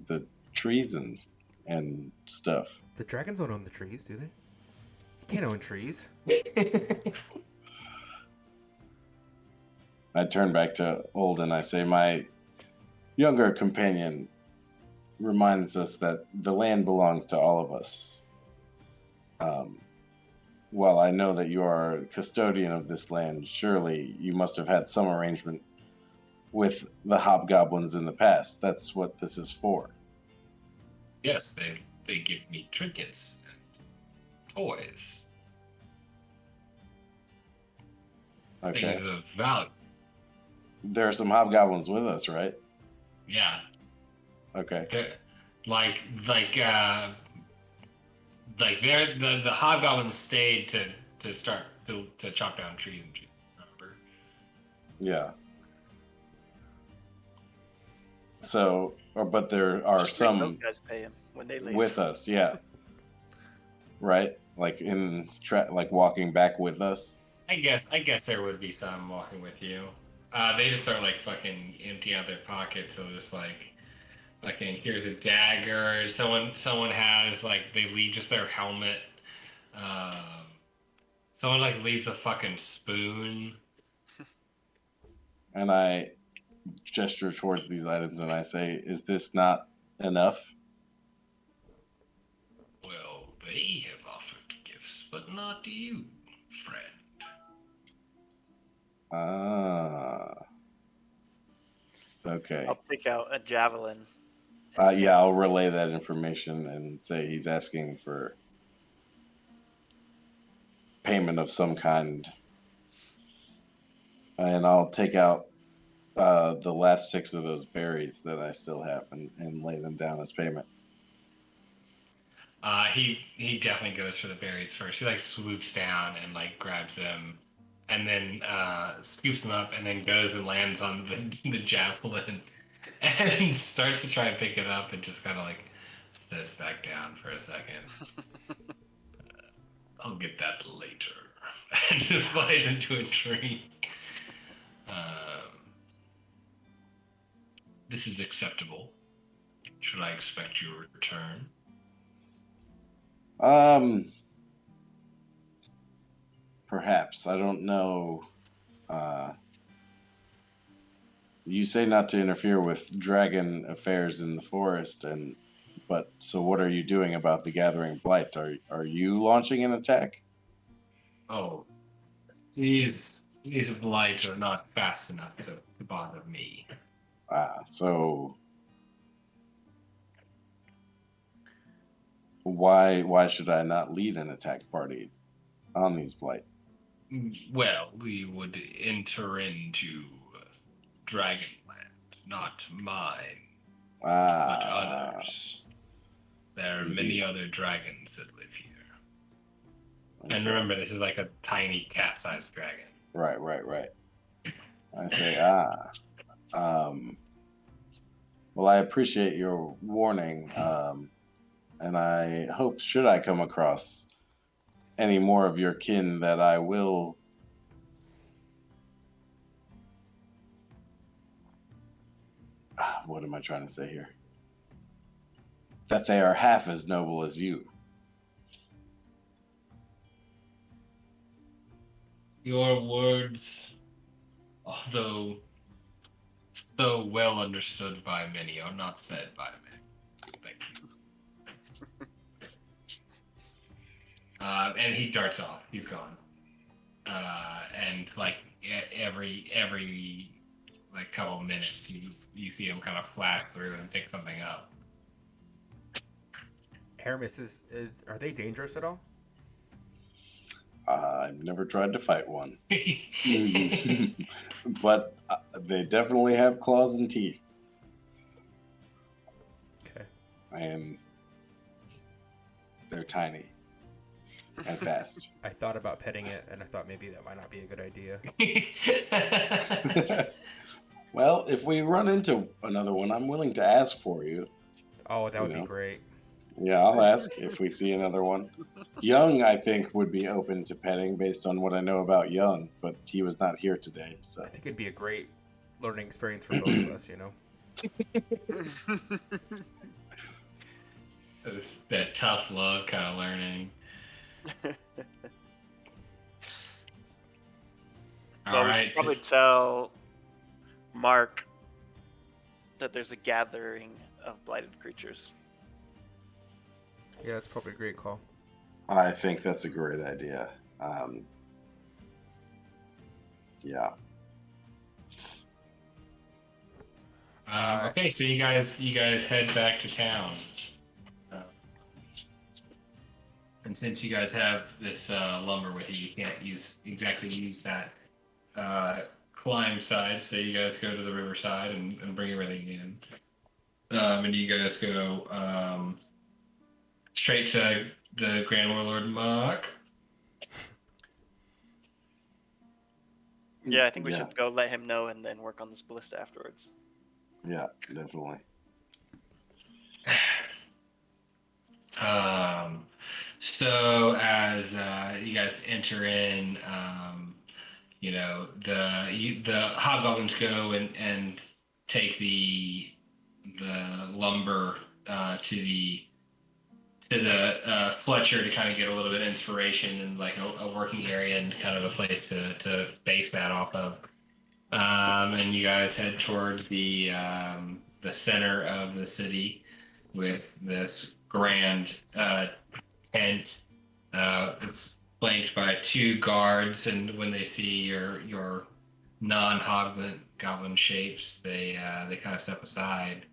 The trees and stuff. The dragons don't own the trees, do they? You can't own trees. I turn back to Old and I say, my younger companion reminds us that the land belongs to all of us. While I know that you are a custodian of this land, surely you must have had some arrangement with the hobgoblins in the past. That's what this is for. Yes, they give me trinkets and toys. Okay. Things of value. There are some hobgoblins with us, right? Yeah. Okay. Like they're the hobgoblins stayed to start to chop down trees and shit. Remember? Yeah. So, but there are Just make those some guys pay him when they leave. with us, yeah. Right? Like like walking back with us. I guess there would be some walking with you. They just start like fucking emptying out their pockets. So just like here's a dagger. Someone has like they leave just their helmet. Someone like leaves a fucking spoon. And I gesture towards these items and I say, is this not enough? Well, they have offered gifts, but not you, friend. Okay. I'll take out a javelin. Yeah, I'll relay that information and say he's asking for payment of some kind. And I'll take out the last 6 of those berries that I still have and lay them down as payment. He definitely goes for the berries first. He like swoops down and like grabs them, and then scoops them up, and then goes and lands on the javelin, and starts to try and pick it up, and just kind of like sits back down for a second. I'll get that later, and flies into a tree. This is acceptable. Should I expect your return? Perhaps. I don't know. You say not to interfere with dragon affairs in the forest, but so what are you doing about the gathering blight? Are you launching an attack? Oh, these blights are not fast enough to bother me. So why should I not lead an attack party on these blight? Well, we would enter into Dragonland, not mine, but others. There are many other dragons that live here. And remember, this is like a tiny cat-sized dragon. Right. I say, well, I appreciate your warning, and I hope, should I come across any more of your kin, that I will. What am I trying to say here? That they are half as noble as you. Your words, although so well understood by many, are not said by many. Thank you. And he darts off. He's gone. And like every like couple minutes, you see him kind of flash through and pick something up. Aramis, are they dangerous at all? I've never tried to fight one. But they definitely have claws and teeth. Okay. And they're tiny and fast. I thought about petting it, and I thought maybe that might not be a good idea. Well, if we run into another one, I'm willing to ask for you. Oh, that would be great. Yeah, I'll ask if we see another one. Young, I think, would be open to petting based on what I know about Young, but he was not here today, so. I think it'd be a great learning experience for both of us, you know? That tough love kind of learning. Well, we should probably tell Mark that there's a gathering of blighted creatures. Yeah, that's probably a great call. I think that's a great idea. Yeah. Okay, so you guys head back to town. And since you guys have this lumber with you, you can't exactly use that climb side, so you guys go to the riverside and bring everything in. And you guys go straight to the Grand Warlord Mark. Yeah, I think we should go let him know and then work on this ballista afterwards. Yeah, definitely. So as you guys enter in, you know, the hobgoblins go and take the lumber to the Fletcher to kind of get a little bit of inspiration and like a working area and kind of a place to base that off of. And you guys head toward the center of the city with this grand tent. It's flanked by 2 guards, and when they see your non-goblin shapes, they kind of step aside.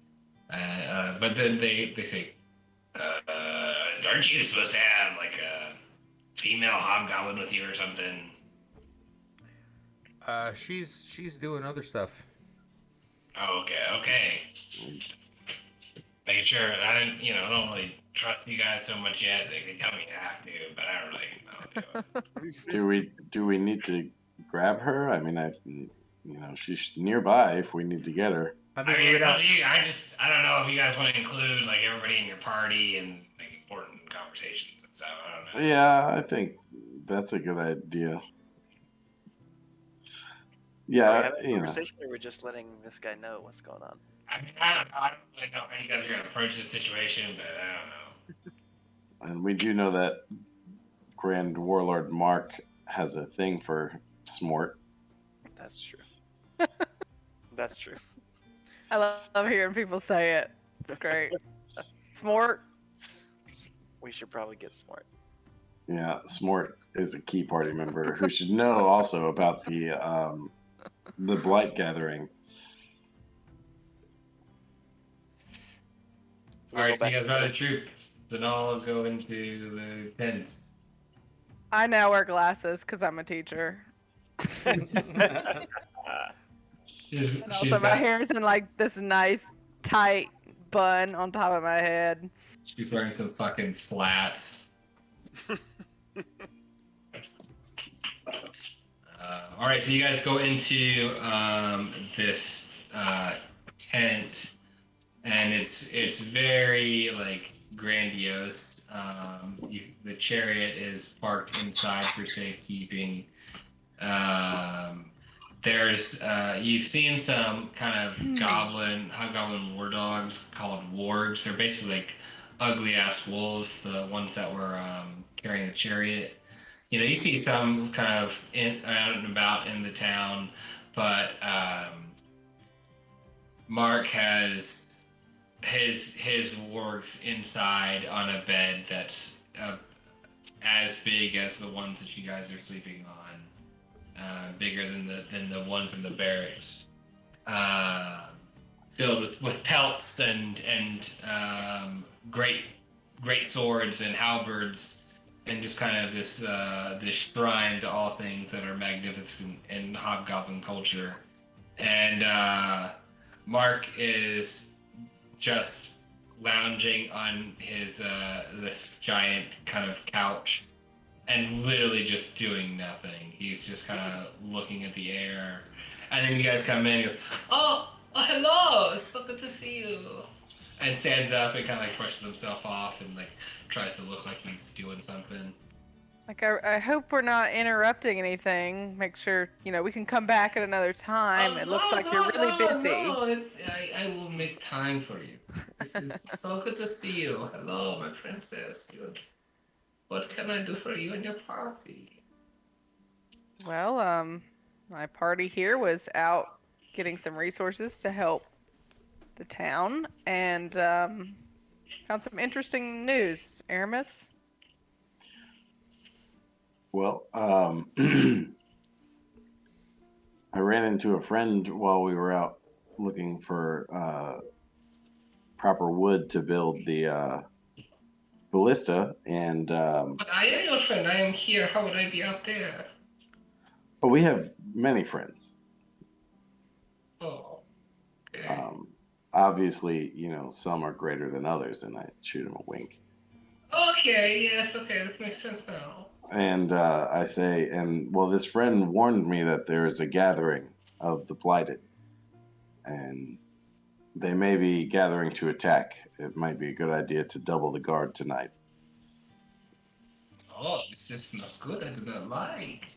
But then they say, "Aren't you supposed to have like a female hobgoblin with you or something?" She's doing other stuff. Oh, okay. Making sure I don't really trust you guys so much yet. They can tell me to have to, but I don't really know. Do we need to grab her? I mean, she's nearby if we need to get her. I mean, it's up to you. I don't know if you guys want to include like everybody in your party and like important conversations and stuff. I don't know. Yeah, I think that's a good idea. Yeah, conversation, or we're just letting this guy know what's going on. I mean, I don't really know how you guys are gonna approach the situation, but I don't know. And we do know that Grand Warlord Mark has a thing for Smort. That's true. That's true. I love hearing people say it. It's great. Smart. We should probably get smart. Yeah, Smort is a key party member who should know also about the Blight Gathering. Alright, so you guys ride the troop. Then I'll go into the tent. I now wear glasses because I'm a teacher. And also my hair's in like this nice tight bun on top of my head. She's wearing some fucking flats. All right, so you guys go into this tent, and it's very like grandiose. The chariot is parked inside for safekeeping. There's you've seen some kind of hobgoblin war dogs called wargs. They're basically like ugly ass wolves, the ones that were carrying the chariot. You see some kind of out and about in the town, but Mark has his wargs inside on a bed that's as big as the ones that you guys are sleeping on, bigger than the ones in the barracks, filled with pelts and great swords and halberds, and just kind of this shrine to all things that are magnificent in hobgoblin culture. And Mark is just lounging on his this giant kind of couch and literally just doing nothing. He's just kind of looking at the air. And then you guys come in and goes, oh, hello, it's so good to see you. And stands up and kind of like brushes himself off and like tries to look like he's doing something. Like, I hope we're not interrupting anything. Make sure, we can come back at another time. It looks like you're really busy. No, I will make time for you. This is so good to see you. Hello, my princess. What can I do for you and your party? Well, my party here was out getting some resources to help the town, and found some interesting news. Aramis? Well, I ran into a friend while we were out looking for proper wood to build the ballista, and But I am your friend. I am here. How would I be out there? but we have many friends. Oh. Okay. Obviously, some are greater than others, and I shoot him a wink. Okay, yes, okay, this makes sense now. And I say, this friend warned me that there is a gathering of the Blighted, and they may be gathering to attack. It might be a good idea to double the guard tonight. Oh, this is not good. I do not like.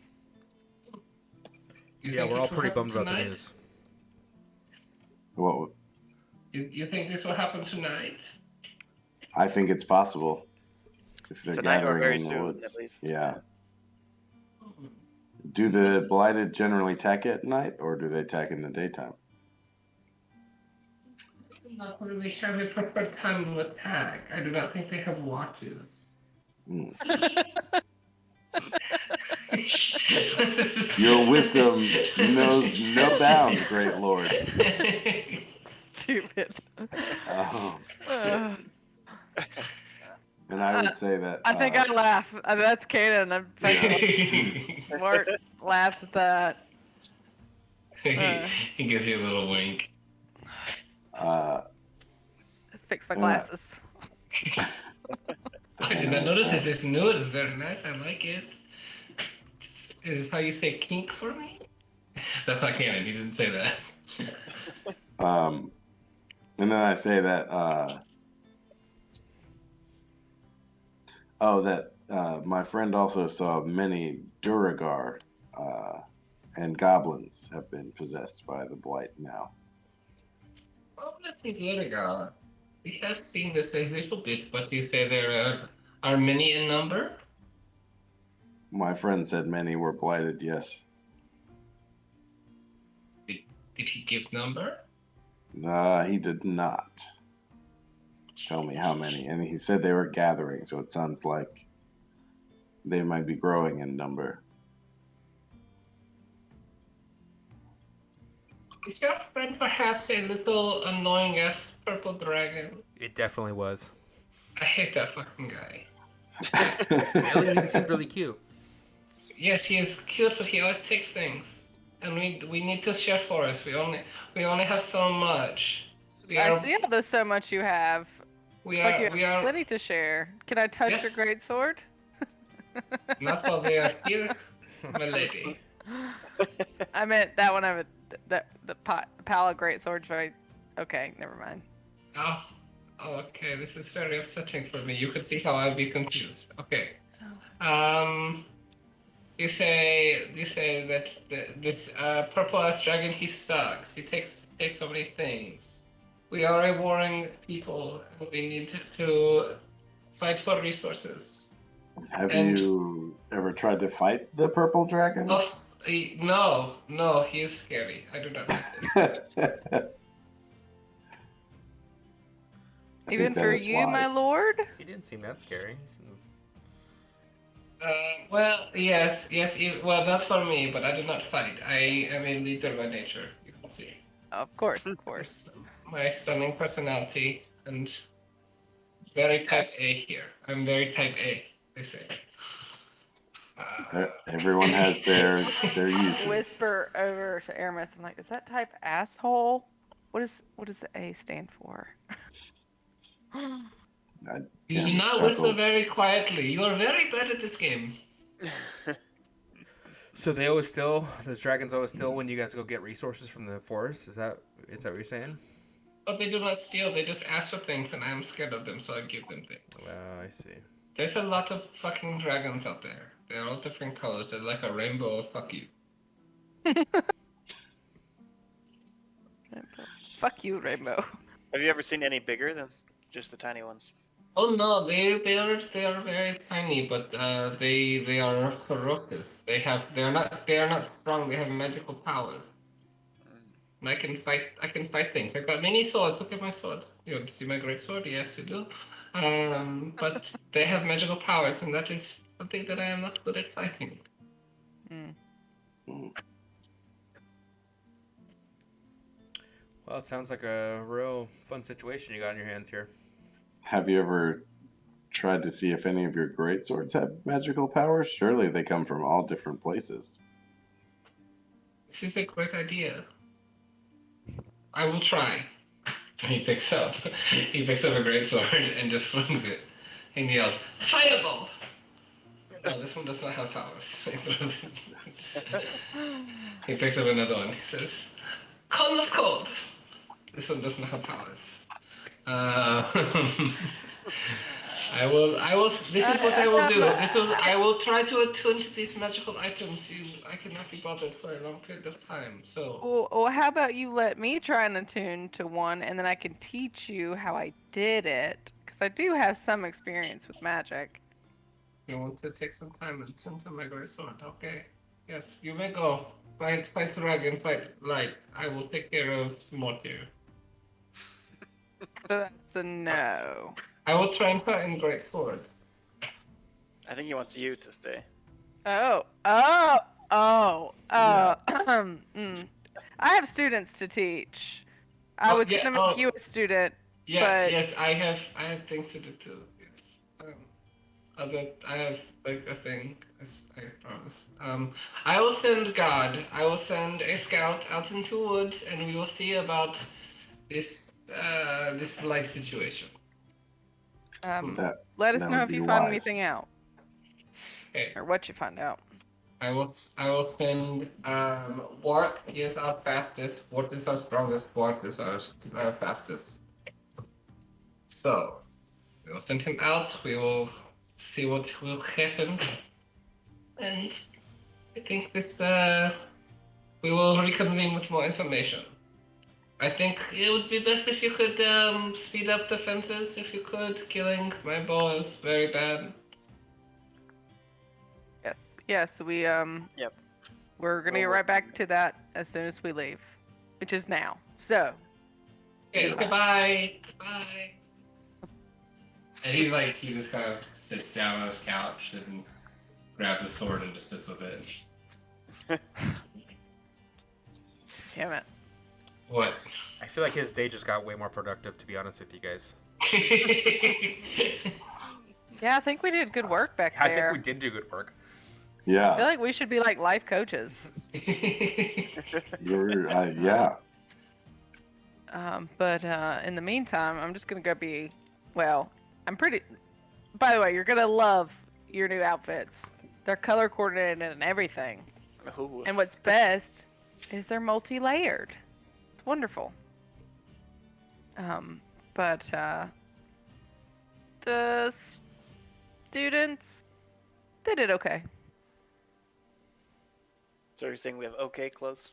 Yeah, we're all pretty bummed about the news. What? You think this will happen tonight? I think it's possible. If they're Tonight or gathering very in the soon, woods. at least. Yeah. Do the Blighted generally attack at night, or do they attack in the daytime? I do not really have a preferred time to attack. I do not think they have watches. Your wisdom knows no bounds, great lord. Stupid. And I would say that... I think I laugh. That's Kaden. Smart laughs at that. He gives you a little wink. Fix my glasses. I did not notice this. It's new. It's very nice. I like it. Is this how you say kink for me? That's not canon. He didn't say that. And then I say that... my friend also saw many Duragar and goblins have been possessed by the Blight now. Oh, let's see Duragar. We have seen this a little bit, but you say there are many in number? My friend said many were blighted, yes. Did he give number? He did not tell me how many. And he said they were gathering, so it sounds like they might be growing in number. Is your friend perhaps a little annoying as purple dragon? It definitely was. I hate that fucking guy. Really, he seemed really cute. Yes, he is cute, but he always takes things, and we need to share for us. We only have so much. I see how there's so much you have. We It's like are you have plenty to share. Can I touch Yes. your great sword? Not while we are here, my lady. I meant that one. The pile of great swords. Right? Okay, never mind. Oh, okay. This is very upsetting for me. You could see how I'd be confused. Okay. You say that this purple ass dragon, he sucks. He takes so many things. We are a warring people, and we need to fight for resources. Have And- you ever tried to fight the purple dragon? No, he is scary. I do not like him. Even that for is you, my wise. lord. He didn't seem that scary. Well, yes. Well, that's for me, but I do not fight. I am a leader by nature. You can see. Of course, of course. My stunning personality and very type A here. I'm very type A, they say. Everyone has their uses. Whisper over to Aramis. I'm like, is that type asshole? What does the A stand for? You do Damn not whisper struggles. very quietly. You are very bad at this game. So those dragons always steal when you guys go get resources from the forest? Is that what you're saying? But they do not steal, they just ask for things, and I am scared of them, so I give them things. Oh, I see. There's a lot of fucking dragons out there. They're all different colors. They're like a rainbow of fuck you. Fuck you, Rainbow. Have you ever seen any bigger than just the tiny ones? Oh no, they are very tiny, but they are ferocious. They are not strong. They have magical powers. And I can fight things. I've got many swords. Look at my swords. You want to see my great sword? Yes, you do. But they have magical powers, and that is something that I am not good at fighting. Well, it sounds like a real fun situation you got on your hands here. Have you ever tried to see if any of your great swords have magical powers? Surely they come from all different places. This is a great idea. I will try. He picks up a great sword and just swings it. And he yells, "Fireball!" No, this one does not have powers. He picks up another one. He says, "Cone of cold." This one doesn't have powers. I will. This is what I will do. I will try to attune to these magical items. I cannot be bothered for a long period of time. So. Well, how about you let me try and attune to one, and then I can teach you how I did it, because I do have some experience with magic. You want to take some time and attune to my great sword? Okay. Yes, you may go. Fight dragon, fight light. I will take care of Mortier. So that's a no. I will train her in great sword. I think he wants you to stay. I have students to teach. I was gonna make you a student. Yeah, but... yes, I have things to do too. Yes. I have like a thing. I promise. I will send God. I will send a scout out into the woods, and we will see about this blight situation. Let us that know would if be you find wise. anything out, Okay. or what you find out. I will send Wart. He is our fastest. Wart is our strongest. Wart is our fastest. So we will send him out. We will see what will happen, and I think we will reconvene with more information. I think it would be best if you could speed up the fences. If you could, killing my bow is very bad. Yes, we Yep. we're gonna get right back to that as soon as we leave, which is now. So. Okay, goodbye. Bye. And he just kind of sits down on his couch and grabs his sword and just sits with it. Damn it. What? I feel like his day just got way more productive, to be honest with you guys. Yeah, I think we did good work back I there. think we did do good work. I feel Yeah, like we should be like life coaches. yeah. But in the meantime, I'm just gonna go be. Well, I'm pretty. By the way, you're gonna love your new outfits. They're color coordinated and everything. Ooh. And what's best is they're multi-layered. It's wonderful. But the students, they did okay. So you're saying we have okay clothes?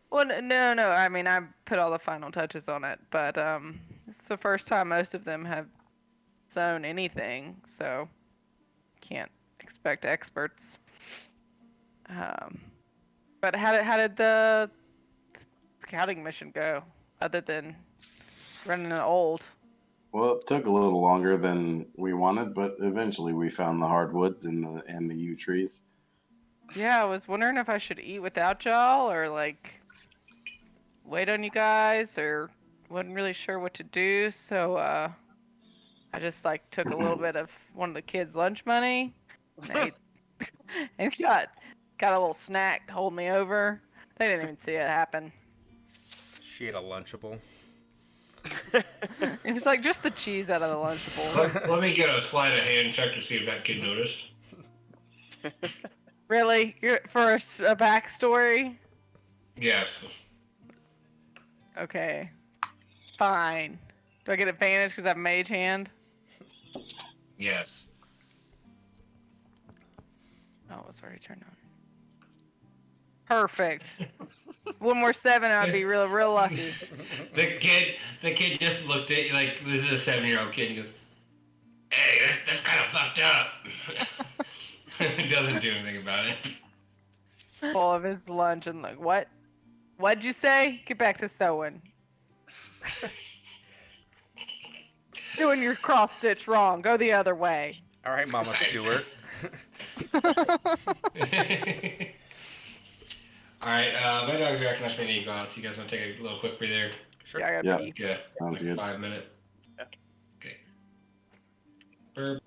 Well, no. I mean, I put all the final touches on it, but it's the first time most of them have sewn anything, so can't expect experts. But how did the scouting mission go, other than running an old? Well, it took a little longer than we wanted, but eventually we found the hardwoods and the yew trees. Yeah, I was wondering if I should eat without y'all, or like wait on you guys, or wasn't really sure what to do, so I just like took a little bit of one of the kids' lunch money and ate, and got a little snack to hold me over. They didn't even see it happen. She ate a Lunchable. It was like just the cheese out of the Lunchable. Let me get a sleight of hand check to see if that kid noticed. Really? For a backstory? Yes. Okay. Fine. Do I get advantage because I have mage hand? Yes. Oh, it was already turned on. Perfect. One more 7, I'd be real lucky. The kid just looked at you like this is a 7-year-old kid. He goes, "Hey, that's kind of fucked up." Doesn't do anything about it. Full of his lunch and like, what? What'd you say? Get back to sewing. Doing your cross stitch wrong. Go the other way. All right, Mama Stewart. All right, my dog's acting up in ego, so you guys want to take a little quick breather? Sure. Yeah, I gotta Yeah. pee. Yeah, Sounds like good. 5 minute. Yeah. Okay. Burp.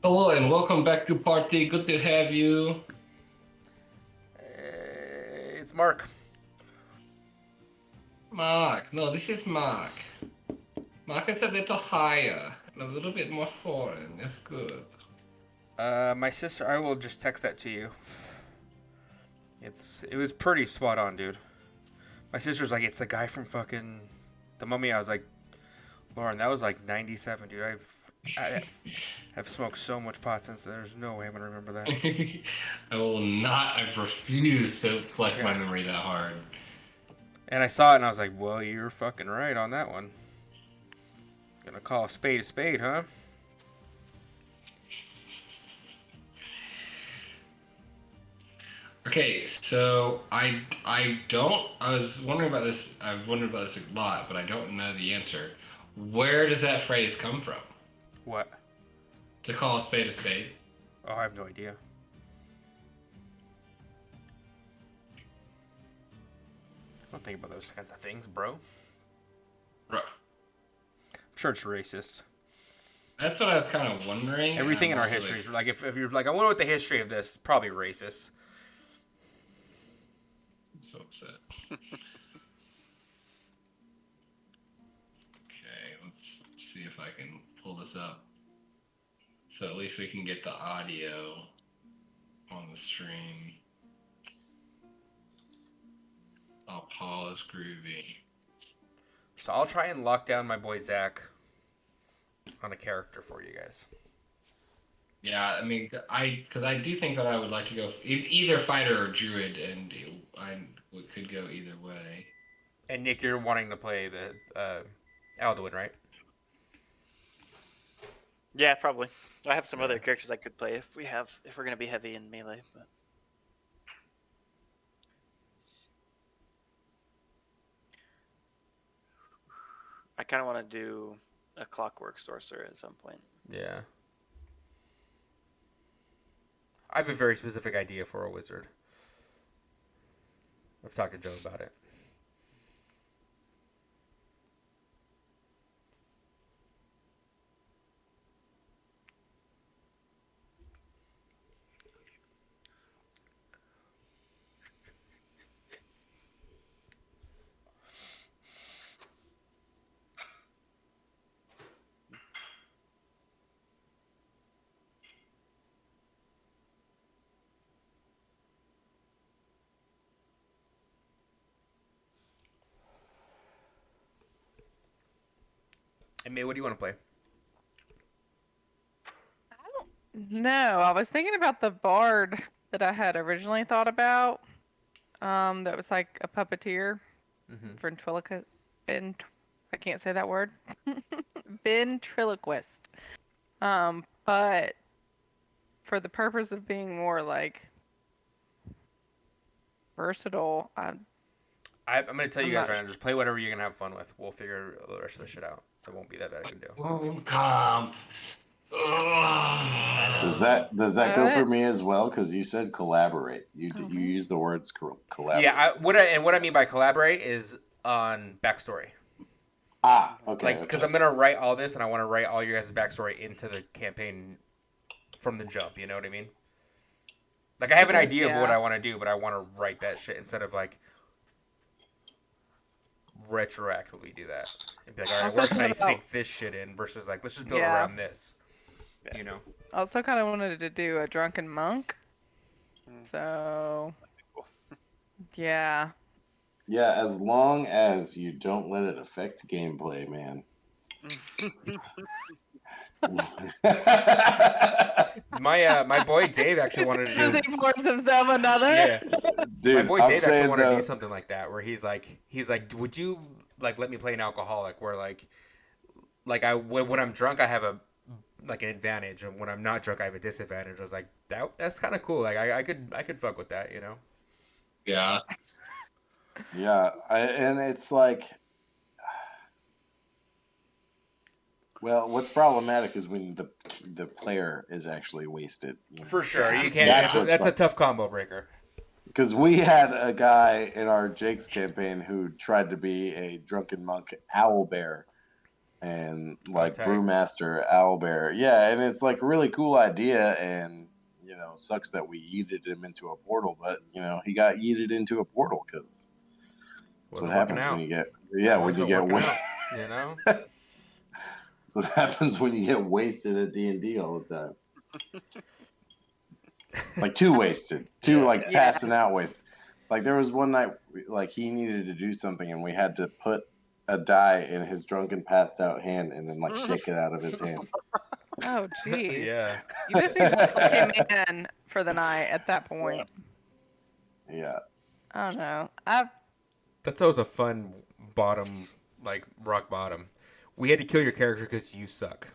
Hello and welcome back to party. Good to have you. It's Mark. Mark. No, this is Mark. Mark is a little higher and a little bit more foreign. That's good. My sister, I will just text that to you. It was pretty spot on, dude. My sister's like, it's the guy from fucking The Mummy. I was like, Lauren, that was like 97, dude. I have smoked so much pot since then. There's no way I'm gonna remember that. I will not. I refuse to flex my Yeah. memory that hard. And I saw it and I was like, well, you're fucking right on that one. Gonna call a spade, huh? Okay, so I was wondering about this. I've wondered about this a lot, but I don't know the answer. Where does that phrase come from? What? To call a spade a spade? Oh, I have no idea. I don't think about those kinds of things, bro. Right. I'm sure it's racist. That's what I was kind of wondering. Everything in I'm our also history is like, if you're like, I wonder what the history of this, probably racist. I'm so upset. Okay, let's see if I can pull this up. So at least we can get the audio on the stream. Oh, Paul is groovy. So I'll try and lock down my boy Zach on a character for you guys. Yeah, I mean, because I do think that I would like to go either fighter or druid, and I could go either way. And Nick, you're wanting to play the Alduin, right? Yeah, probably. I have some other characters I could play if we're gonna be heavy in melee. But... I kind of want to do a clockwork sorcerer at some point. Yeah. I have a very specific idea for a wizard. I've talked to Joe about it. And May, what do you want to play? No, I was thinking about the bard that I had originally thought about. That was like a puppeteer. Ventriloquist. I can't say that word. Ventriloquist. But for the purpose of being more like versatile, I'm going to tell you guys not- right now, just play whatever you're going to have fun with. We'll figure the rest of this shit out. It won't be that bad of a deal. Comp. Does that go for me as well? Because you said collaborate. You use the words collaborate. Yeah, what I mean by collaborate is on backstory. Okay. Like, because I'm gonna write all this, and I want to write all your guys' backstory into the campaign from the jump. You know what I mean? Like, I have an idea of what I want to do, but I want to write that shit instead of like retroactively do that. And be like, all right, where can I sneak this shit in? Versus like, let's just build around this. Yeah. You know? I also kind of wanted to do a drunken monk. So, yeah. Yeah, as long as you don't let it affect gameplay, man. My boy Dave actually wanted to do. He pours himself another. Yeah, Dude, my boy I'm Dave actually saying wanted to though, do something like that, where he's like, would you like let me play an alcoholic? Where like when I'm drunk, I have an advantage, and when I'm not drunk, I have a disadvantage. I was like, that's kind of cool. Like I could fuck with that, you know? Yeah. Yeah, and it's like, well, what's problematic is when the player is actually wasted. You know? For sure, you can't. That's a tough combo breaker. Because we had a guy in our Jake's campaign who tried to be a drunken monk owl bear, and like tight. Brewmaster Owlbear. Yeah, and it's like a really cool idea, and sucks that we yeeted him into a portal, but he got yeeted into a portal because that's what Wasn't working happens out. when you get when Wasn't you get working out. You know. That's what happens when you get wasted at D&D all the time. Like too wasted, too Yeah. passing out wasted. Like there was one night, like he needed to do something, and we had to put a die in his drunken, passed out hand, and then like shake it out of his hand. Oh, jeez. Yeah. You just need to tuck him in for the night at that point. Yeah. I don't know. That's always a fun bottom, like rock bottom. We had to kill your character because you suck.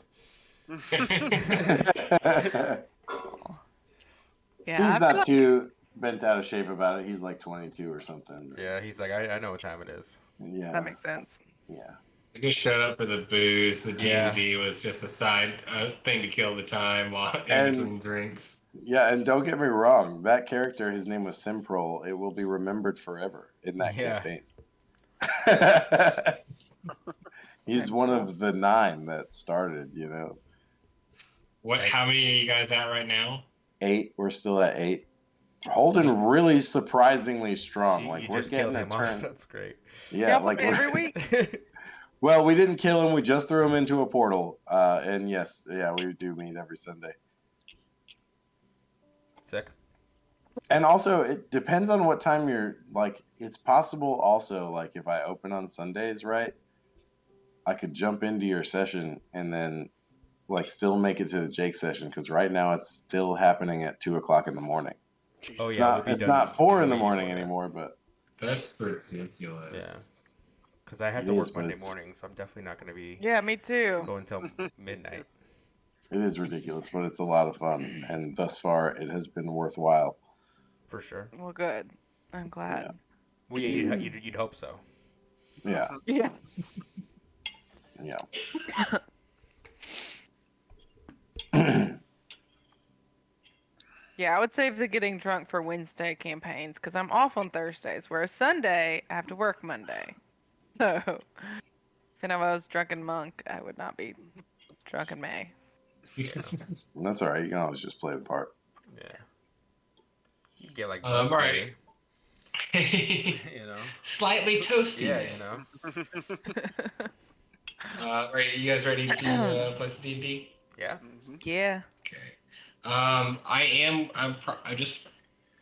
Yeah, He's not too bent out of shape about it. He's like 22 or something. Yeah, he's like, I know what time it is. Yeah. That makes sense. Yeah. I just showed up for the booze. The Yeah. D&D was just a side thing to kill the time while in between drinks. Yeah, and don't get me wrong. That character, his name was Simprol. It will be remembered forever in that campaign. He's one of the 9 that started, What? How many are you guys at right now? 8. We're still at 8. Holding really surprisingly strong. You Like we're just getting killed a him turn. off. That's great. Yeah, Yeah, like every week. Well, we didn't kill him. We just threw him into a portal. And yes, we do meet every Sunday. Sick. And also, it depends on what time you're like. It's possible also, like if I open on Sundays, right? I could jump into your session and then like still make it to the Jake session because right now it's still happening at 2:00 in the morning. Oh It's yeah, not. we'll be It's done not 4 in the way morning before that. anymore, but That's ridiculous. Yeah. Because I have It to is, work but Monday it's- morning, so I'm definitely not going to be Yeah, me too. going until midnight. it is ridiculous. But it's a lot of fun, and thus far it has been worthwhile. For sure. Well, good. I'm glad. Well, yeah, you'd hope so. Yeah, Yeah. yeah. Yeah, I would save the getting drunk for Wednesday campaigns because I'm off on Thursdays, whereas Sunday I have to work Monday. So, if I was drunken monk, I would not be drunken May. That's all right. You can always just play the part. Yeah. You get like All bus right. pay, you know. Slightly toasty. Yeah, then. you know. Are you guys ready to play some D&D? Yeah. Yeah. Okay. I just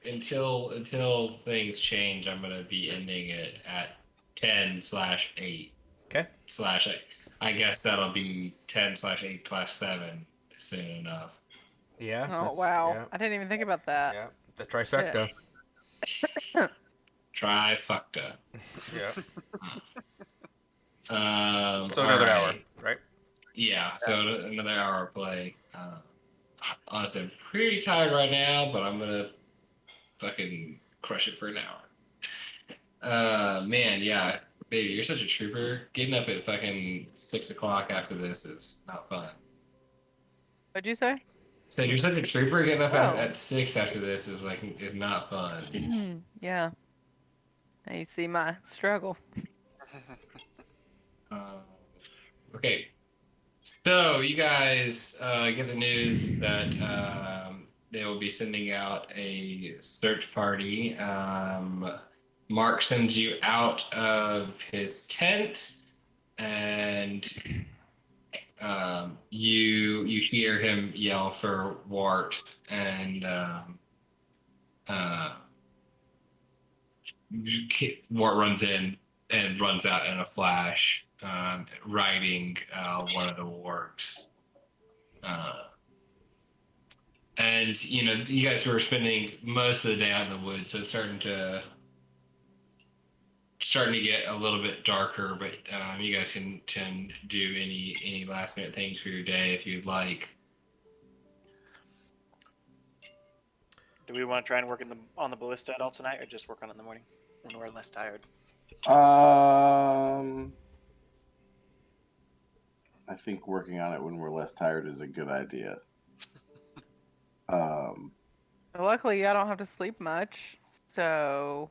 until things change, I'm gonna be ending it at 10/8. Okay. /8. I guess that'll be 10/8/7 soon enough. Yeah. Oh wow! Yeah. I didn't even think about that. Yeah. The trifecta. Trifecta. Yeah. So All another hour, right. right? Yeah, so another hour of play. Honestly, I'm pretty tired right now, but I'm gonna fucking crush it for an hour. Man, yeah, baby, you're such a trooper. Getting up at fucking 6:00 after this is not fun. What'd you say? Said you're such a trooper. Getting up Oh. at 6 after this is not fun. Yeah. Now you see my struggle. Okay, so you guys get the news that they will be sending out a search party. Mark sends you out of his tent, and you hear him yell for Wart, and Wart runs in and runs out in a flash, riding one of the wargs. And you guys were spending most of the day out in the woods, so it's starting to get a little bit darker. But you guys can do any last minute things for your day if you'd like. Do we want to try and work on the ballista at all tonight, or just work on it in the morning when we're less tired? I think working on it when we're less tired is a good idea. Luckily, I don't have to sleep much, so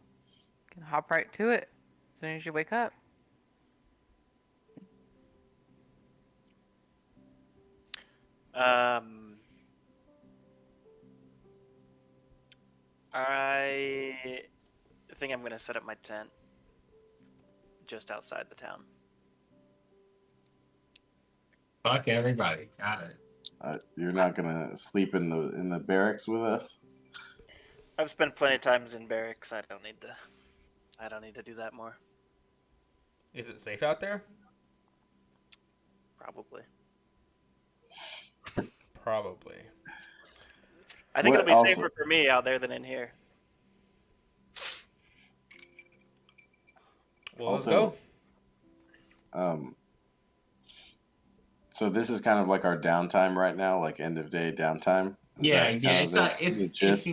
you can hop right to it as soon as you wake up. Um, I think I'm gonna set up my tent just outside the town. Fuck everybody. Got it. You're not gonna sleep in the barracks with us? I've spent plenty of times in barracks. I don't need to do that more. Is it safe out there? Probably. Probably. I think What it'll be also- safer for me out there than in here. Well, let's Also- go. So this is kind of like our downtime right now, like end of day downtime. Is Yeah, that yeah. kind It's of not. the It's gist?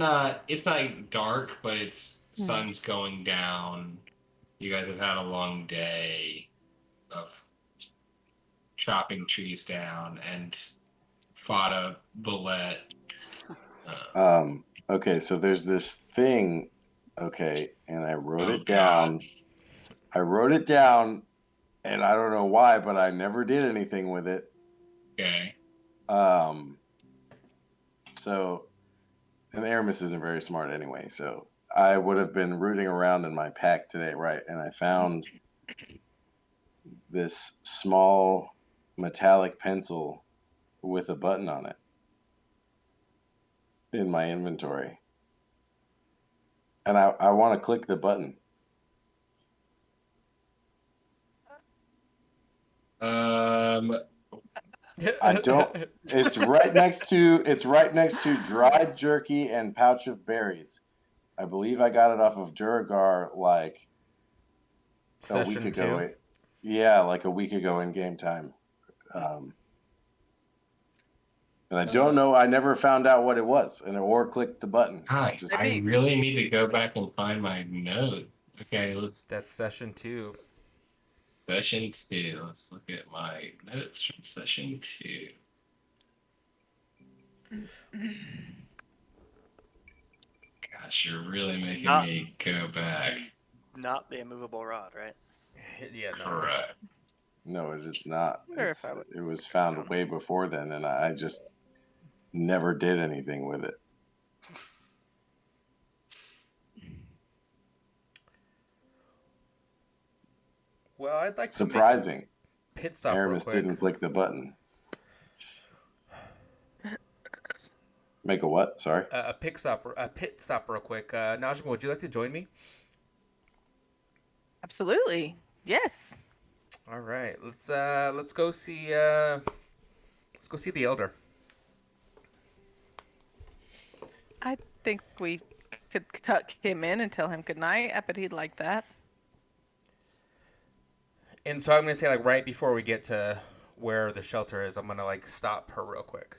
it's not dark, but it's sun's going down. You guys have had a long day of chopping trees down and fought a bullet. Okay, so there's this thing, okay, and I wrote Oh, it down. I wrote it down, and I don't know why, but I never did anything with it. Okay. So, and Aramis isn't very smart anyway, so I would have been rooting around in my pack today, right? And I found this small metallic pencil with a button on it in my inventory. And I want to click the button. I don't. It's right next to dried jerky and pouch of berries. I believe I got it off of Duragar like a week Session ago. 2. Yeah, like a week ago in game time. And I don't know. I never found out what it was, or clicked the button. Hi. Just- I really need to go back and find my note. Okay, let's That's session 2. session 2. Let's look at my notes from session 2. Gosh, you're really making Not- me go back. Not the immovable rod, right? Yeah, no. Correct. No, it is not. Wonder if I would- It was found way before then, and I just never did anything with it. Well, I'd like to make Surprising. a pit stop real Aramis quick. didn't click the button. Make a what? Sorry. A pit stop real quick. Najma, would you like to join me? Absolutely. Yes. All right, let's go see the elder. I think we could tuck him in and tell him goodnight. I bet he'd like that. And so I'm gonna say, like, right before we get to where the shelter is, I'm gonna like stop her real quick,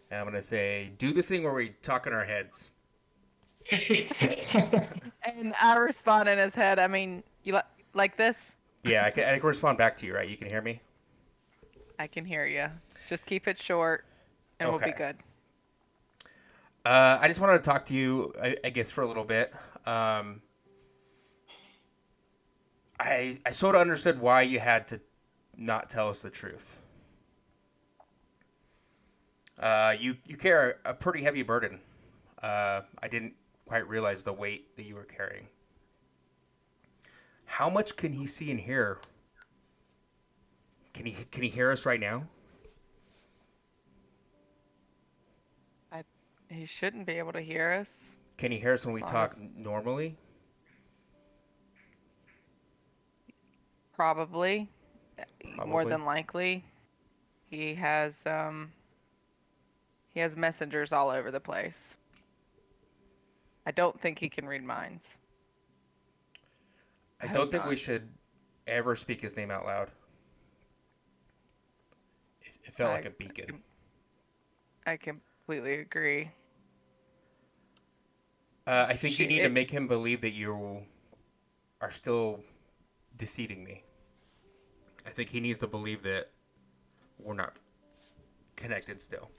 and I'm gonna say, do the thing where we talk in our heads. And I respond in his head. I mean, you like this? Yeah, I can respond back to you, right? You can hear me. I can hear you. Just keep it short, and we'll be Okay. good. I just wanted to talk to you, I guess, for a little bit. I sort of understood why you had to not tell us the truth. You carry a pretty heavy burden. I didn't quite realize the weight that you were carrying. How much can he see and hear? Can he hear us right now? He shouldn't be able to hear us. Can he hear us when we As long talk as- normally? Probably. More Probably. than likely. He has messengers all over the place. I don't think he can read minds. I hope don't think not. we should ever speak his name out loud. It felt like a beacon. I completely agree. I think you She- need to it- make him believe that you are still deceiving me. I think he needs to believe that we're not connected still.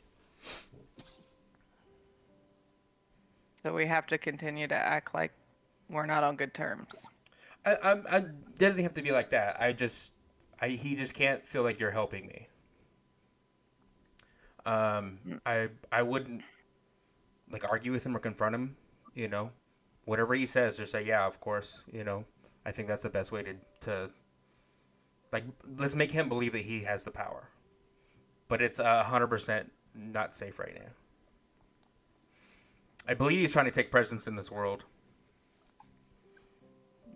So we have to continue to act like we're not on good terms. It doesn't have to be like that. He just can't feel like you're helping me. I wouldn't like argue with him or confront him. You know, whatever he says, just say yeah, of course. You know, I think that's the best way to like let's make him believe that he has the power. But it's 100% not safe right now. I believe he's trying to take presence in this world,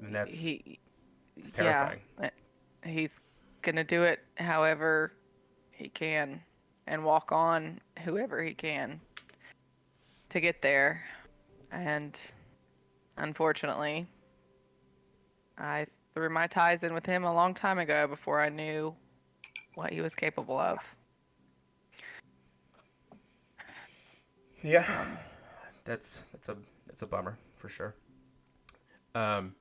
and that's it's terrifying. Yeah, he's gonna do it however he can, and walk on whoever he can to get there. And unfortunately, I threw my ties in with him a long time ago before I knew what he was capable of. Yeah, that's a bummer for sure. But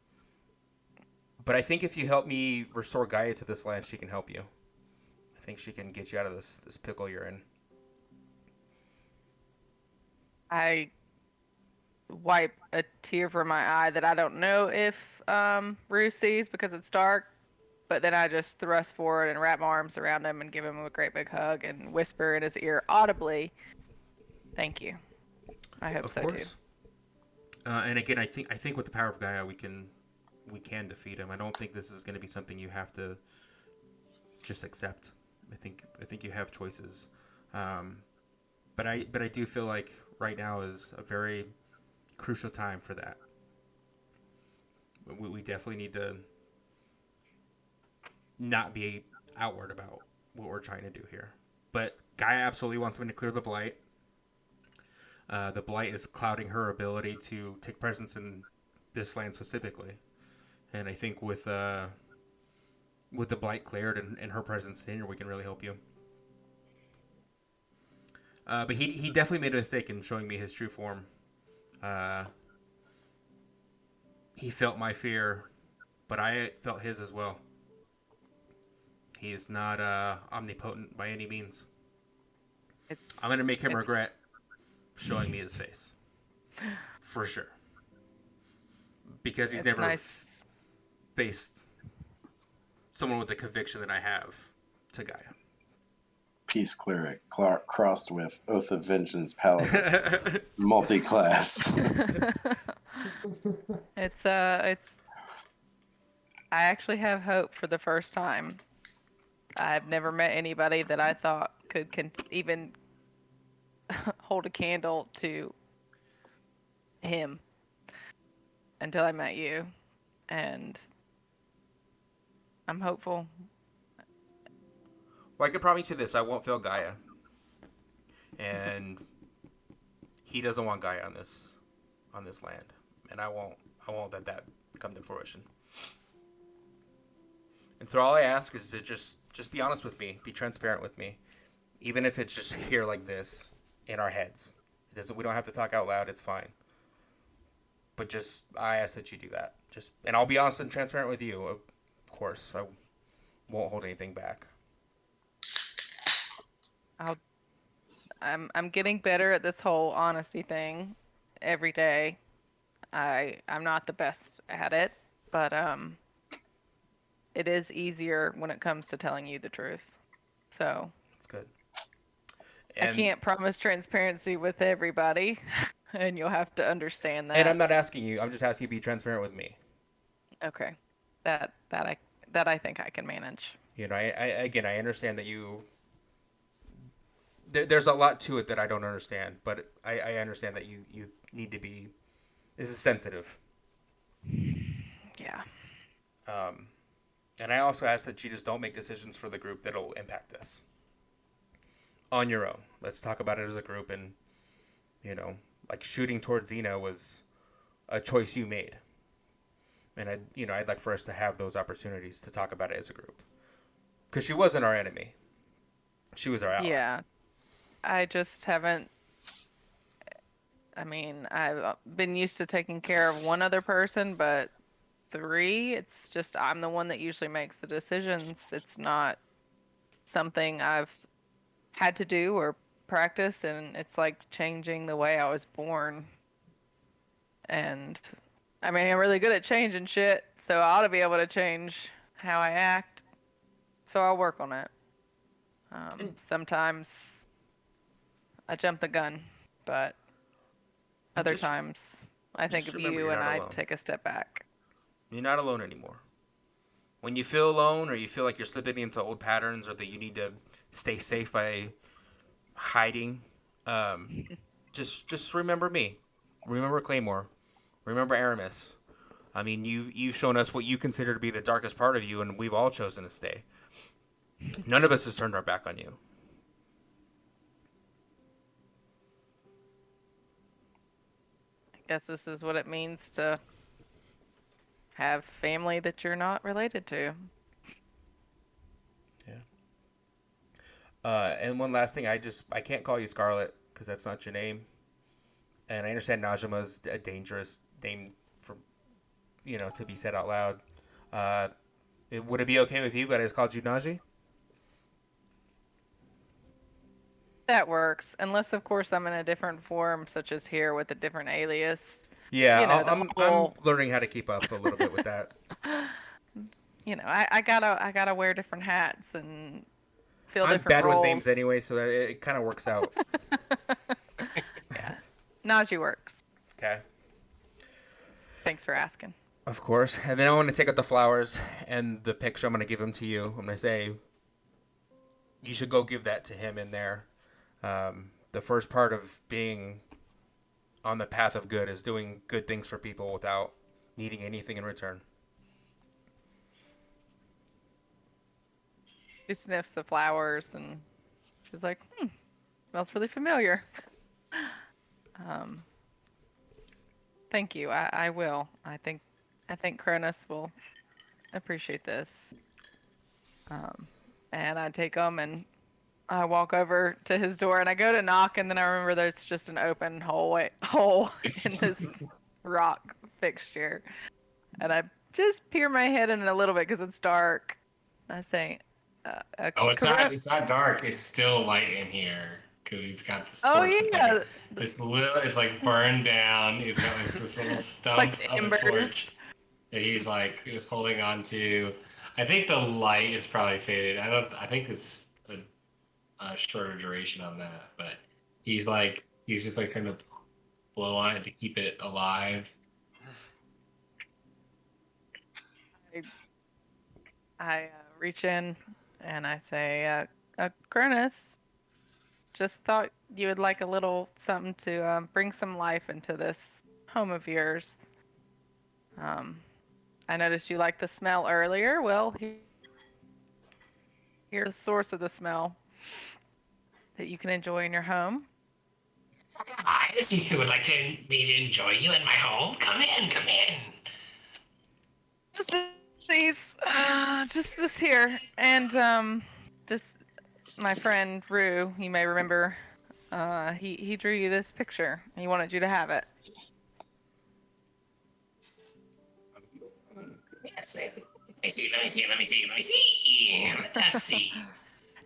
I think if you help me restore Gaia to this land, she can help you. I think she can get you out of this pickle you're in. I wipe a tear from my eye that I don't know if Rue sees because it's dark, but then I just thrust forward and wrap my arms around him and give him a great big hug and whisper in his ear audibly, "Thank you." I hope Of so course. too. And again, I think with the power of Gaia, we can defeat him. I don't think this is going to be something you have to just accept. I think you have choices. But I do feel like right now is a very crucial time for that. We definitely need to not be outward about what we're trying to do here. But Gaia absolutely wants me to clear the blight. The blight is clouding her ability to take presence in this land specifically, and I think with the blight cleared and her presence in here, we can really help you. But he definitely made a mistake in showing me his true form. He felt my fear, but I felt his as well. He is not omnipotent by any means. I'm gonna make him regret showing me his face, for sure, because he's never faced someone with the conviction that I have to Gaia. Peace cleric crossed with Oath of Vengeance paladin, multi-class. It's I actually have hope for the first time. I've never met anybody that I thought could even hold a candle to him until I met you, and I'm hopeful. Well, I can promise you this: I won't fail Gaia, and he doesn't want Gaia on this land, and I won't let that come to fruition. And so all I ask is to just be honest with me, be transparent with me, even if it's just here like this in our heads. We don't have to talk out loud. It's fine. But just I ask that you do that. And I'll be honest and transparent with you. Of course, I won't hold anything back. I'm getting better at this whole honesty thing every day. I'm not the best at it, but it is easier when it comes to telling you the truth. So that's good. I can't promise transparency with everybody, and you'll have to understand that. And I'm not asking you. I'm just asking you to be transparent with me. Okay, that I think I can manage. You know, I understand that you. There's a lot to it that I don't understand, but I understand that you need to be. This is sensitive. Yeah. And I also ask that you just don't make decisions for the group that'll impact us. On your own. Let's talk about it as a group, and like shooting towards Xena was a choice you made. And I'd like for us to have those opportunities to talk about it as a group. Because she wasn't our enemy. She was our ally. Yeah. I just haven't. I mean, I've been used to taking care of one other person, but 3, it's just I'm the one that usually makes the decisions. It's not something I've had to do or practice, and it's like changing the way I was born. And I mean, I'm really good at changing shit, so I ought to be able to change how I act. So I'll work on it. Sometimes I jumped the gun, but other Just- times I think just of remember you you're and not I alone. take a step back. You're not alone anymore. When you feel alone, or you feel like you're slipping into old patterns, or that you need to stay safe by hiding, just remember me. Remember Claymore. Remember Aramis. I mean, you've shown us what you consider to be the darkest part of you, and we've all chosen to stay. None of us has turned our back on you. I guess this is what it means to have family that you're not related to. And one last thing, I can't call you Scarlet because that's not your name. And I understand Najima's a dangerous name for, to be said out loud. Would it be okay with you if I just called you Naji? That works, unless of course I'm in a different form, such as here with a different alias. Yeah, You know, the I'm whole- learning how to keep up a little bit with that. I gotta wear different hats and fill I'm different bad roles. with names anyway, so it kind of works out. Yeah, Najee works. Okay. Thanks for asking. Of course. And then I want to take out the flowers and the picture. I'm going to give them to you. I'm going to say, you should go give that to him in there. The first part of being on the path of good is doing good things for people without needing anything in return. She sniffs the flowers and she's like, smells really familiar. Thank you. I will. I think Cronus will appreciate this. And I take them and I walk over to his door and I go to knock and then I remember there's just an open hole in this rock fixture. And I just peer my head in a little bit because it's dark. I say, Oh, it's not dark. It's still light in here because he's got this torch. Oh It's yeah, like this little. It's like burned down. He's got like this little stump like the of a embers. torch that he's like just holding on to. I think the light is probably faded. I think it's a shorter duration on that, but he's just like trying to blow on it to keep it alive. I reach in and I say, Cronus, just thought you would like a little something to bring some life into this home of yours. I noticed you liked the smell earlier. Well, here's the source of the smell that you can enjoy in your home. You would like me to enjoy you in my home? Come in, come in. Just these, just this here, and this, my friend Rue, you may remember, he drew you this picture. He wanted you to have it. Yes, let me see. Let us see.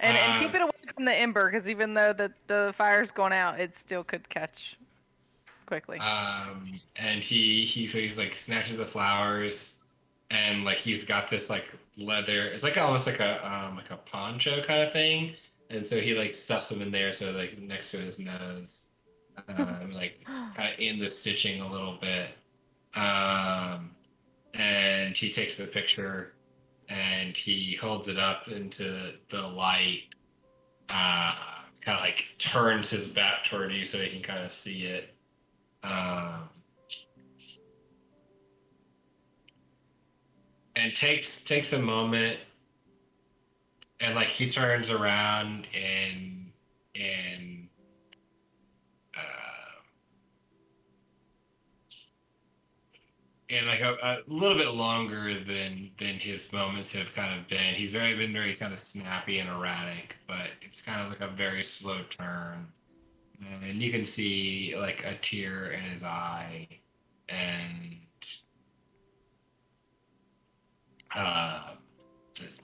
And keep it away from the ember, because even though the fire's going out, it still could catch quickly. And he's like snatches the flowers, and like he's got this like leather. It's like almost like a poncho kind of thing, and so he like stuffs them in there, so like next to his nose, like kind of in the stitching a little bit. And he takes the picture and he holds it up into the light, kind of like turns his back toward you so he can kind of see it. And takes a moment, and like he turns around and like a little bit longer than his moments have kind of been. He's been very kind of snappy and erratic, but it's kind of like a very slow turn, and you can see like a tear in his eye, and says,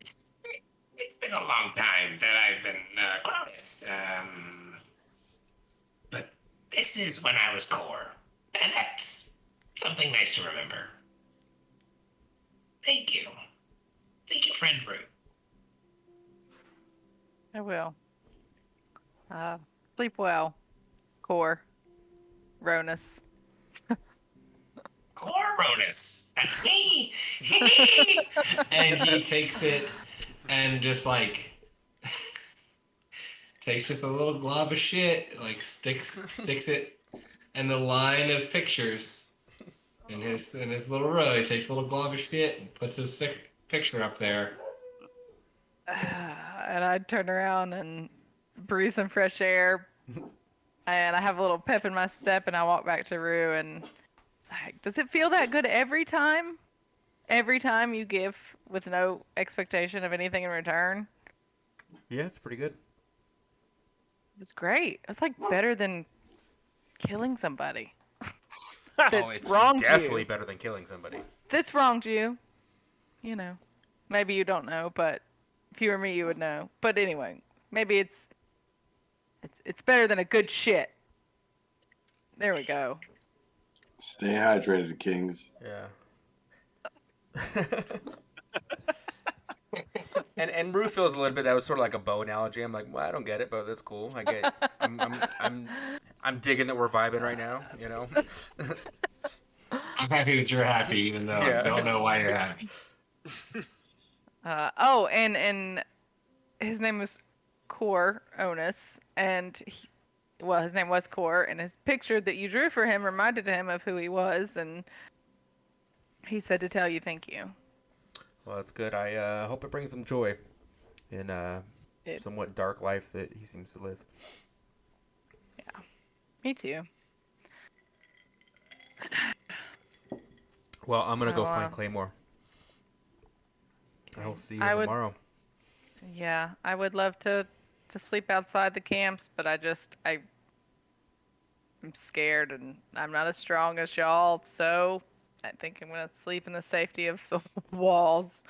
"It's been a long time that I've been Cronus, but this is when I was core, and that's something nice to remember. Thank you, friend Root." I will. Sleep well. Core. Ronus. Corronus, that's me. And he takes it and just like takes just a little glob of shit, like sticks it in the line of pictures in his little row. He takes a little glob of shit and puts his picture up there. And I turn around and breathe some fresh air. And I have a little pep in my step, and I walk back to Rue, and it's like, does it feel that good every time? Every time you give with no expectation of anything in return? Yeah, it's pretty good. It was great. It's like better than killing somebody. Oh, it's definitely better than killing somebody. That's wronged you. You know. Maybe you don't know, but if you were me, you would know. But anyway, maybe it's better than a good shit. There we go. Stay hydrated, Kings. Yeah. and Rue feels a little bit that was sort of like a bow analogy. I'm like, well, I don't get it, but that's cool. I get. I'm digging that we're vibing right now. You know. I'm happy that you're happy, even though I don't know why you're happy. And his name was Core Onus, and his name was Core, and his picture that you drew for him reminded him of who he was, and he said to tell you thank you. Well, that's good. I hope it brings him joy in somewhat dark life that he seems to live. Yeah, me too. Well, I'm gonna go find Claymore. I will see you tomorrow. Yeah, I would love to sleep outside the camps, but I'm scared, and I'm not as strong as y'all, so I think I'm gonna sleep in the safety of the walls.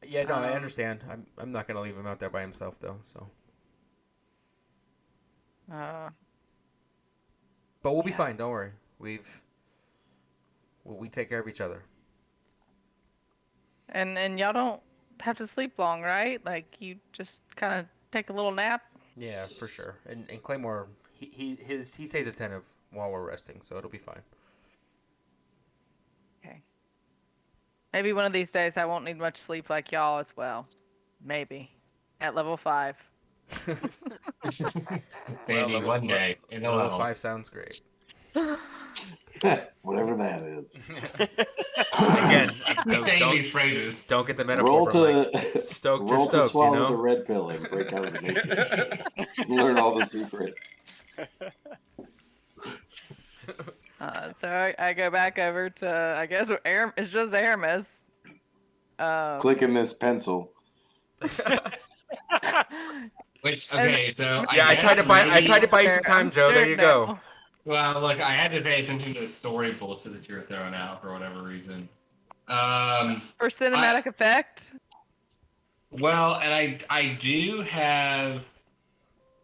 Yeah, no, I understand. I'm not gonna leave him out there by himself though. So. But we'll be fine. Don't worry. We take care of each other. And y'all don't have to sleep long, right? Like you just kind of take a little nap. Yeah, for sure. And Claymore, he stays attentive while we're resting, so it'll be fine. Okay. Maybe one of these days I won't need much sleep like y'all as well. Maybe at level 5. Maybe one day. Level 5 sounds great. Whatever that is. Again, saying these phrases. Don't get the metaphor. Roll to swallow the red pill and break out of the matrix. Learn all the secrets. So I go back over to, I guess it's just Aramis. Clicking this pencil. I tried to buy you some time, Joe. There you go. Well, look, I had to pay attention to the story bullshit that you were throwing out for whatever reason. For cinematic effect? Well, and I do have,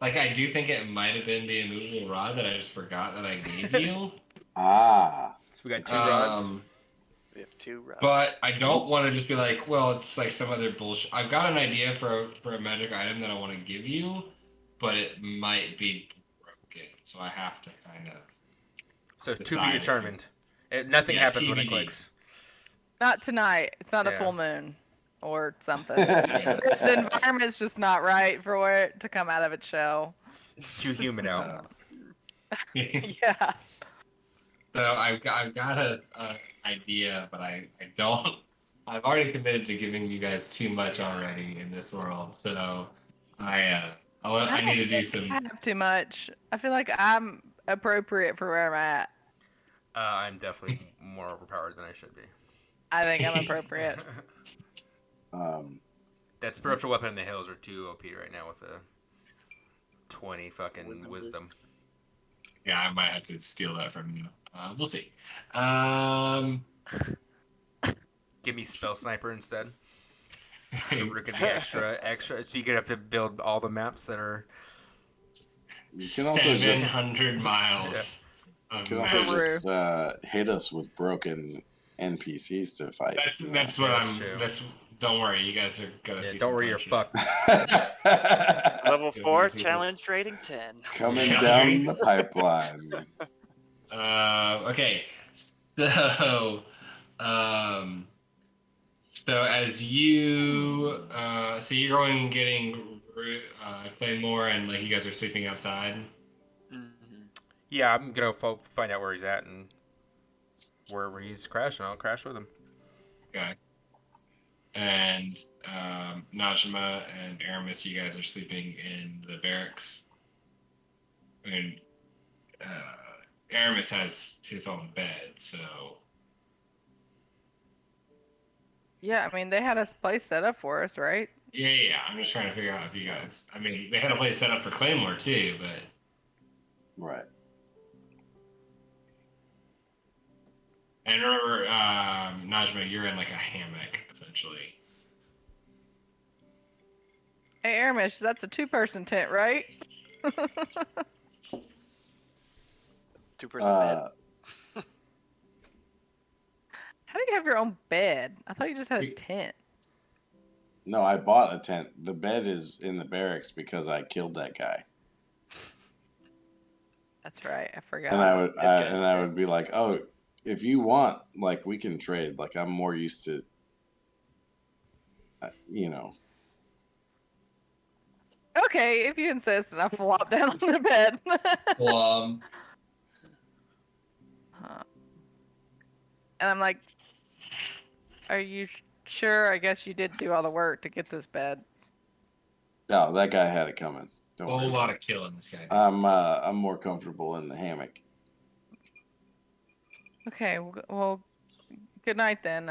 like, I do think it might have been the immovable rod that I just forgot that I gave you. So we got 2 rods. We have 2 rods. But I don't want to just be like, well, it's like some other bullshit. I've got an idea for a magic item that I want to give you, but it might be broken, so I have to kind of. So to be determined. Nothing happens when it clicks. Not tonight. It's not a full moon or something. The environment's just not right for it to come out of its shell. It's too humid out. Yeah. So I've got an idea, but I don't. I've already committed to giving you guys too much already in this world, so I need to do some. I have too much. I feel like I'm appropriate for where I'm at. I'm definitely more overpowered than I should be. I think I'm appropriate. That spiritual weapon in the hills are too OP right now with a 20 fucking wisdom. Yeah, I might have to steal that from you. We'll see. Give me spell sniper instead. So we're gonna be extra. So you could have to build all the maps that are. You can also 700 miles. Yeah. You can also just hit us with broken NPCs to fight. That's what Don't worry, you guys are gonna Yeah, see don't some worry, you're fun shit. fucked. Level Yeah, 4, this is challenge rating 10. Coming Yeah. down the pipeline. Okay, so, um, so as you, so you're going and getting Claymore, and like you guys are sleeping outside. Yeah, I'm gonna find out where he's at, and wherever he's crashing, I'll crash with him. Okay. And Najma and Aramis, you guys are sleeping in the barracks. And Aramis has his own bed, so Yeah, I mean they had a place set up for us, right? yeah. I'm just trying to figure out if you guys. I mean, they had a place set up for Claymore too, but Right. and remember, Najma, you're in like a hammock essentially. Hey, Aramish, that's a 2-person tent, right? 2-person bed. How do you have your own bed? I thought you just had a tent. No, I bought a tent. The bed is in the barracks because I killed that guy. That's right. I forgot. And I good. would be like, oh, if you want, like, we can trade. Like, I'm more used to, you know. Okay, if you insist, and I flop down on the bed. Well, And I'm like, are you sure? I guess you did do all the work to get this bed. No, that guy had it coming. Don't a whole worry. lot of killing this guy. I'm more comfortable in the hammock. Okay, well, good night then.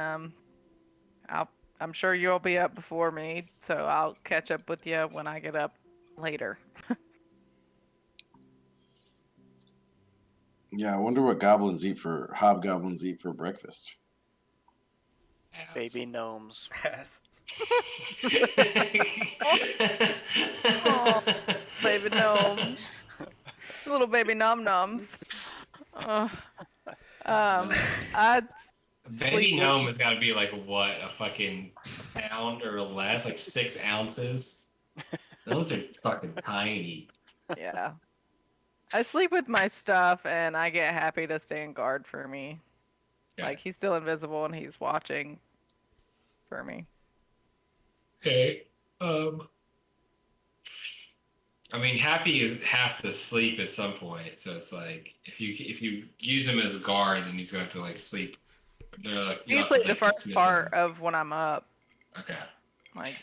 I'm sure you'll be up before me, so I'll catch up with you when I get up later. Yeah, I wonder what hobgoblins eat for breakfast. Baby gnomes. Yes. Oh, baby gnomes. Little baby nom-noms. I'd Baby sleep gnome with- has got to be like what, a fucking pound or less, like 6 ounces. Those are fucking tiny. Yeah. I sleep with my stuff, and I get happy to stand guard for me. Yeah. Like, he's still invisible, and he's watching for me. Okay. I mean, Happy has to sleep at some point, so it's like if you use him as a guard, then he's gonna have to like sleep. They're like, You have to, sleep like, the first dismiss part him. of when I'm up. Okay. Like,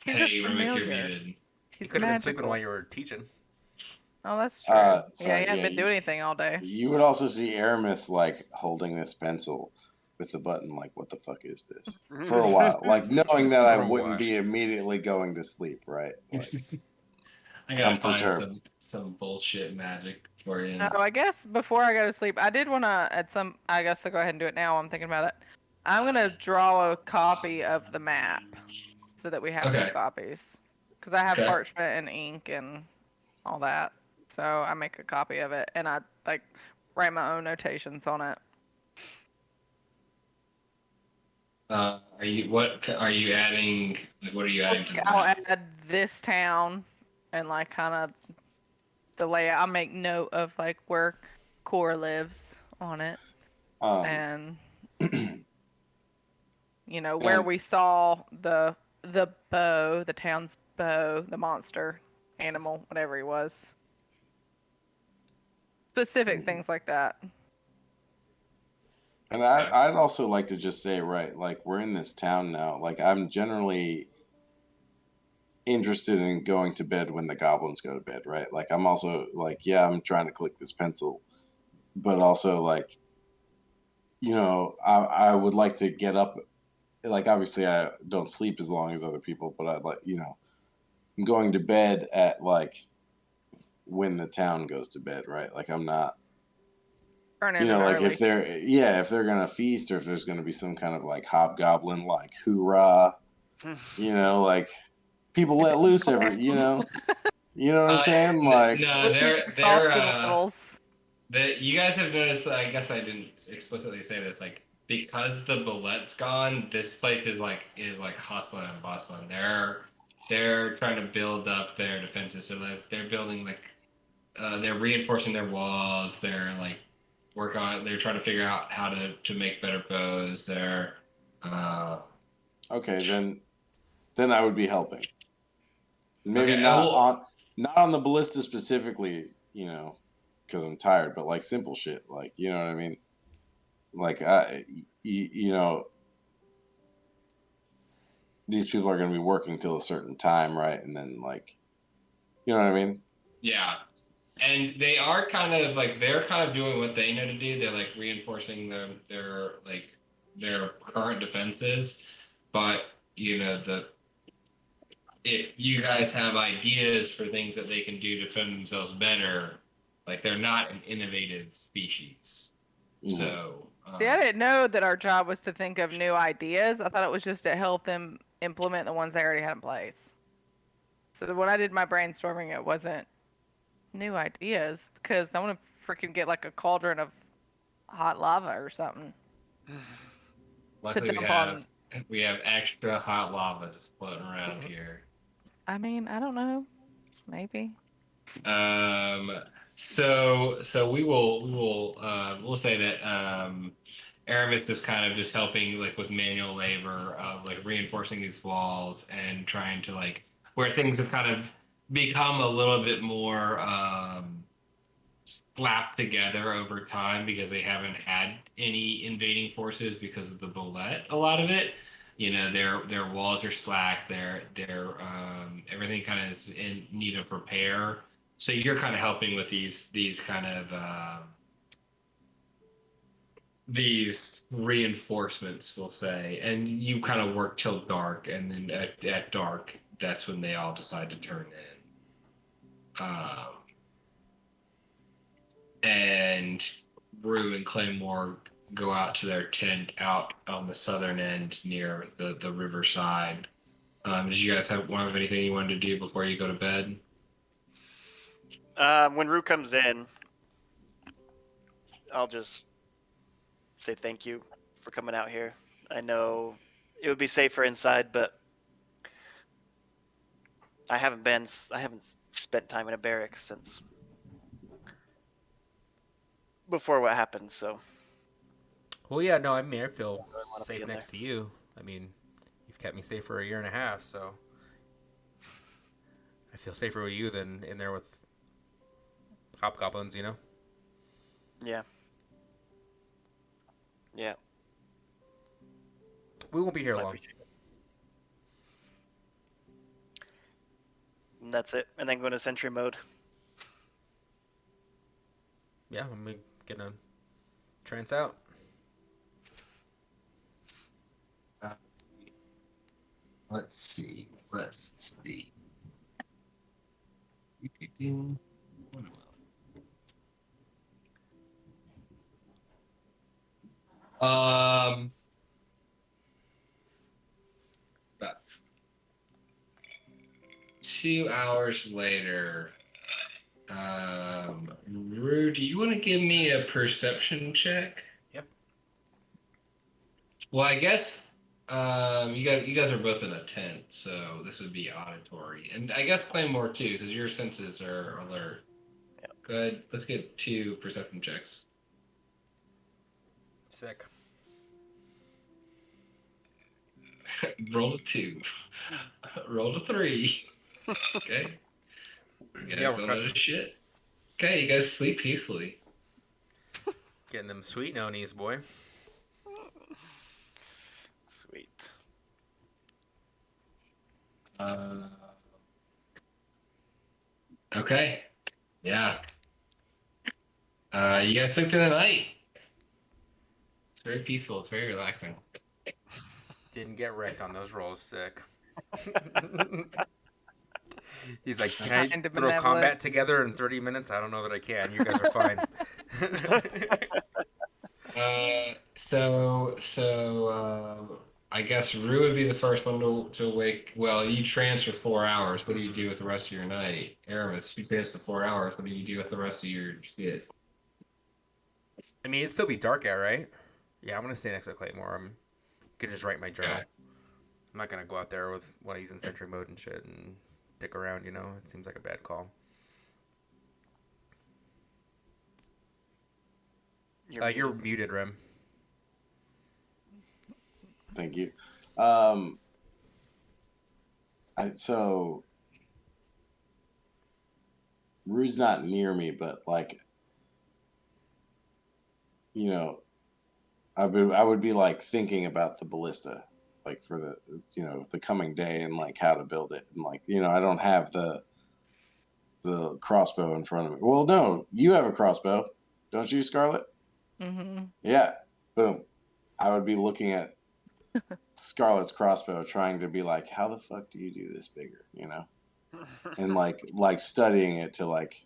he's Hey, a Remick, you're familiar. muted. You He's could have been sleeping magical. while you were teaching. Oh, that's true. Sorry, yeah, he hadn't yeah, been doing anything all day. You would also see Aramis like holding this pencil with the button, like, what the fuck is this? For a while. Like, knowing that I For a wouldn't while. be immediately going to sleep, right? Like, I gotta I'm find perturbed. some bullshit magic for you. Oh, I guess before I go to sleep, I did want to, I guess to go ahead and do it now. I'm thinking about it. I'm going to draw a copy of the map so that we have Okay. 2 copies. Because I have Okay. parchment and ink and all that. So I make a copy of it and I, like, write my own notations on it. Are you adding? Like, what are you adding to the I'll map? add this town and, like, kind of the layout. I'll make note of, like, where Core lives on it. And you know where And- we saw the bow, the town's bow, the monster animal, whatever he was. Specific things like that. And I'd also like to just say, right, like, we're in this town now. Like, I'm generally interested in going to bed when the goblins go to bed, right? Like, I'm also like, yeah, I'm trying to click this pencil, but also like, you know, I would like to get up. Like, obviously I don't sleep as long as other people, but I'd like, you know, I'm going to bed at like when the town goes to bed, right? Like, I'm not, Turn in you know, like early. if they're gonna feast, or if there's gonna be some kind of like hobgoblin like hoorah, you know, like people let loose every, you know what I'm saying? Like, no, Exhaustion levels. you guys have noticed. I guess I didn't explicitly say this. Like, because the bullet's gone, this place is like hustling and bustling. They're trying to build up their defenses. So like they're building they're reinforcing their walls. They're like they're trying to figure out how to make better bows. They're Okay, then I would be helping. Maybe Okay, not on the ballista specifically, because I'm tired, but like simple shit, like you know what I mean. Like these people are going to be working till a certain time, right? And then like, you know what I mean? yeah. And they are they're kind of doing what they know to do. They're like reinforcing their current defenses. But if you guys have ideas for things that they can do to defend themselves better, like they're not an innovative species. Mhm. So See, I didn't know that our job was to think of new ideas. I thought it was just to help them implement the ones they already had in place. So when I did my brainstorming, it wasn't new ideas because I want to freaking get like a cauldron of hot lava or something. luckily dump on. we have extra hot lava just floating around here. I mean, I don't know. Maybe. So we'll say that Aramis is kind of just helping like with manual labor of like reinforcing these walls and trying to like where things have kind of become a little bit more slapped together over time because they haven't had any invading forces because of the bullet. A lot of it, their walls are slack. Their everything kind of is in need of repair. So you're kind of helping with these kind of these reinforcements, we'll say, and you kind of work till dark, and then at dark, that's when they all decide to turn in. And Rue and Claymore go out to their tent out on the southern end near the riverside. Did you guys have anything you wanted to do before you go to bed? When Rue comes in, I'll just say thank you for coming out here. I know it would be safer inside, but I haven't spent time in a barracks since before what happened, so. Well, yeah, no, I mean, I feel I wanna be safe in next to you. I mean, you've kept me safe for a year and a half, so I feel safer with you than in there with hobgoblins, Yeah. Yeah. We won't be here I long. appreciate it. And that's it. And then go into sentry mode. Yeah, I'm gonna trance out. Let's see. About 2 hours later, Rue, do you want to give me a perception check? Yep. Well, I guess you guys are both in a tent, so this would be auditory, and I guess Claymore too, because your senses are alert. Yep. Good. Let's get 2 perception checks. Sick. Roll a 2. Roll a 3. Okay. You guys Yeah, we're don't know crushing. shit. Okay, you guys sleep peacefully. Getting them sweet nonies, boy. Sweet. Okay. Yeah. You guys sleep through the night. It's very peaceful. It's very relaxing. Didn't get wrecked on those rolls, sick. He's like, can I Kind of throw benevolent. combat together in 30 minutes? I don't know that I can. You guys are fine. I guess Rue would be the first one to wake. Well, you trance for 4 hours. What do you do with the rest of your night? Aramis, you trance for 4 hours. What do you do with the rest of your shit? I mean, it'd still be dark out, right? Yeah, I'm gonna stay next to Claymore. I'm gonna just write my journal. Okay. I'm not gonna go out there with when he's in sentry mode and shit and dick around. It seems like a bad call. You're muted, Rem. Thank you. So Rue's not near me, but like, I would be like thinking about the ballista, like for the coming day and like how to build it, and like I don't have the crossbow in front of me. Well, no, you have a crossbow, don't you, Scarlet? Mm-hmm. Yeah. Boom. I would be looking at Scarlet's crossbow, trying to be like, how the fuck do you do this bigger, and like studying it to like,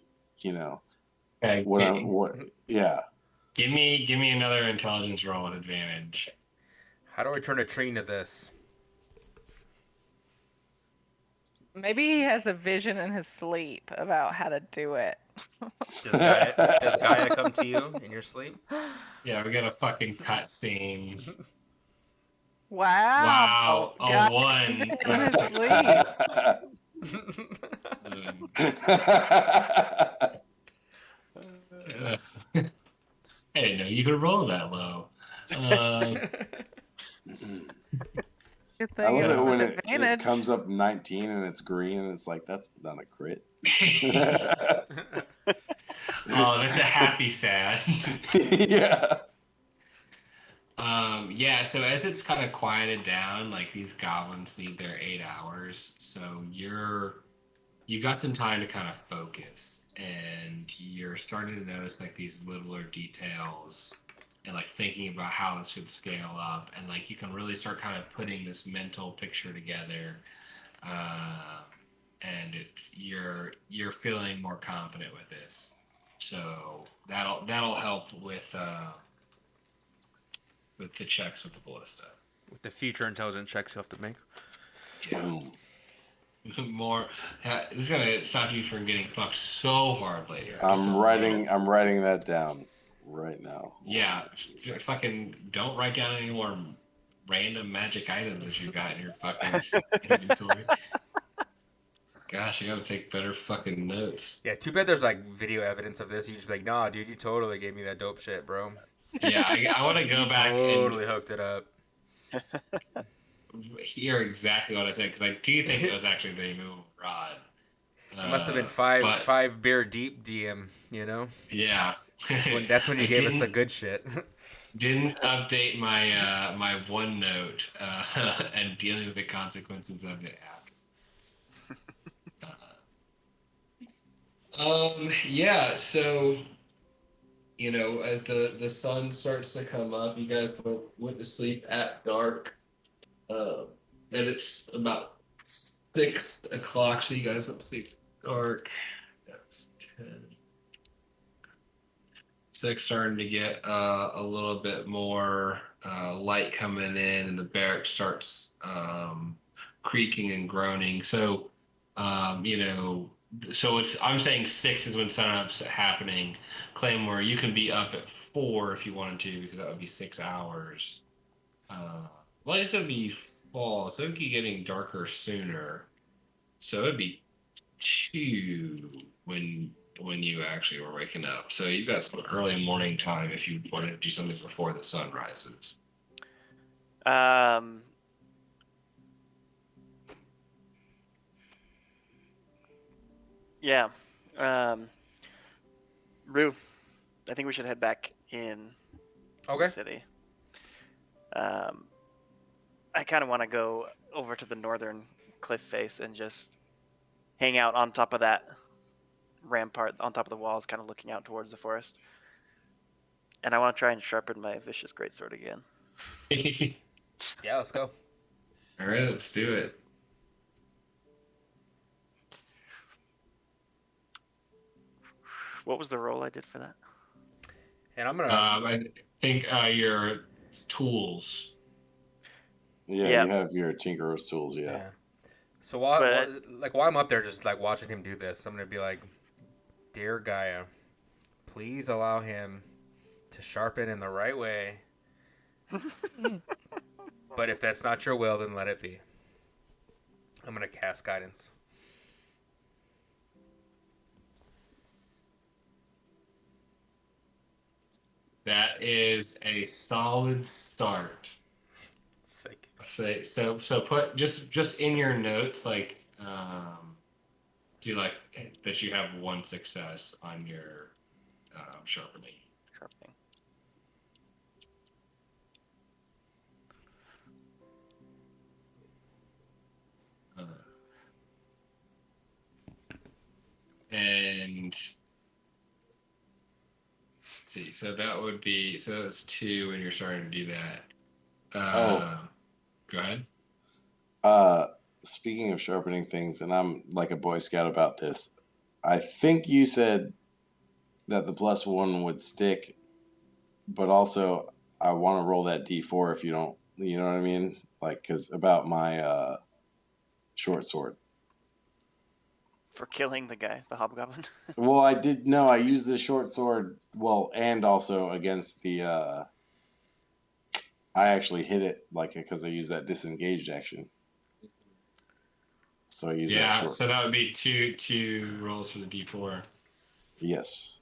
Okay. yeah. Give me another intelligence roll at advantage. How do I turn a tree into this? Maybe he has a vision in his sleep about how to do it. Does Gaia come to you in your sleep? Yeah, we got a fucking cutscene. Wow. Wow, a God, 1. in his sleep. I didn't know you could roll that low. Good I thing love it's it when with it advantage. comes up 19 and it's green and it's like, that's not a crit. Oh, that's a happy sad. Yeah. Yeah, so as it's kind of quieted down, like these goblins need their 8 hours, so you got some time to kind of focus, and you're starting to notice like these littler details and like thinking about how this could scale up, and like you can really start kind of putting this mental picture together, and you're feeling more confident with this, so that'll help with the checks with the ballista. With the future intelligence checks you have to make. Yeah. More. This is gonna stop you from getting fucked so hard later. I'm writing that down right now. Yeah, fucking don't write down any more random magic items that you got in your fucking inventory. Gosh, I gotta take better fucking notes. Yeah, too bad there's like video evidence of this. You just be like, nah, dude, you totally gave me that dope shit, bro. Yeah, I want to go back Totally hooked it up. and hear exactly what I said, because I do think it was actually the immovable rod. It must have been five beer deep, DM. Yeah. That's when you gave us the good shit. Didn't update my my OneNote and dealing with the consequences of it after. Yeah, so as the sun starts to come up, you guys went to sleep at dark, and it's about 6 o'clock, so you guys went to sleep dark. That's 10. 6, starting to get a little bit more light coming in, and the barrack starts creaking and groaning. So, so I'm saying 6 is when sunup's happening. Claymore, you can be up at 4 if you wanted to, because that would be 6 hours. Well, I guess it would be fall, so it would be getting darker sooner. So it'd be 2 when you actually were waking up. So you've got some early morning time if you wanted to do something before the sun rises. Yeah. Rue, I think we should head back in the city. I kind of want to go over to the northern cliff face and just hang out on top of that rampart, on top of the walls, kind of looking out towards the forest. And I want to try and sharpen my vicious greatsword again. Yeah, let's go. All right, let's do it. What was the roll I did for that? And I'm gonna. I think your tools. Yeah, you have your Tinkerer's tools. Yeah. So while I'm up there, just like watching him do this, I'm gonna be like, "Dear Gaia, please allow him to sharpen in the right way, But if that's not your will, then let it be. I'm going to cast guidance. That is a solid start. Sick. So put just in your notes like do like that you have one success on your sharpening. Sharpening. And let's see, so that's 2 when you're starting to do that. Go ahead. Speaking of sharpening things, and I'm like a Boy Scout about this, I think you said that the +1 would stick, but also I want to roll that D4 if you don't, you know what I mean? Like, because about my short sword. For killing the guy, the hobgoblin. Well, I did know I used the short sword, well, and also against the, I actually hit it, like, because I used that disengaged action. So I use that short. So that would be two rolls for the D4. Yes.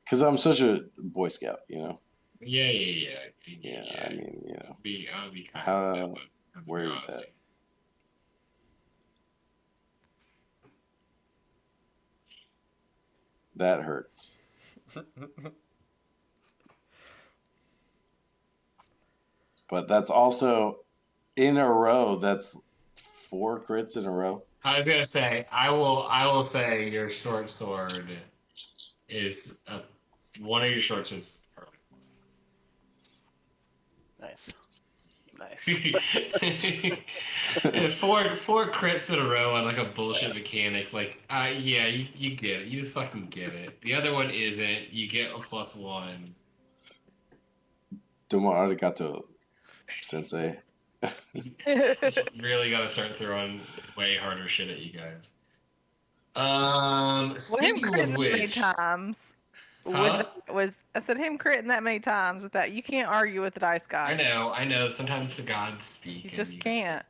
Because I'm such a Boy Scout, you know? Yeah. I mean, you know. I'll be kind of Where's that? That hurts. But that's also in a row. That's 4 crits in a row. I was gonna say I will say your short sword is one of your short swords. Nice. four crits in a row on like a bullshit mechanic. Like, yeah, you get it. You just fucking get it. The other one isn't. You get a +1. Domo arigato, sensei. Really got to start throwing way harder shit at you guys. Well, him Speaking critting of that many which, times huh? I said him critting that many times with that. You can't argue with the dice gods. I know. Sometimes the gods speak. You just can't.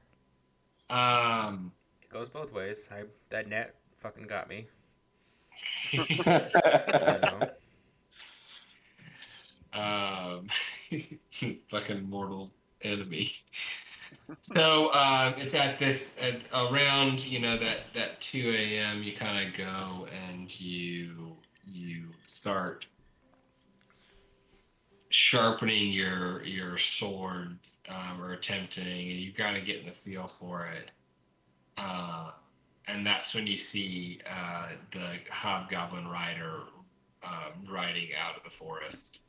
It goes both ways. That net fucking got me. You know. Fucking mortal enemy. So it's at around that 2 a.m. You kind of go and you start sharpening your sword or attempting, and you got to get in the feel for it. And that's when you see the hobgoblin rider riding out of the forest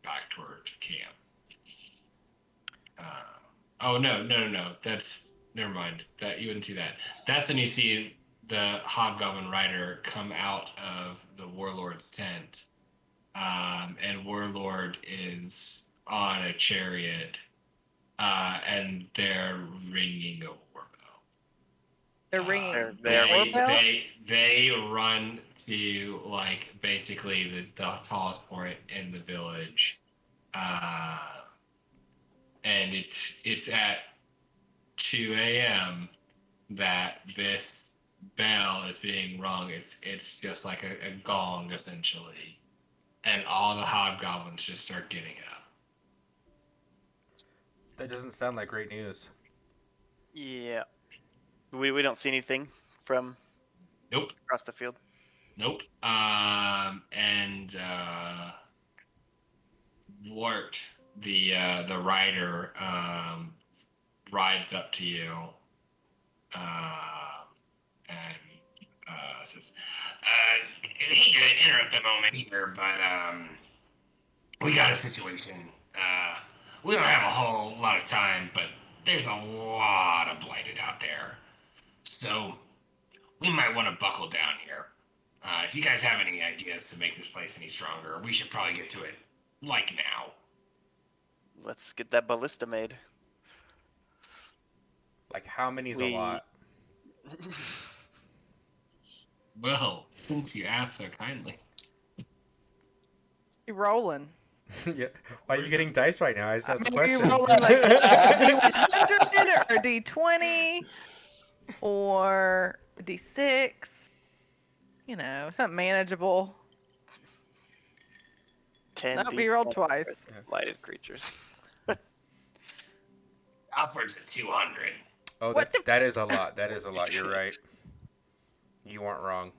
back toward camp. No. That's never mind. That you wouldn't see that. That's when you see the hobgoblin rider come out of the warlord's tent, and warlord is on a chariot, and they're ringing a doorbell. They're ringing They run to like basically the tallest point in the village, and it's at 2 a.m. that this bell is being rung. It's just like a gong essentially, and all the hobgoblins just start getting up. That doesn't sound like great news. Yeah. We don't see anything from Nope. across the field. Nope. And Wart, the rider, rides up to you, and says, "I hate to interrupt a moment here, but we got a situation. We don't have a whole lot of time, but there's a lot of blighted out there, so we might want to buckle down here. If you guys have any ideas to make this place any stronger, we should probably get to it, like now." Let's get that ballista made. Like, how many's a lot? Well, since you asked so kindly. You rolling. Yeah. Why are you getting dice right now? I just asked a Are you question. rolling like D100 or D20 or D6? You know, something manageable. 10 Nope, D he rolled for twice. lighted creatures. Upwards of 200. Oh, that is a lot. That is a lot. You're right. You weren't wrong.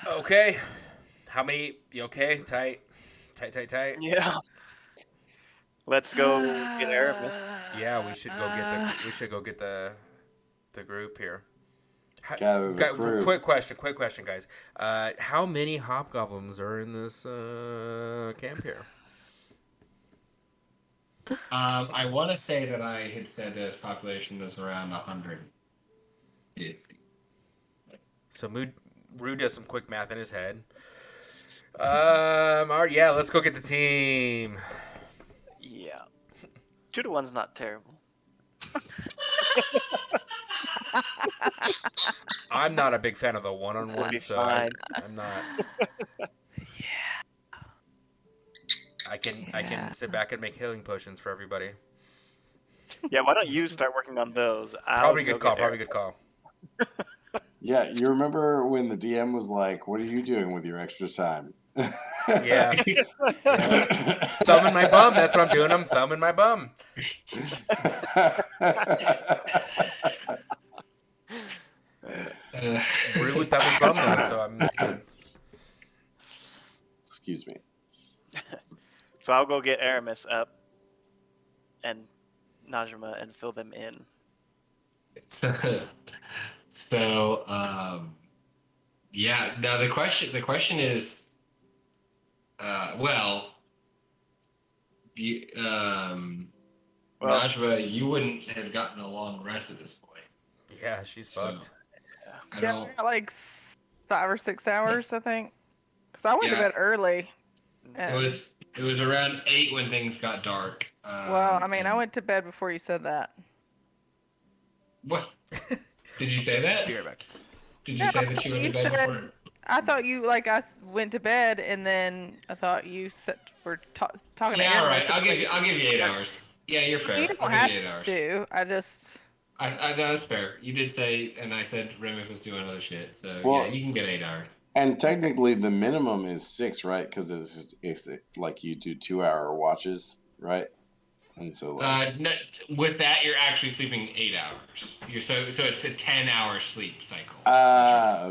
Okay. How many? You okay? Tight. Tight. Yeah. Let's go get Aramis. Yeah, we should go get the group here. Gather the crew. Quick question, guys. How many hobgoblins are in this camp here? I want to say that I had said this population was around 150. So Rue does some quick math in his head. All right, yeah, let's go get the team. Yeah. 2 to 1's not terrible. I'm not a big fan of the one-on-one, Be so fine. I'm not. I can sit back and make healing potions for everybody. Yeah, why don't you start working on those? Probably good call. Yeah, you remember when the DM was like, "What are you doing with your extra time?" Yeah. Thumbing my bum. That's what I'm doing. I'm thumbing my bum. Rue would thumb his bum though, so I'm. Excuse me. So I'll go get Aramis up and Najma and fill them in. Yeah. Now the question is, Najma, you wouldn't have gotten a long rest at this point. Yeah, she's fucked. I Yeah, don't. like 5 or 6 hours, I think. Because I went to bed early. It was around 8 when things got dark. Well, I mean, I went to bed before you said that. What? Did you say that? Be right back. Did you say that you went to bed before? I thought you, went to bed, and then I thought you were talking to Yeah, all Aramis. right. I'll give you 8 hours. Yeah, you're fair. You don't I'll have give you 8 hours. to. I just... No, that's fair. You did say, and I said Remick was doing other shit, so Well, yeah, you can get 8 hours. And technically, the minimum is 6, right? Because it's like you do 2-hour watches, right? And so, No, with that, you're actually sleeping 8 hours. So it's a 10-hour sleep cycle.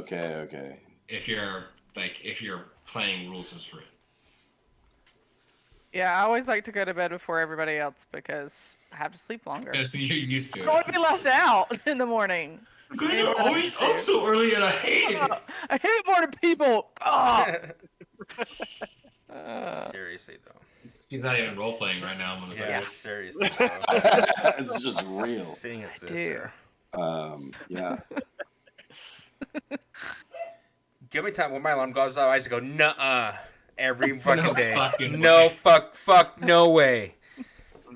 Okay. If you're playing rules as written. Yeah, I always like to go to bed before everybody else because I have to sleep longer. So you're used to I it. don't want to be left out in the morning. You guys are always up so early, and I hate it. I hate morning people. Oh. Seriously though. She's not even role playing right now. Yeah, seriously. Though. it's just real. Sing it, sister. Yeah. Give me time when my alarm goes off. I just go nuh-uh every fucking day. No fuck, no way.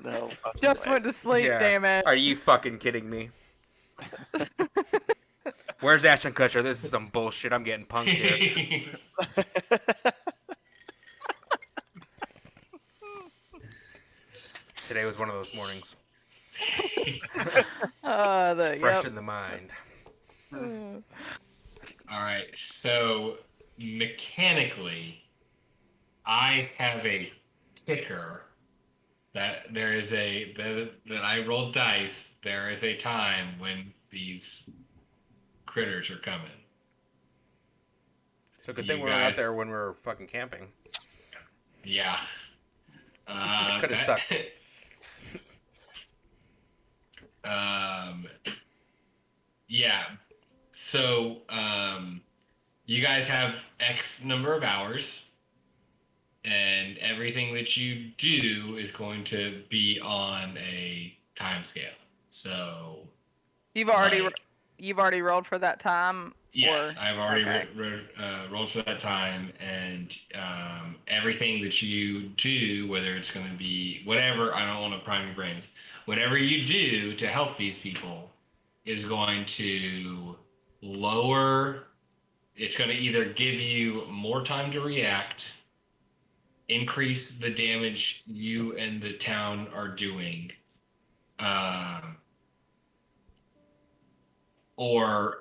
No. Just went to sleep, damn it. Are you fucking kidding me? Where's Ashton Kutcher? This is some bullshit. I'm getting punked here. Today was one of those mornings. Fresh in the mind. All right, so mechanically, I have a ticker that that I rolled dice. There is a time when these critters are coming. So good thing we're out there when we're fucking camping. Yeah. Could have sucked. Yeah. So, you guys have X number of hours, and everything that you do is going to be on a time scale. So, You've already rolled for that time. Yes, I've already rolled for that time, and everything that you do, whether it's going to be whatever, I don't want to prime your brains. Whatever you do to help these people is going to lower. It's going to either give you more time to react increase the damage you and the town are doing, or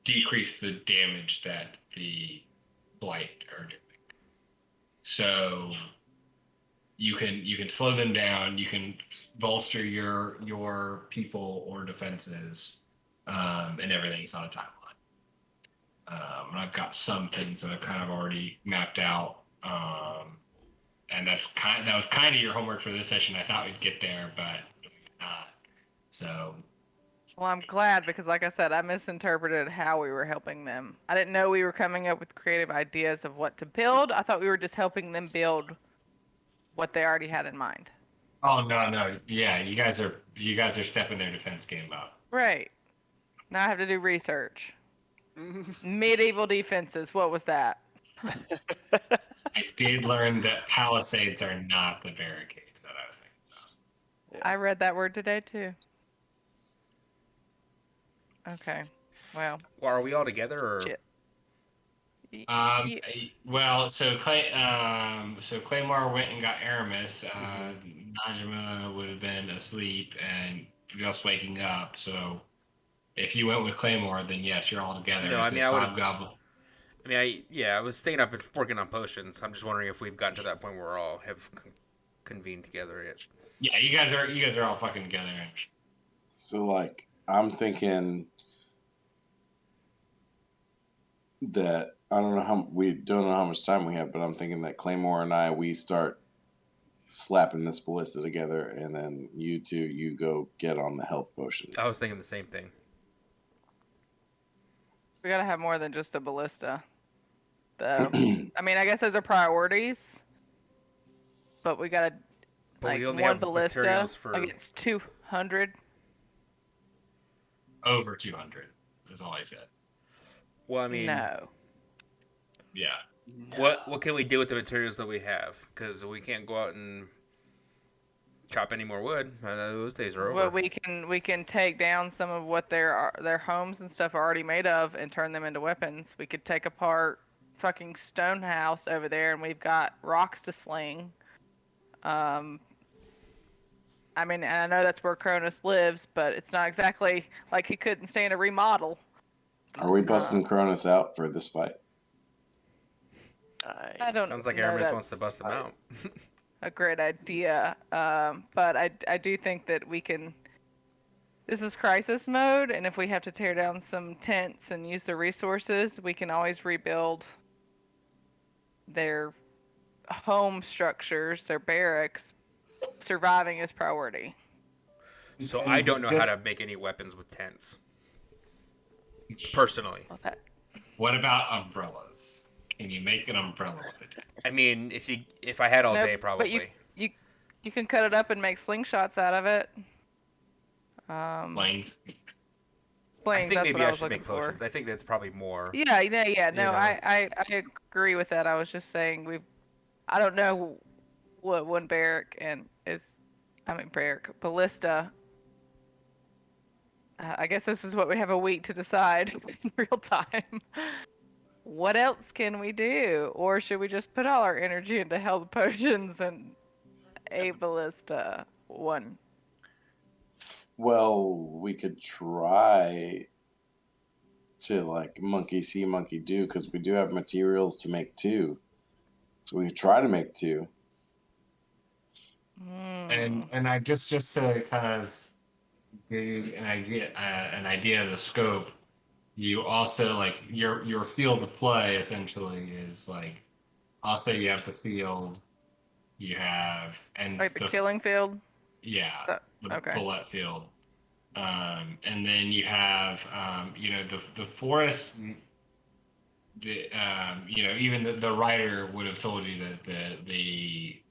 decrease the damage that the blight are doing. So you can slow them down. You can bolster your people or defenses, and everything's on a timeline. And I've got some things that I've kind of already mapped out. And that was kind of your homework for this session. I thought we'd get there, but not. So. Well, I'm glad because, like I said, I misinterpreted how we were helping them. I didn't know we were coming up with creative ideas of what to build. I thought we were just helping them build what they already had in mind. Oh no! Yeah, you guys are stepping their defense game up. Right. Now I have to do research. Medieval defenses. What was that? I did learn that palisades are not the barricades that I was thinking about. I read that word today too. Okay. Well. Are we all together or? Shit. Well, so Claymore went and got Aramis. Najima would have been asleep and just waking up. So if you went with Claymore, then yes, you're all together. No, I mean, I I was staying up and working on potions. I'm just wondering if we've gotten to that point where we all have convened together yet. Yeah, you guys are all fucking together. So, like, I'm thinking that I don't know how much time we have, but I'm thinking that Claymore and we start slapping this ballista together, and then you go get on the health potions. I was thinking the same thing. We gotta have more than just a ballista, though. I mean, I guess those are priorities, but we gotta one ballista against 200. Over 200 is all I said. Well, I mean, no. Yeah. What can we do with the materials that we have? Because we can't go out and chop any more wood. Those days are over. Well, we can take down some of what their homes and stuff are already made of and turn them into weapons. We could take apart fucking stone house over there, and we've got rocks to sling. I mean, and I know that's where Cronus lives, but it's not exactly like he couldn't stand a remodel. Are we busting Cronus out for this fight? I don't. Sounds like Aramis wants to bust him out. A great idea, but I do think that we can. This is crisis mode, and if we have to tear down some tents and use the resources, we can always rebuild their home structures, their barracks. Surviving is priority. So I don't know how to make any weapons with tents. Personally. What about umbrellas? Can you make an umbrella with a tent? I mean, if I had all day, probably. But you can cut it up and make slingshots out of it. Slings. I think maybe I should make potions. I think that's probably more. Yeah. No, I agree with that. I was just saying I don't know what one barrack ballista. I guess this is what we have a week to decide in real time. What else can we do? Or should we just put all our energy into health potions and a ballista one? Well, we could try to monkey see, monkey do, because we do have materials to make two. So we could try to make two. And I just to kind of give you an idea of the scope. You also your field of play essentially is also you have the field, you have the killing field. Yeah, so, the bullet field, and then you have the forest. Even the writer would have told you that the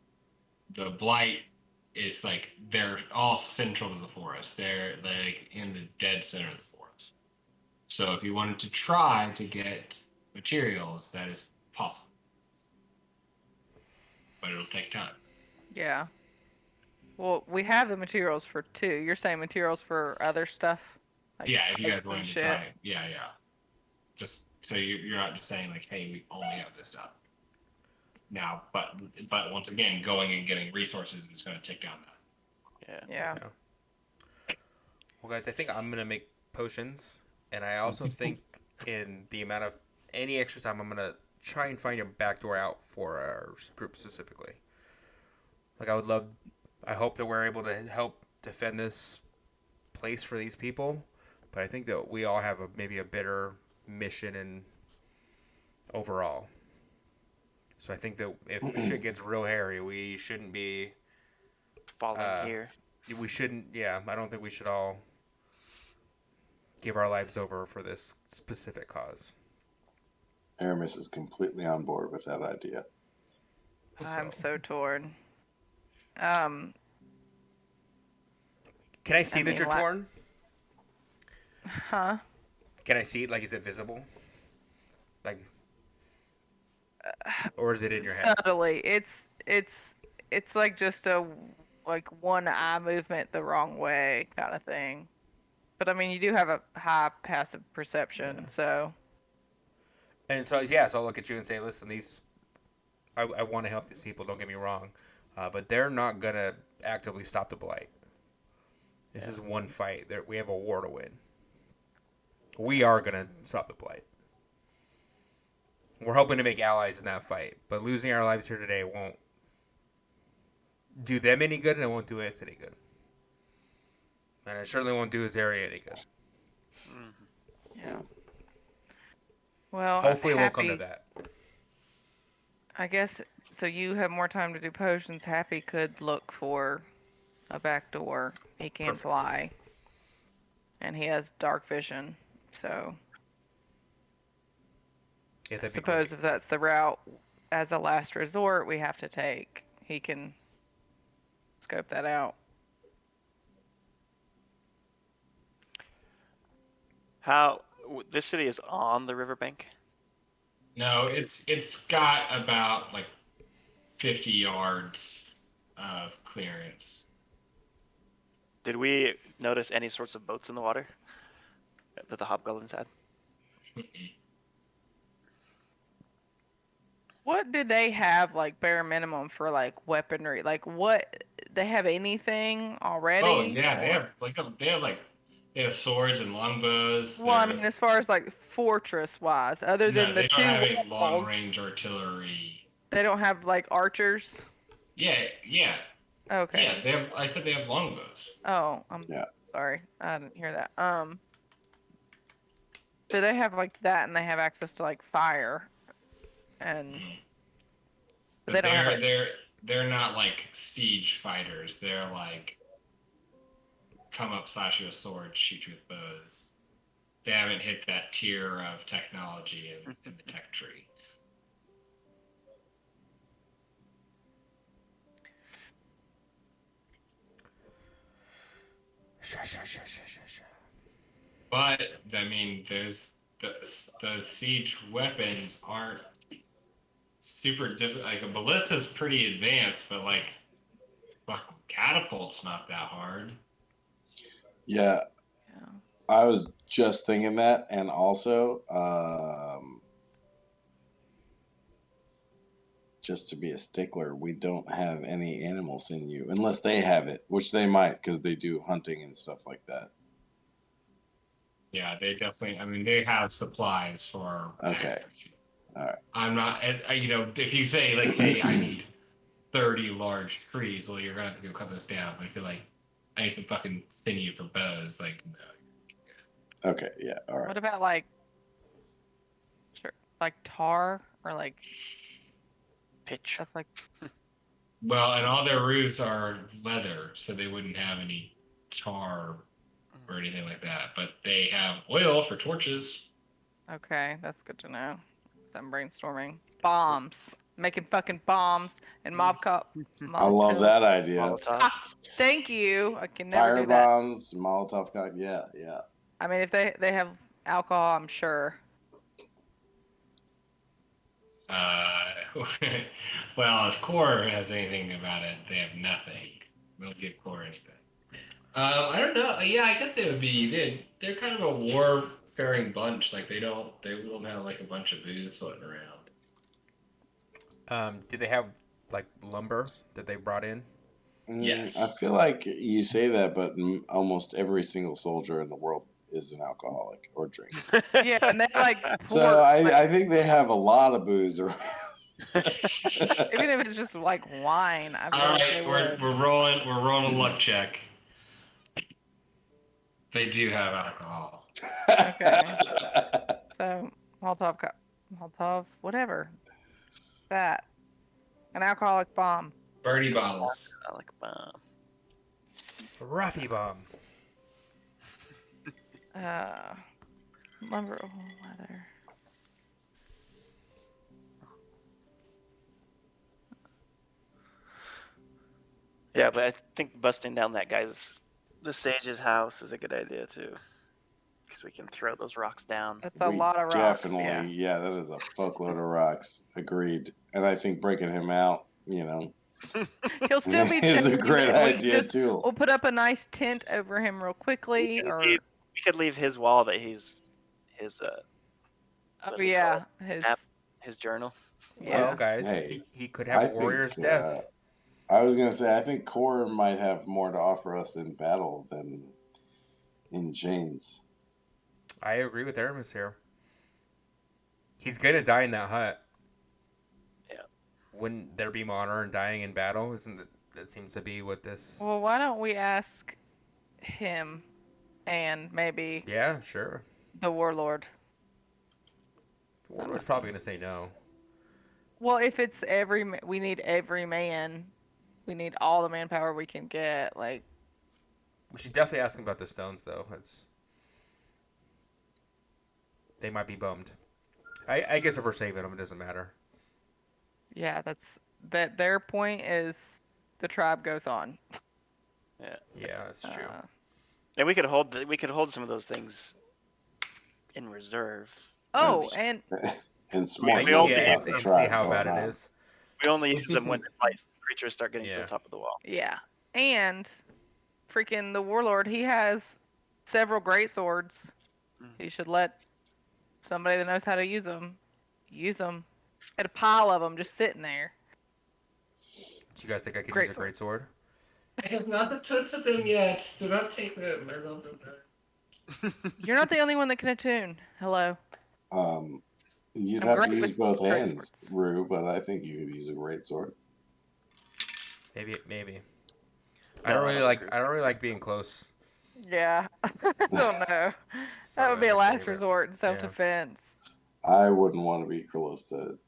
blight is they're all central to the forest. They're in the dead center of the forest. So if you wanted to try to get materials, that is possible. But it'll take time. Yeah. Well, we have the materials for two. You're saying materials for other stuff? Yeah, if you guys wanted to try it. Yeah. Just So you're not just saying like, hey, we only have this stuff now, but once again, going and getting resources is going to take down that. Yeah. Well, guys, I think I'm gonna make potions, and I also think in the amount of any extra time, I'm gonna try and find a backdoor out for our group specifically. Like I hope that we're able to help defend this place for these people, but I think that we all have maybe a better mission and overall. So I think that if shit gets real hairy, we shouldn't be Falling here. we shouldn't. Yeah, I don't think we should all give our lives over for this specific cause. Aramis is completely on board with that idea. I'm so torn. Can I see that you're torn? Huh? Can I see it? Like, is it visible? Like, or is it in your head? Subtly. It's like just a one eye movement the wrong way kind of thing. But I mean, you do have a high passive perception, so. And so yeah, so I'll look at you and say, listen, I want to help these people. Don't get me wrong, but they're not gonna actively stop the blight. This is one fight. We have a war to win. We are gonna stop the blight. We're hoping to make allies in that fight, but losing our lives here today won't do them any good, and it won't do us any good. And it certainly won't do his area any good. Yeah. Well, Hopefully, it won't come to that. I guess so. You have more time to do potions. Happy could look for a back door. He can Perfect. fly, and he has dark vision. So, Yeah, I that'd be suppose great. if that's the route as a last resort we have to take, he can scope that out. This city is on the riverbank? No, it's got about like 50 yards of clearance. Did we notice any sorts of boats in the water that the hobgoblins had? What do they have like bare minimum for like weaponry? Like what they have anything already? Oh yeah, Or- they have swords and longbows. Well, I They're- mean, as far as like fortress wise, other no, than the they two don't have any walls, long range artillery. they don't have like archers. Yeah. Okay. Yeah, they have. I said they have longbows. Oh, I'm Yeah. sorry, I didn't hear that. Do they have like that, and they have access to like fire, and But they don't have like, they're not like siege fighters. They're like come up, slash you with swords, shoot you with bows. They haven't hit that tier of technology in the tech tree. But I mean, there's the siege weapons aren't super difficult. Like a ballista's pretty advanced, but like fucking catapult's not that hard. Yeah, yeah. I was just thinking that, and also, just to be a stickler, we don't have any animal sinew unless they have it, which they might because they do hunting and stuff like that. Yeah, they definitely. I mean, they have supplies for. Okay. All right. I'm not. And, if you say like, hey, I need 30 large trees, well, you're gonna have to go cut those down. But if you're like, I need some fucking sinew for bows, like, no. Okay. Yeah. All right. What about like tar or like Pitch. stuff like? Well, and all their roofs are leather, so they wouldn't have any tar or anything like that. But they have oil for torches. Okay, that's good to know. So I'm brainstorming bombs, making fucking bombs and mob cop. I love that idea. Molotov. Thank you. I can never Fire do that. bombs, Molotov cocktail. Yeah. Yeah. I mean, if they have alcohol, I'm sure. Well, if Core has anything about it, they have nothing. They'll give Core anything. I don't know. Yeah, I guess they would be. They're kind of a warfare faring bunch. Like they don't have like a bunch of booze floating around. Did they have like lumber that they brought in? Yes. I feel like you say that, but almost every single soldier in the world is an alcoholic or drinks. Yeah, and they like. So pour, like, I think they have a lot of booze around. even if it's just like wine. I feel All like right, they we're would. rolling a luck check. They do have alcohol. Okay. So Molotov, whatever. That. An alcoholic bomb. Birdie bottles. I like bomb. Roughy bomb. Lumber, leather. Yeah, but I think busting down the sage's house is a good idea too, because we can throw those rocks down. That's a We lot of rocks. Definitely, Yeah. that is a fuckload of rocks. Agreed. And I think breaking him out, He'll still be is a chilling. great We can idea just- too. We'll put up a nice tent over him real quickly, or We could leave his wall that his oh do you yeah, App. his journal. yeah. Well, guys, Hey, he could have I a warrior's think, death. I was gonna say I think Core might have more to offer us in battle than in chains. I agree with Aramis here. He's gonna die in that hut. Yeah. Wouldn't there be more honor in dying in battle? That seems to be what this? Well, why don't we ask him and maybe Yeah, sure. the warlord? Warlord's probably gonna say no. Well, if it's we need every man. We need all the manpower we can get. Like, We should definitely ask him about the stones, though. They might be bummed. I guess if we're saving them, it doesn't matter. yeah, that. Their point is the tribe goes on. Yeah, that's true. And we could hold some of those things in reserve. Oh, Yes. and And smart. we only- and about the see tribe how going bad on. it is. We only use them when creatures start getting to Yeah. the top of the wall. yeah, and freaking the warlord, he has several great swords. He should let somebody that knows how to use them use them. Had a pile of them just sitting there. Do you guys think I could Great use a great swords. sword? I have not touched them yet. Do not take them. I don't do that. You're not the only one that can attune. Hello. You'd I'm have to great use with both great hands, swords. Rue, but I think you could use a great sword. Maybe. I No, don't really I don't like. being close. Yeah. I don't know. It's That not would be a really my last favorite. resort in self-defense. I wouldn't want to be close to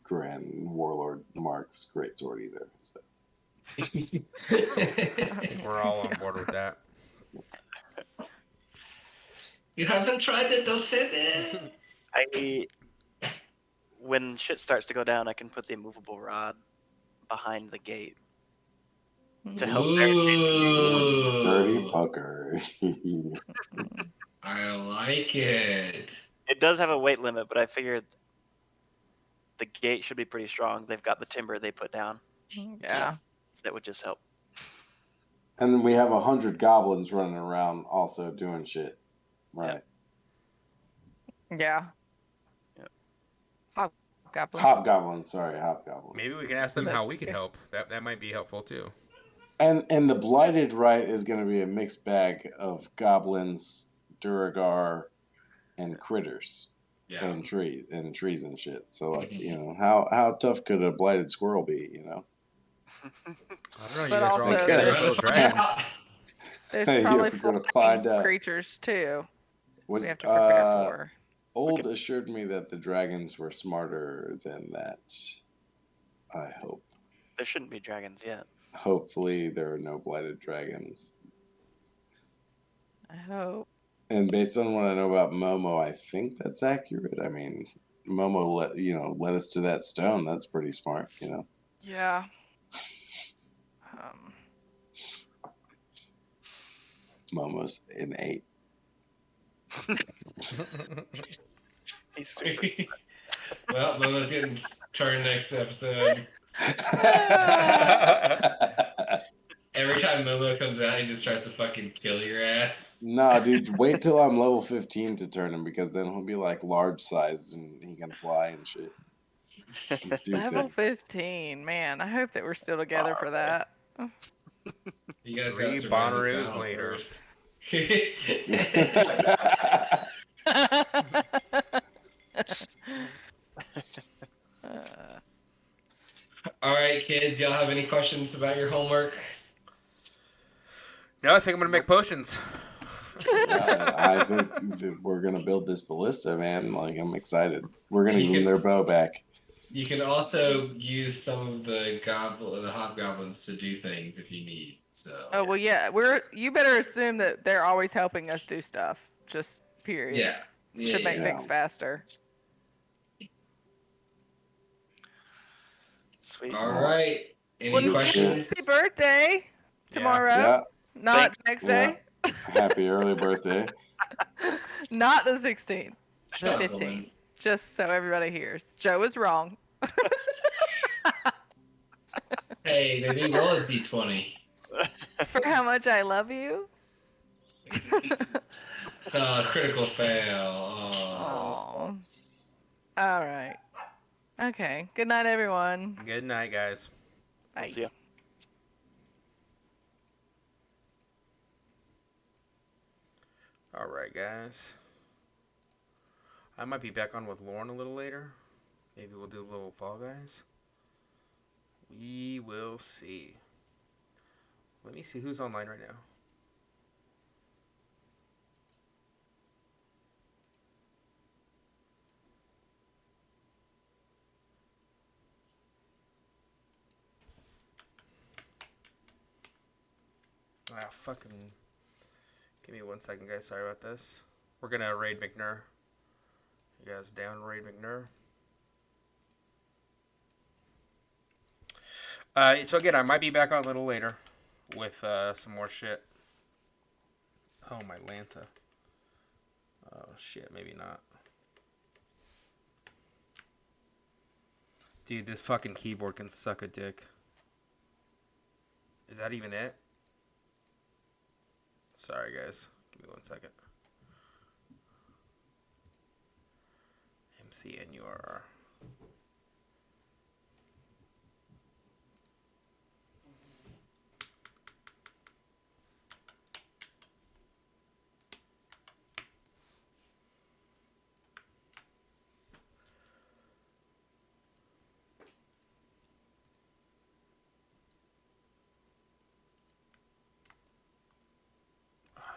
Grand Warlord Mark's great sword either. So. I think we're all on board with that. You haven't tried it, don't say this. When shit starts to go down, I can put the immovable rod behind the gate to help barricade. Ooh. Dirty fucker. I like it. It does have a weight limit, but I figured the gate should be pretty strong. They've got the timber they put down. Yeah. That would just help. And then we have 100 goblins running around also doing shit. Right. Yeah. Yep. Hobgoblins. Hobgoblins, sorry, hobgoblins. Maybe we can ask them how That's we could fair. help. That might be helpful too. And the blighted right is going to be a mixed bag of goblins, Duragar, and critters, Yeah. and trees and shit. So like, how tough could a blighted squirrel be? I don't know. You But guys are all also scared of there's- little dragons. There's Hey, probably we're gonna flying find out. creatures too. What- We have to prepare for. Old assured me that the dragons were smarter than that. I hope. There shouldn't be dragons yet. Hopefully there are no blighted dragons. I hope. And based on what I know about Momo, I think that's accurate. I mean, Momo led us to that stone. That's pretty smart, Yeah. Momo's an 8. He's super. Well, Momo's getting turned next episode. Every time Momo comes out, he just tries to fucking kill your ass. No, dude, wait till I'm level 15 to turn him because then he'll be like large sized and he can fly and shit. Do Level things. 15, man. I hope that we're still together for that. You guys Three got survive this Bonnaroos battle later. first. All right, kids, y'all have any questions about your homework? No, I think I'm gonna make potions. I think that we're gonna build this ballista, man. Like I'm excited. We're gonna You give them can- their bow back. You can also use some of the hobgoblins to do things if you need. So Oh well, yeah. You better assume that they're always helping us do stuff. Just period. yeah, To make yeah. things faster. Sweet. All right. Any Well, questions? happy birthday tomorrow. Yeah. Not next Yeah. day. Happy early birthday. Not the 16th. The Shut up, 15th. woman. Just so everybody hears. Joe is wrong. Hey, baby, roll a d20. For how much I love you. Critical fail. Aww. All right. Okay. Good night, everyone. Good night, guys. Bye. See ya. All right, guys. I might be back on with Lauren a little later. Maybe we'll do a little Fall Guys. We will see. Let me see who's online right now. Ah, fucking. Give me 1 second, guys. Sorry about this. We're gonna raid McNur. You guys down, raid McNur? So again, I might be back on a little later with some more shit. Oh, my Lanta. Oh, shit, maybe not. Dude, this fucking keyboard can suck a dick. Is that even it? Sorry, guys. Give me 1 second. MCNURR.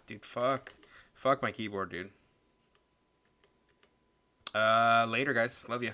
Dude, fuck. Fuck my keyboard, dude. Later, guys. Love you.